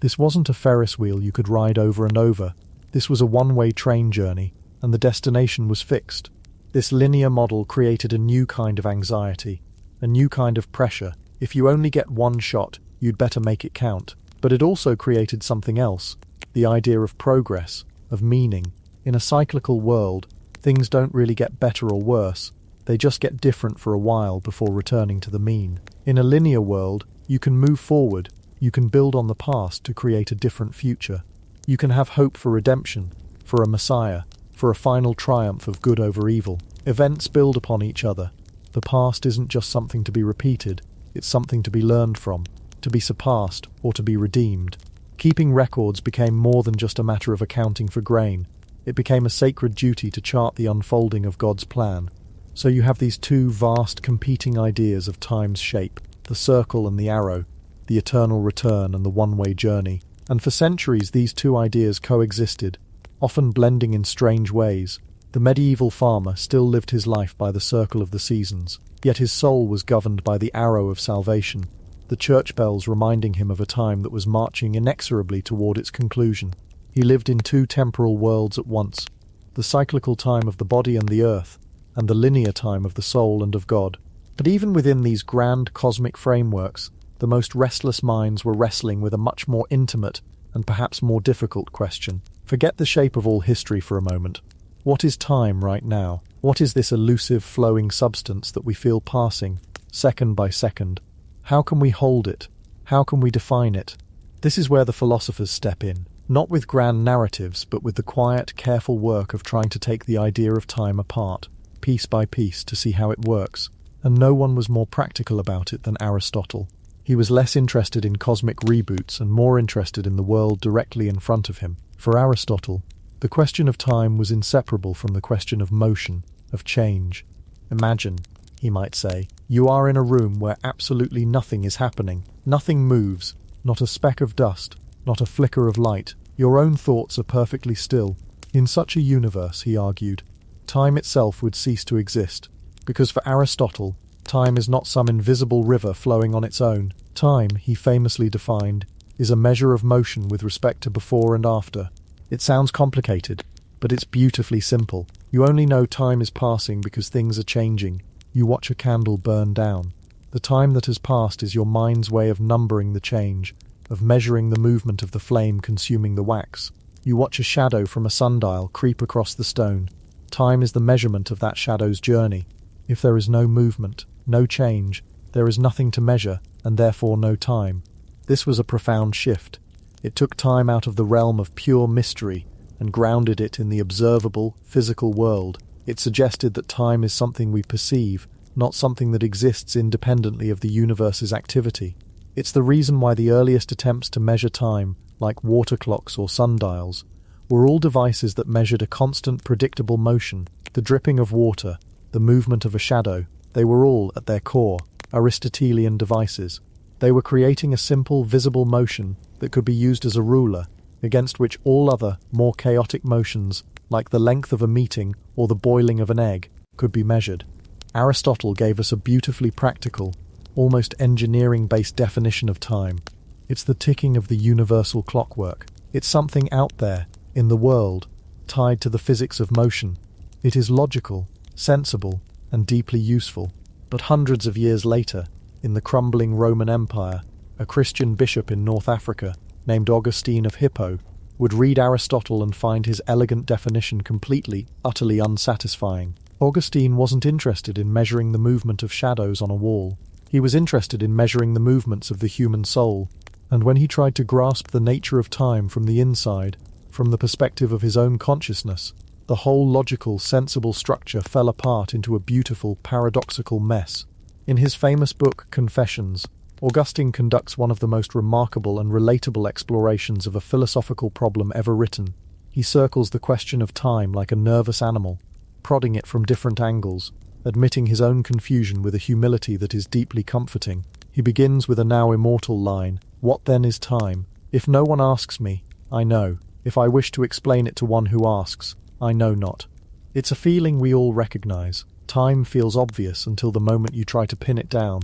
This wasn't a Ferris wheel you could ride over and over. This was a one-way train journey, and the destination was fixed. This linear model created a new kind of anxiety, a new kind of pressure. If you only get one shot, you'd better make it count. But it also created something else, the idea of progress, of meaning. In a cyclical world, things don't really get better or worse. They just get different for a while before returning to the mean. In a linear world, you can move forward, you can build on the past to create a different future. You can have hope for redemption, for a Messiah, for a final triumph of good over evil. Events build upon each other. The past isn't just something to be repeated, it's something to be learned from, to be surpassed, or to be redeemed. Keeping records became more than just a matter of accounting for grain. It became a sacred duty to chart the unfolding of God's plan. So you have these two vast competing ideas of time's shape, the circle and the arrow, the eternal return and the one-way journey. And for centuries these two ideas coexisted, often blending in strange ways. The medieval farmer still lived his life by the circle of the seasons, yet his soul was governed by the arrow of salvation, the church bells reminding him of a time that was marching inexorably toward its conclusion. He lived in two temporal worlds at once, the cyclical time of the body and the earth, and the linear time of the soul and of God. But even within these grand cosmic frameworks, the most restless minds were wrestling with a much more intimate and perhaps more difficult question. Forget the shape of all history for a moment. What is time right now? What is this elusive, flowing substance that we feel passing, second by second? How can we hold it? How can we define it? This is where the philosophers step in, not with grand narratives, but with the quiet, careful work of trying to take the idea of time apart, piece by piece, to see how it works. And no one was more practical about it than Aristotle. He was less interested in cosmic reboots and more interested in the world directly in front of him. For Aristotle, the question of time was inseparable from the question of motion, of change. Imagine, he might say, you are in a room where absolutely nothing is happening. Nothing moves, not a speck of dust, not a flicker of light. Your own thoughts are perfectly still. In such a universe, he argued, time itself would cease to exist, because for Aristotle, time is not some invisible river flowing on its own. Time, he famously defined, is a measure of motion with respect to before and after. It sounds complicated, but it's beautifully simple. You only know time is passing because things are changing. You watch a candle burn down. The time that has passed is your mind's way of numbering the change, of measuring the movement of the flame consuming the wax. You watch a shadow from a sundial creep across the stone. Time is the measurement of that shadow's journey. If there is no movement, no change, there is nothing to measure, and therefore no time. This was a profound shift. It took time out of the realm of pure mystery and grounded it in the observable, physical world. It suggested that time is something we perceive, not something that exists independently of the universe's activity. It's the reason why the earliest attempts to measure time, like water clocks or sundials, were all devices that measured a constant, predictable motion, the dripping of water, the movement of a shadow. They were all, at their core, Aristotelian devices. They were creating a simple, visible motion that could be used as a ruler. against which all other, more chaotic motions, like the length of a meeting or the boiling of an egg, could be measured. Aristotle gave us a beautifully practical, almost engineering-based definition of time. It's the ticking of the universal clockwork. It's something out there, in the world, tied to the physics of motion. It is logical, sensible, and deeply useful. But hundreds of years later, in the crumbling Roman Empire, a Christian bishop in North Africa, named Augustine of Hippo, would read Aristotle and find his elegant definition completely, utterly unsatisfying. Augustine wasn't interested in measuring the movement of shadows on a wall. He was interested in measuring the movements of the human soul, and when he tried to grasp the nature of time from the inside, from the perspective of his own consciousness, the whole logical, sensible structure fell apart into a beautiful, paradoxical mess. In his famous book, Confessions, Augustine conducts one of the most remarkable and relatable explorations of a philosophical problem ever written. He circles the question of time like a nervous animal, prodding it from different angles, admitting his own confusion with a humility that is deeply comforting. He begins with a now immortal line, "What then is time? If no one asks me, I know. If I wish to explain it to one who asks, I know not." It's a feeling we all recognize. Time feels obvious until the moment you try to pin it down.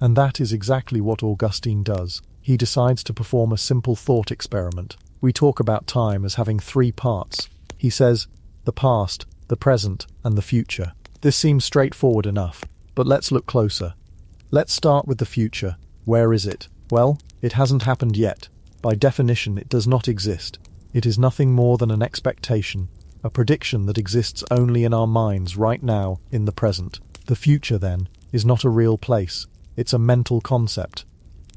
And that is exactly what Augustine does. He decides to perform a simple thought experiment. We talk about time as having three parts. He says, the past, the present, and the future. This seems straightforward enough, but let's look closer. Let's start with the future. Where is it? Well, it hasn't happened yet. By definition, it does not exist. It is nothing more than an expectation, a prediction that exists only in our minds right now, in the present. The future, then, is not a real place. It's a mental concept.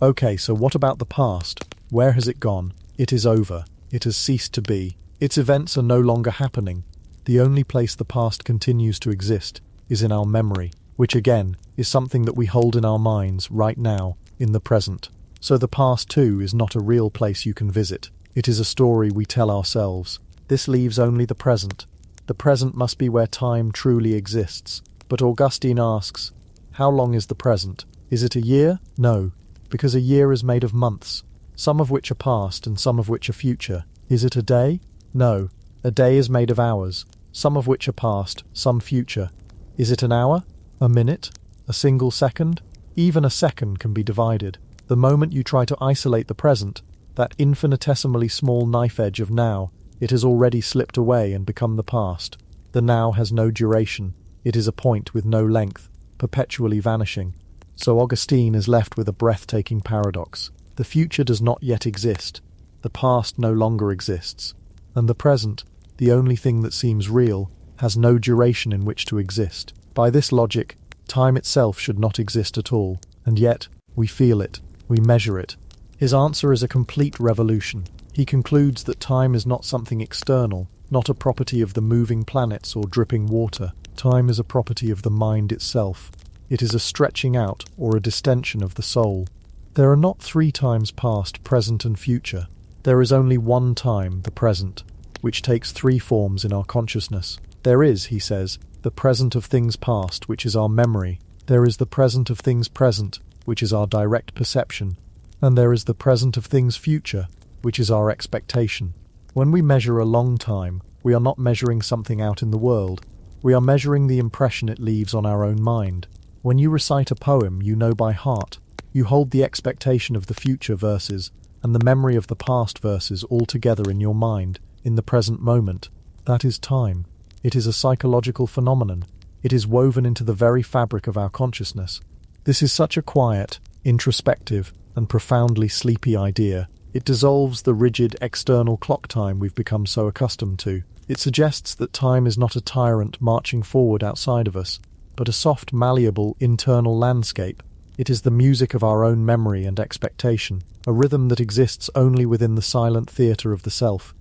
Okay, so what about the past? Where has it gone? It is over. It has ceased to be. Its events are no longer happening. The only place the past continues to exist is in our memory, which again is something that we hold in our minds right now, in the present. So the past too is not a real place you can visit. It is a story we tell ourselves. This leaves only the present. The present must be where time truly exists. But Augustine asks, how long is the present? Is it a year? No, because a year is made of months, some of which are past and some of which are future. Is it a day? No, a day is made of hours, some of which are past, some future. Is it an hour? A minute? A single second? Even a second can be divided. The moment you try to isolate the present, that infinitesimally small knife edge of now, it has already slipped away and become the past. The now has no duration. It is a point with no length, perpetually vanishing. So Augustine is left with a breathtaking paradox. The future does not yet exist. The past no longer exists. And the present, the only thing that seems real, has no duration in which to exist. By this logic, time itself should not exist at all. And yet, we feel it. We measure it. His answer is a complete revolution. He concludes that time is not something external, not a property of the moving planets or dripping water. Time is a property of the mind itself. It is a stretching out or a distension of the soul. There are not three times past, present, and future. There is only one time, the present, which takes three forms in our consciousness. There is, he says, the present of things past, which is our memory. There is the present of things present, which is our direct perception. And there is the present of things future, which is our expectation. When we measure a long time, we are not measuring something out in the world. We are measuring the impression it leaves on our own mind. When you recite a poem you know by heart, you hold the expectation of the future verses and the memory of the past verses all together in your mind, in the present moment. That is time. It is a psychological phenomenon. It is woven into the very fabric of our consciousness. This is such a quiet, introspective, and profoundly sleepy idea. It dissolves the rigid external clock time we've become so accustomed to. It suggests that time is not a tyrant marching forward outside of us, but a soft, malleable, internal landscape. It is the music of our own memory and expectation, a rhythm that exists only within the silent theatre of the self.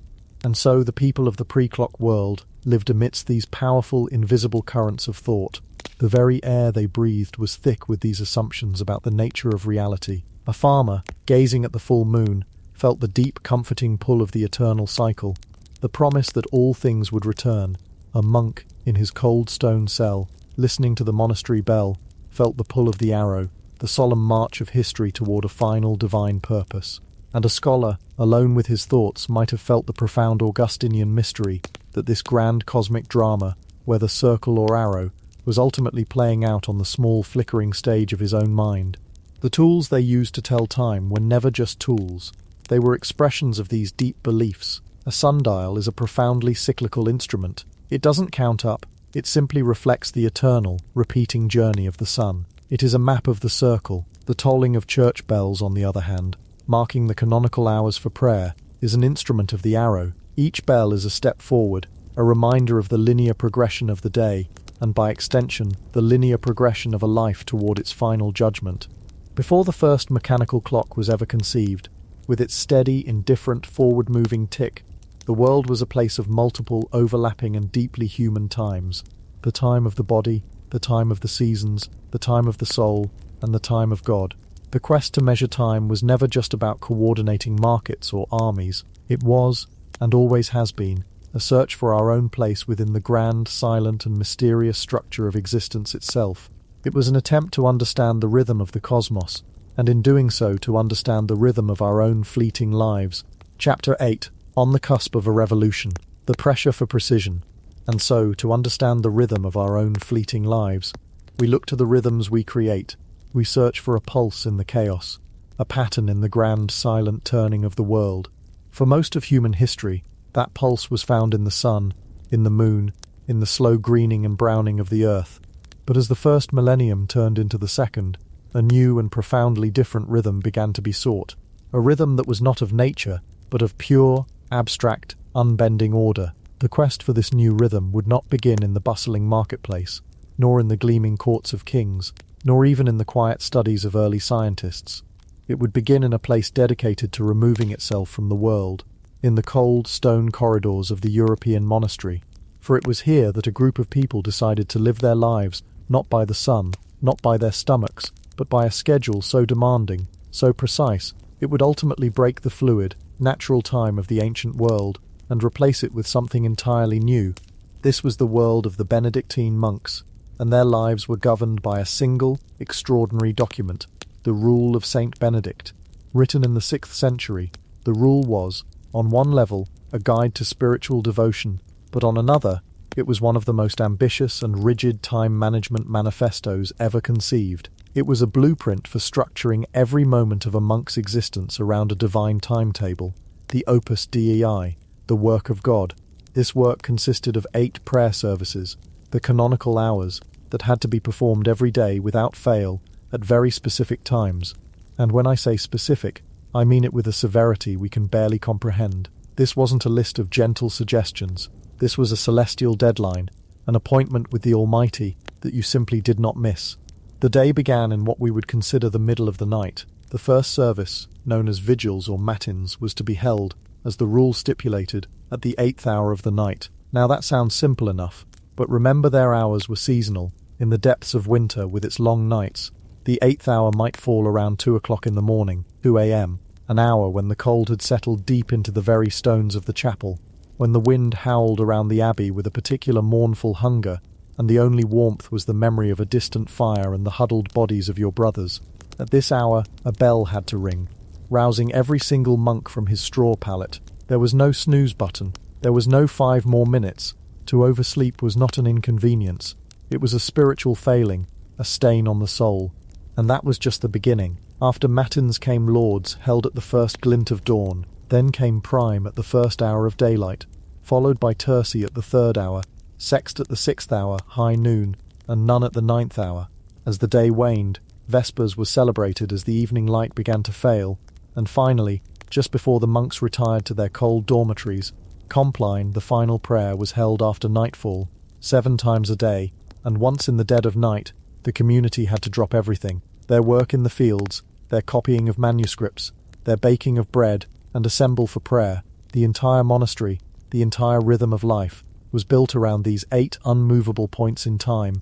And so the people of the pre-clock world lived amidst these powerful, invisible currents of thought. The very air they breathed was thick with these assumptions about the nature of reality. A farmer, gazing at the full moon, felt the deep, comforting pull of the eternal cycle, the promise that all things would return. A monk, in his cold stone cell, listening to the monastery bell, felt the pull of the arrow, the solemn march of history toward a final divine purpose. and a scholar, alone with his thoughts, might have felt the profound Augustinian mystery that this grand cosmic drama, whether circle or arrow, was ultimately playing out on the small flickering stage of his own mind. The tools they used to tell time were never just tools. They were expressions of these deep beliefs. A sundial is a profoundly cyclical instrument. It doesn't count up, it simply reflects the eternal, repeating journey of the sun. It is a map of the circle. The tolling of church bells, on the other hand, marking the canonical hours for prayer, is an instrument of the arrow. Each bell is a step forward, a reminder of the linear progression of the day, and by extension, the linear progression of a life toward its final judgment. Before the first mechanical clock was ever conceived, with its steady, indifferent, forward-moving tick, the world was a place of multiple, overlapping and deeply human times. The time of the body, the time of the seasons, the time of the soul, and the time of God. The quest to measure time was never just about coordinating markets or armies. It was, and always has been, a search for our own place within the grand, silent and mysterious structure of existence itself. It was an attempt to understand the rhythm of the cosmos, and in doing so to understand the rhythm of our own fleeting lives. Chapter 8. On the Cusp of a Revolution. The Pressure for Precision. And so, to understand the rhythm of our own fleeting lives, we look to the rhythms we create. We search for a pulse in the chaos, a pattern in the grand, silent turning of the world. For most of human history, that pulse was found in the sun, in the moon, in the slow greening and browning of the earth. But as the first millennium turned into the second, a new and profoundly different rhythm began to be sought. A rhythm that was not of nature, but of pure, abstract, unbending order. The quest for this new rhythm would not begin in the bustling marketplace, nor in the gleaming courts of kings, nor even in the quiet studies of early scientists. It would begin in a place dedicated to removing itself from the world, in the cold stone corridors of the European monastery. For it was here that a group of people decided to live their lives, not by the sun, not by their stomachs, but by a schedule so demanding, so precise, it would ultimately break the fluid, natural time of the ancient world, and replace it with something entirely new. This was the world of the Benedictine monks, and their lives were governed by a single, extraordinary document, the Rule of Saint Benedict. Written in the 6th century, the rule was, on one level, a guide to spiritual devotion, but on another, it was one of the most ambitious and rigid time management manifestos ever conceived. It was a blueprint for structuring every moment of a monk's existence around a divine timetable, the Opus Dei, the work of God. This work consisted of 8 prayer services, the canonical hours, that had to be performed every day without fail, at very specific times. And when I say specific, I mean it with a severity we can barely comprehend. This wasn't a list of gentle suggestions. This was a celestial deadline, an appointment with the Almighty that you simply did not miss. The day began in what we would consider the middle of the night. The first service, known as vigils or matins, was to be held, as the rule stipulated, at the 8th hour of the night. Now that sounds simple enough, but remember their hours were seasonal. In the depths of winter with its long nights, the 8th hour might fall around 2 o'clock in the morning, 2 a.m., an hour when the cold had settled deep into the very stones of the chapel, when the wind howled around the abbey with a particular mournful hunger, and the only warmth was the memory of a distant fire and the huddled bodies of your brothers. At this hour, a bell had to ring, rousing every single monk from his straw pallet. There was no snooze button. There was no 5 more minutes. To oversleep was not an inconvenience. It was a spiritual failing, a stain on the soul. And that was just the beginning. After matins came lauds, held at the first glint of dawn. Then came prime at the first hour of daylight, followed by terci at the 3rd hour, sext at the 6th hour, high noon, and none at the 9th hour. As the day waned, vespers was celebrated as the evening light began to fail, and finally, just before the monks retired to their cold dormitories, Compline, the final prayer, was held after nightfall, 7 times a day, and once in the dead of night, the community had to drop everything, their work in the fields, their copying of manuscripts, their baking of bread, and assemble for prayer. The entire monastery, the entire rhythm of life, was built around these 8 unmovable points in time.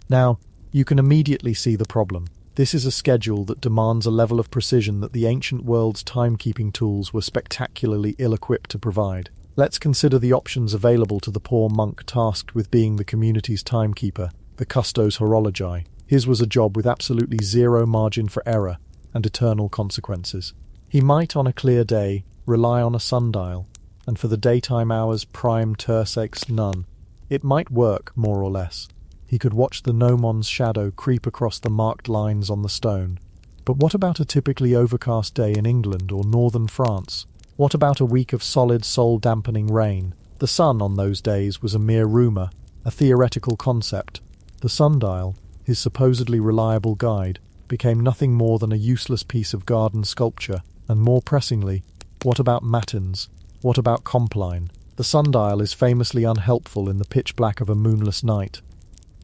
Now, you can immediately see the problem. This is a schedule that demands a level of precision that the ancient world's timekeeping tools were spectacularly ill-equipped to provide. Let's consider the options available to the poor monk tasked with being the community's timekeeper, the custos horologi. His was a job with absolutely zero margin for error and eternal consequences. He might, on a clear day, rely on a sundial, and for the daytime hours prime terse ex none. It might work, more or less. He could watch the Gnomon's shadow creep across the marked lines on the stone. But what about a typically overcast day in England or northern France? What about a week of solid, soul-dampening rain? The sun on those days was a mere rumour, a theoretical concept. The sundial, his supposedly reliable guide, became nothing more than a useless piece of garden sculpture. And more pressingly, what about matins? What about Compline? The sundial is famously unhelpful in the pitch black of a moonless night.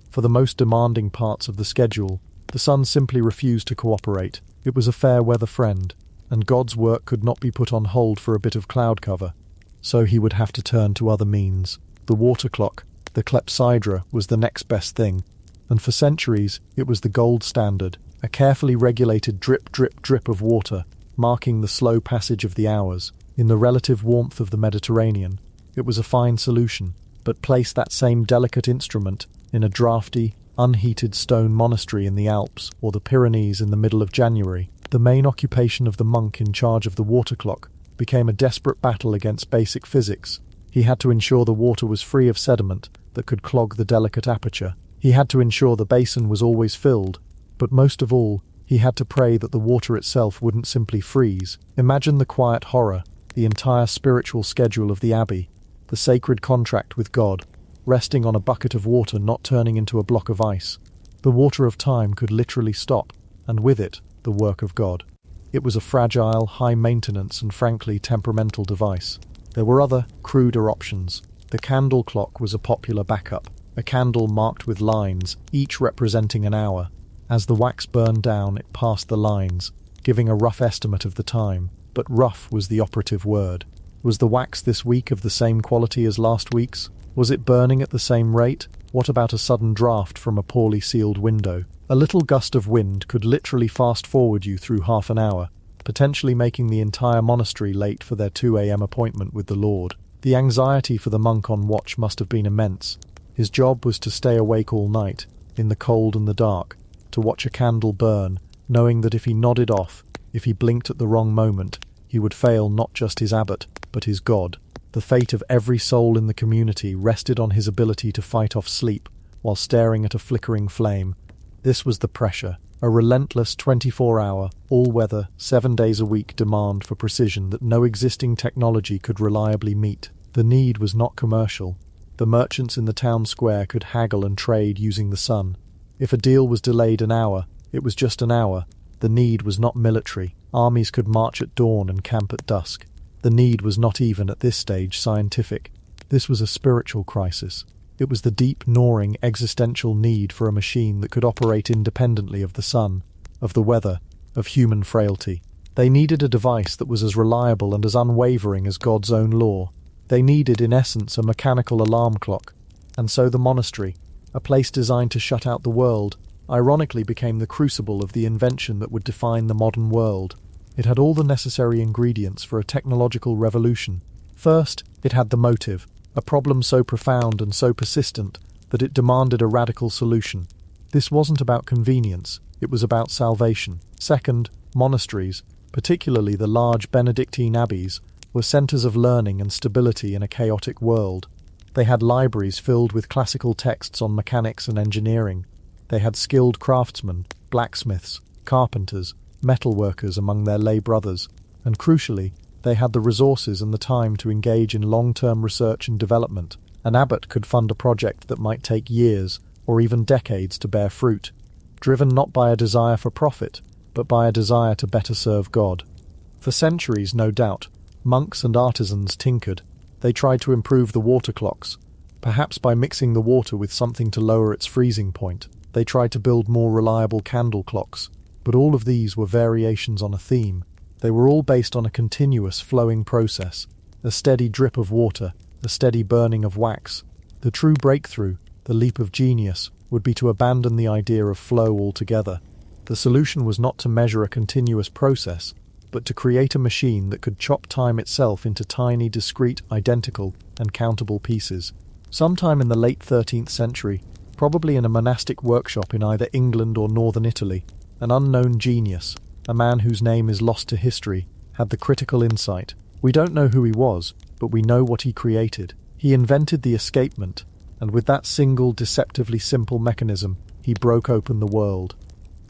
For the most demanding parts of the schedule, the sun simply refused to cooperate. It was a fair weather friend, and God's work could not be put on hold for a bit of cloud cover. So he would have to turn to other means. The water clock, the clepsydra, was the next best thing, and for centuries it was the gold standard, a carefully regulated drip, drip, drip of water, marking the slow passage of the hours. In the relative warmth of the Mediterranean, it was a fine solution, but place that same delicate instrument in a draughty, unheated stone monastery in the Alps or the Pyrenees in the middle of January. The main occupation of the monk in charge of the water clock became a desperate battle against basic physics. He had to ensure the water was free of sediment that could clog the delicate aperture. He had to ensure the basin was always filled, but most of all, he had to pray that the water itself wouldn't simply freeze. Imagine the quiet horror, the entire spiritual schedule of the abbey, the sacred contract with God, resting on a bucket of water not turning into a block of ice. The water of time could literally stop, and with it, the work of God. It was a fragile, high-maintenance and frankly temperamental device. There were other, cruder options. The candle clock was a popular backup, a candle marked with lines, each representing an hour. As the wax burned down, it passed the lines, giving a rough estimate of the time. But rough was the operative word. Was the wax this week of the same quality as last week's? Was it burning at the same rate? What about a sudden draft from a poorly sealed window? A little gust of wind could literally fast-forward you through half an hour, potentially making the entire monastery late for their 2 a.m. appointment with the Lord. The anxiety for the monk on watch must have been immense. His job was to stay awake all night, in the cold and the dark, to watch a candle burn, knowing that if he nodded off, if he blinked at the wrong moment, he would fail not just his abbot, but his God. The fate of every soul in the community rested on his ability to fight off sleep while staring at a flickering flame. This was the pressure, a relentless 24-hour, all-weather, 7 days a week demand for precision that no existing technology could reliably meet. The need was not commercial. The merchants in the town square could haggle and trade using the sun. If a deal was delayed an hour, it was just an hour. The need was not military. Armies could march at dawn and camp at dusk. The need was not even at this stage scientific. This was a spiritual crisis. It was the deep, gnawing, existential need for a machine that could operate independently of the sun, of the weather, of human frailty. They needed a device that was as reliable and as unwavering as God's own law. They needed, in essence, a mechanical alarm clock. And so the monastery, a place designed to shut out the world, ironically became the crucible of the invention that would define the modern world. It had all the necessary ingredients for a technological revolution. First, it had the motive, a problem so profound and so persistent that it demanded a radical solution. This wasn't about convenience, it was about salvation. Second, monasteries, particularly the large Benedictine abbeys, were centres of learning and stability in a chaotic world. They had libraries filled with classical texts on mechanics and engineering. They had skilled craftsmen, blacksmiths, carpenters, metalworkers among their lay brothers, and crucially, they had the resources and the time to engage in long-term research and development. An abbot could fund a project that might take years, or even decades, to bear fruit, driven not by a desire for profit, but by a desire to better serve God. For centuries, no doubt, monks and artisans tinkered. They tried to improve the water clocks, perhaps by mixing the water with something to lower its freezing point. They tried to build more reliable candle clocks, but all of these were variations on a theme. They were all based on a continuous flowing process, a steady drip of water, a steady burning of wax. The true breakthrough, the leap of genius, would be to abandon the idea of flow altogether. The solution was not to measure a continuous process, but to create a machine that could chop time itself into tiny, discrete, identical, and countable pieces. Sometime in the late 13th century, probably in a monastic workshop in either England or northern Italy, an unknown genius, a man whose name is lost to history, had the critical insight. We don't know who he was, but we know what he created. He invented the escapement, and with that single, deceptively simple mechanism, he broke open the world.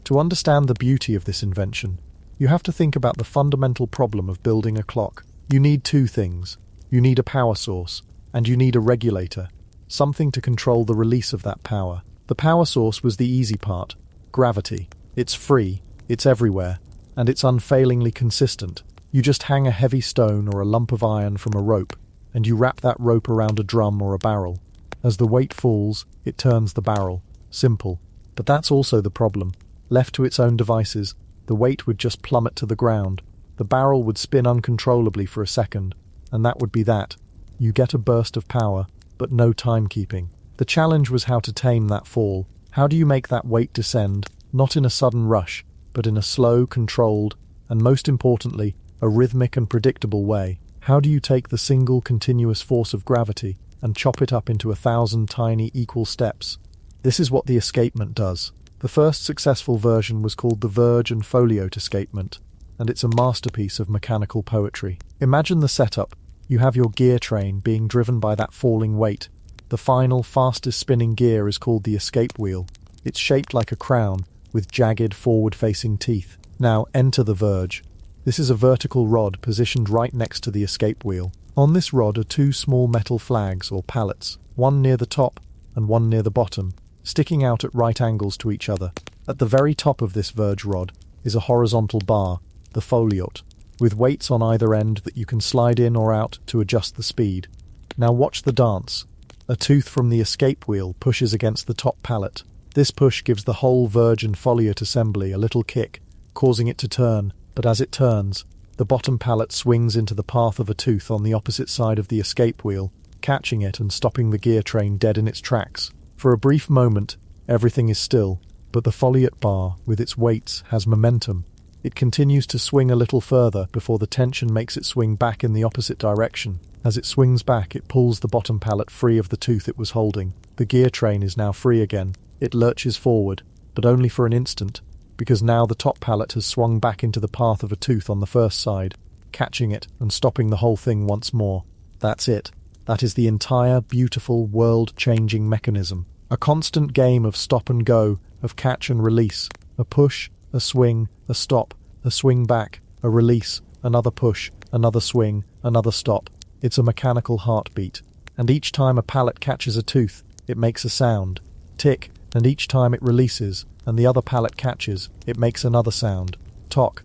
To understand the beauty of this invention, you have to think about the fundamental problem of building a clock. You need two things. You need a power source, and you need a regulator, something to control the release of that power. The power source was the easy part, gravity. It's free, it's everywhere, and it's unfailingly consistent. You just hang a heavy stone or a lump of iron from a rope, and you wrap that rope around a drum or a barrel. As the weight falls, it turns the barrel. Simple. But that's also the problem. Left to its own devices, the weight would just plummet to the ground. The barrel would spin uncontrollably for a second, and that would be that. You get a burst of power, but no timekeeping. The challenge was how to tame that fall. How do you make that weight descend, not in a sudden rush, but in a slow, controlled, and most importantly, a rhythmic and predictable way? How do you take the single continuous force of gravity and chop it up into 1,000 tiny equal steps? This is what the escapement does. The first successful version was called the Verge and Foliote escapement, and it's a masterpiece of mechanical poetry. Imagine the setup. You have your gear train being driven by that falling weight. The final, fastest spinning gear is called the escape wheel. It's shaped like a crown, with jagged, forward-facing teeth. Now enter the verge. This is a vertical rod positioned right next to the escape wheel. On this rod are two small metal flags or pallets, one near the top and one near the bottom, sticking out at right angles to each other. At the very top of this verge rod is a horizontal bar, the foliote, with weights on either end that you can slide in or out to adjust the speed. Now watch the dance. A tooth from the escape wheel pushes against the top pallet. This push gives the whole verge and foliote assembly a little kick, causing it to turn, but as it turns, the bottom pallet swings into the path of a tooth on the opposite side of the escape wheel, catching it and stopping the gear train dead in its tracks. For a brief moment, everything is still, but the foliote bar, with its weights, has momentum. It continues to swing a little further before the tension makes it swing back in the opposite direction. As it swings back, it pulls the bottom pallet free of the tooth it was holding. The gear train is now free again. It lurches forward, but only for an instant, because now the top pallet has swung back into the path of a tooth on the first side, catching it and stopping the whole thing once more. That's it. That is the entire, beautiful, world-changing mechanism. A constant game of stop and go, of catch and release. A push, a swing, a stop, a swing back, a release, another push, another swing, another stop. It's a mechanical heartbeat. And each time a pallet catches a tooth, it makes a sound. Tick, and each time it releases, and the other pallet catches, it makes another sound. Tock.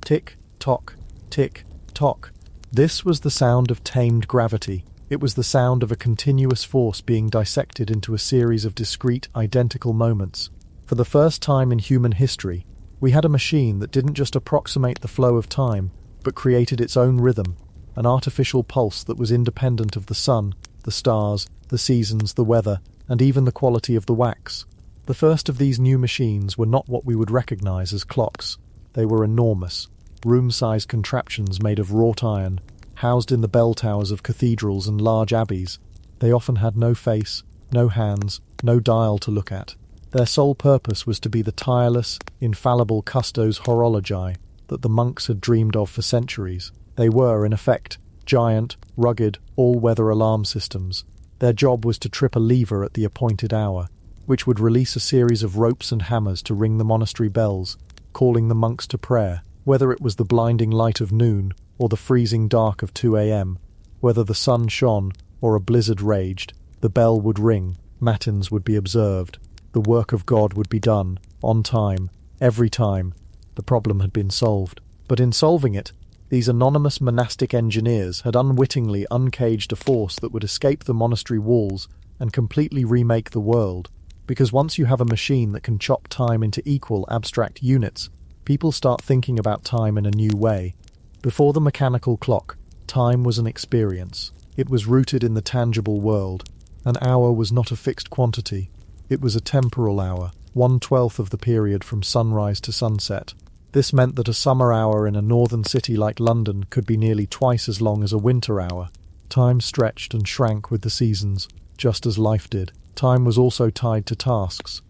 Tick, tock, tick, tock. This was the sound of tamed gravity. It was the sound of a continuous force being dissected into a series of discrete, identical moments. For the first time in human history, we had a machine that didn't just approximate the flow of time, but created its own rhythm, an artificial pulse that was independent of the sun, the stars, the seasons, the weather, and even the quality of the wax. The first of these new machines were not what we would recognize as clocks. They were enormous, room-sized contraptions made of wrought iron, housed in the bell towers of cathedrals and large abbeys. They often had no face, no hands, no dial to look at. Their sole purpose was to be the tireless, infallible custos horologi that the monks had dreamed of for centuries. They were, in effect, giant, rugged, all-weather alarm systems. Their job was to trip a lever at the appointed hour, which would release a series of ropes and hammers to ring the monastery bells, calling the monks to prayer. Whether it was the blinding light of noon or the freezing dark of 2 a.m., whether the sun shone or a blizzard raged, the bell would ring, matins would be observed, the work of God would be done, on time, every time. The problem had been solved. But in solving it, these anonymous monastic engineers had unwittingly uncaged a force that would escape the monastery walls and completely remake the world. Because once you have a machine that can chop time into equal abstract units, people start thinking about time in a new way. Before the mechanical clock, time was an experience. It was rooted in the tangible world. An hour was not a fixed quantity. It was a temporal hour, 1/12 of the period from sunrise to sunset. This meant that a summer hour in a northern city like London could be nearly twice as long as a winter hour. Time stretched and shrank with the seasons, just as life did. Time was also tied to tasks.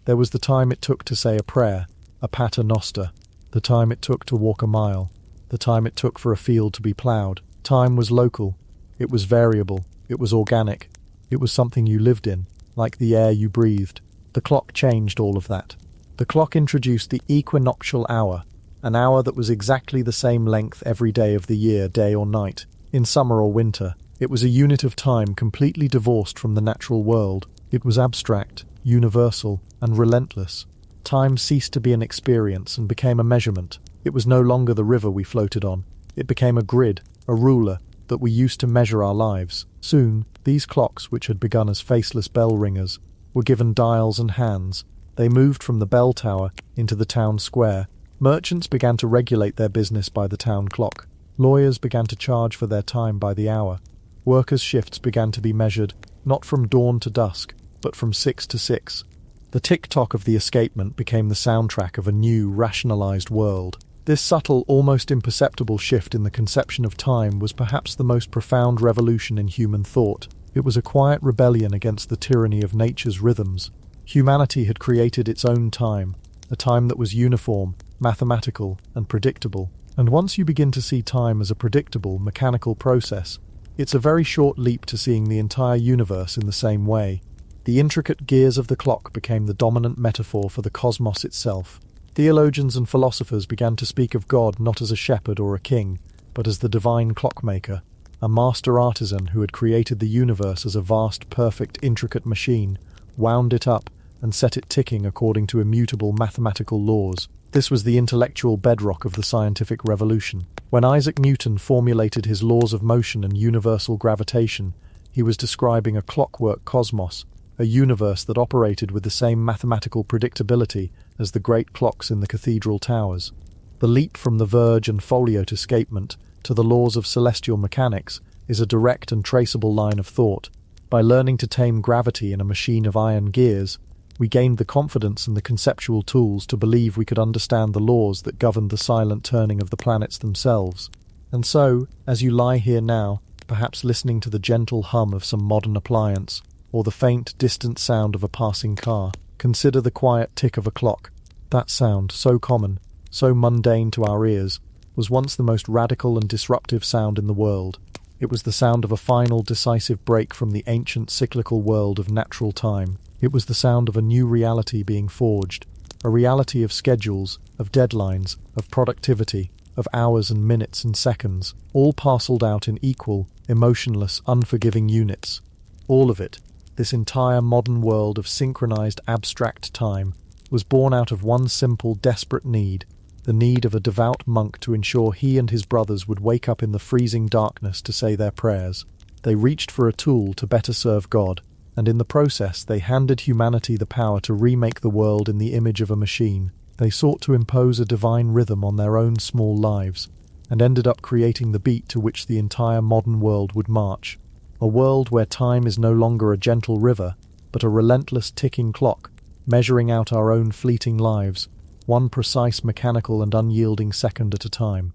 There was the time it took to say a prayer, a pater noster, the time it took to walk a mile, the time it took for a field to be ploughed. Time was local, it was variable, it was organic, it was something you lived in, like the air you breathed. The clock changed all of that. The clock introduced the equinoctial hour, an hour that was exactly the same length every day of the year, day or night, in summer or winter. It was a unit of time completely divorced from the natural world. It was abstract, universal, and relentless. Time ceased to be an experience and became a measurement. It was no longer the river we floated on. It became a grid, a ruler, that we used to measure our lives. Soon, these clocks, which had begun as faceless bell ringers, were given dials and hands. They moved from the bell tower into the town square. Merchants began to regulate their business by the town clock. Lawyers began to charge for their time by the hour. Workers' shifts began to be measured, not from dawn to dusk, but from 6 to 6. The tick-tock of the escapement became the soundtrack of a new, rationalized world. This subtle, almost imperceptible shift in the conception of time was perhaps the most profound revolution in human thought. It was a quiet rebellion against the tyranny of nature's rhythms. Humanity had created its own time, a time that was uniform, mathematical, and predictable. And once you begin to see time as a predictable, mechanical process, it's a very short leap to seeing the entire universe in the same way. The intricate gears of the clock became the dominant metaphor for the cosmos itself. Theologians and philosophers began to speak of God not as a shepherd or a king, but as the divine clockmaker, a master artisan who had created the universe as a vast, perfect, intricate machine, wound it up, and set it ticking according to immutable mathematical laws. This was the intellectual bedrock of the scientific revolution. When Isaac Newton formulated his laws of motion and universal gravitation, he was describing a clockwork cosmos, a universe that operated with the same mathematical predictability as the great clocks in the cathedral towers. The leap from the verge and foliot escapement to the laws of celestial mechanics is a direct and traceable line of thought. By learning to tame gravity in a machine of iron gears, we gained the confidence and the conceptual tools to believe we could understand the laws that governed the silent turning of the planets themselves. And so, as you lie here now, perhaps listening to the gentle hum of some modern appliance, or the faint, distant sound of a passing car, consider the quiet tick of a clock. That sound, so common, so mundane to our ears, was once the most radical and disruptive sound in the world. It was the sound of a final, decisive break from the ancient, cyclical world of natural time. It was the sound of a new reality being forged, a reality of schedules, of deadlines, of productivity, of hours and minutes and seconds, all parcelled out in equal, emotionless, unforgiving units. All of it, this entire modern world of synchronized abstract time, was born out of one simple, desperate need, the need of a devout monk to ensure he and his brothers would wake up in the freezing darkness to say their prayers. They reached for a tool to better serve God, and in the process they handed humanity the power to remake the world in the image of a machine. They sought to impose a divine rhythm on their own small lives, and ended up creating the beat to which the entire modern world would march. A world where time is no longer a gentle river, but a relentless ticking clock, measuring out our own fleeting lives, one precise mechanical and unyielding second at a time.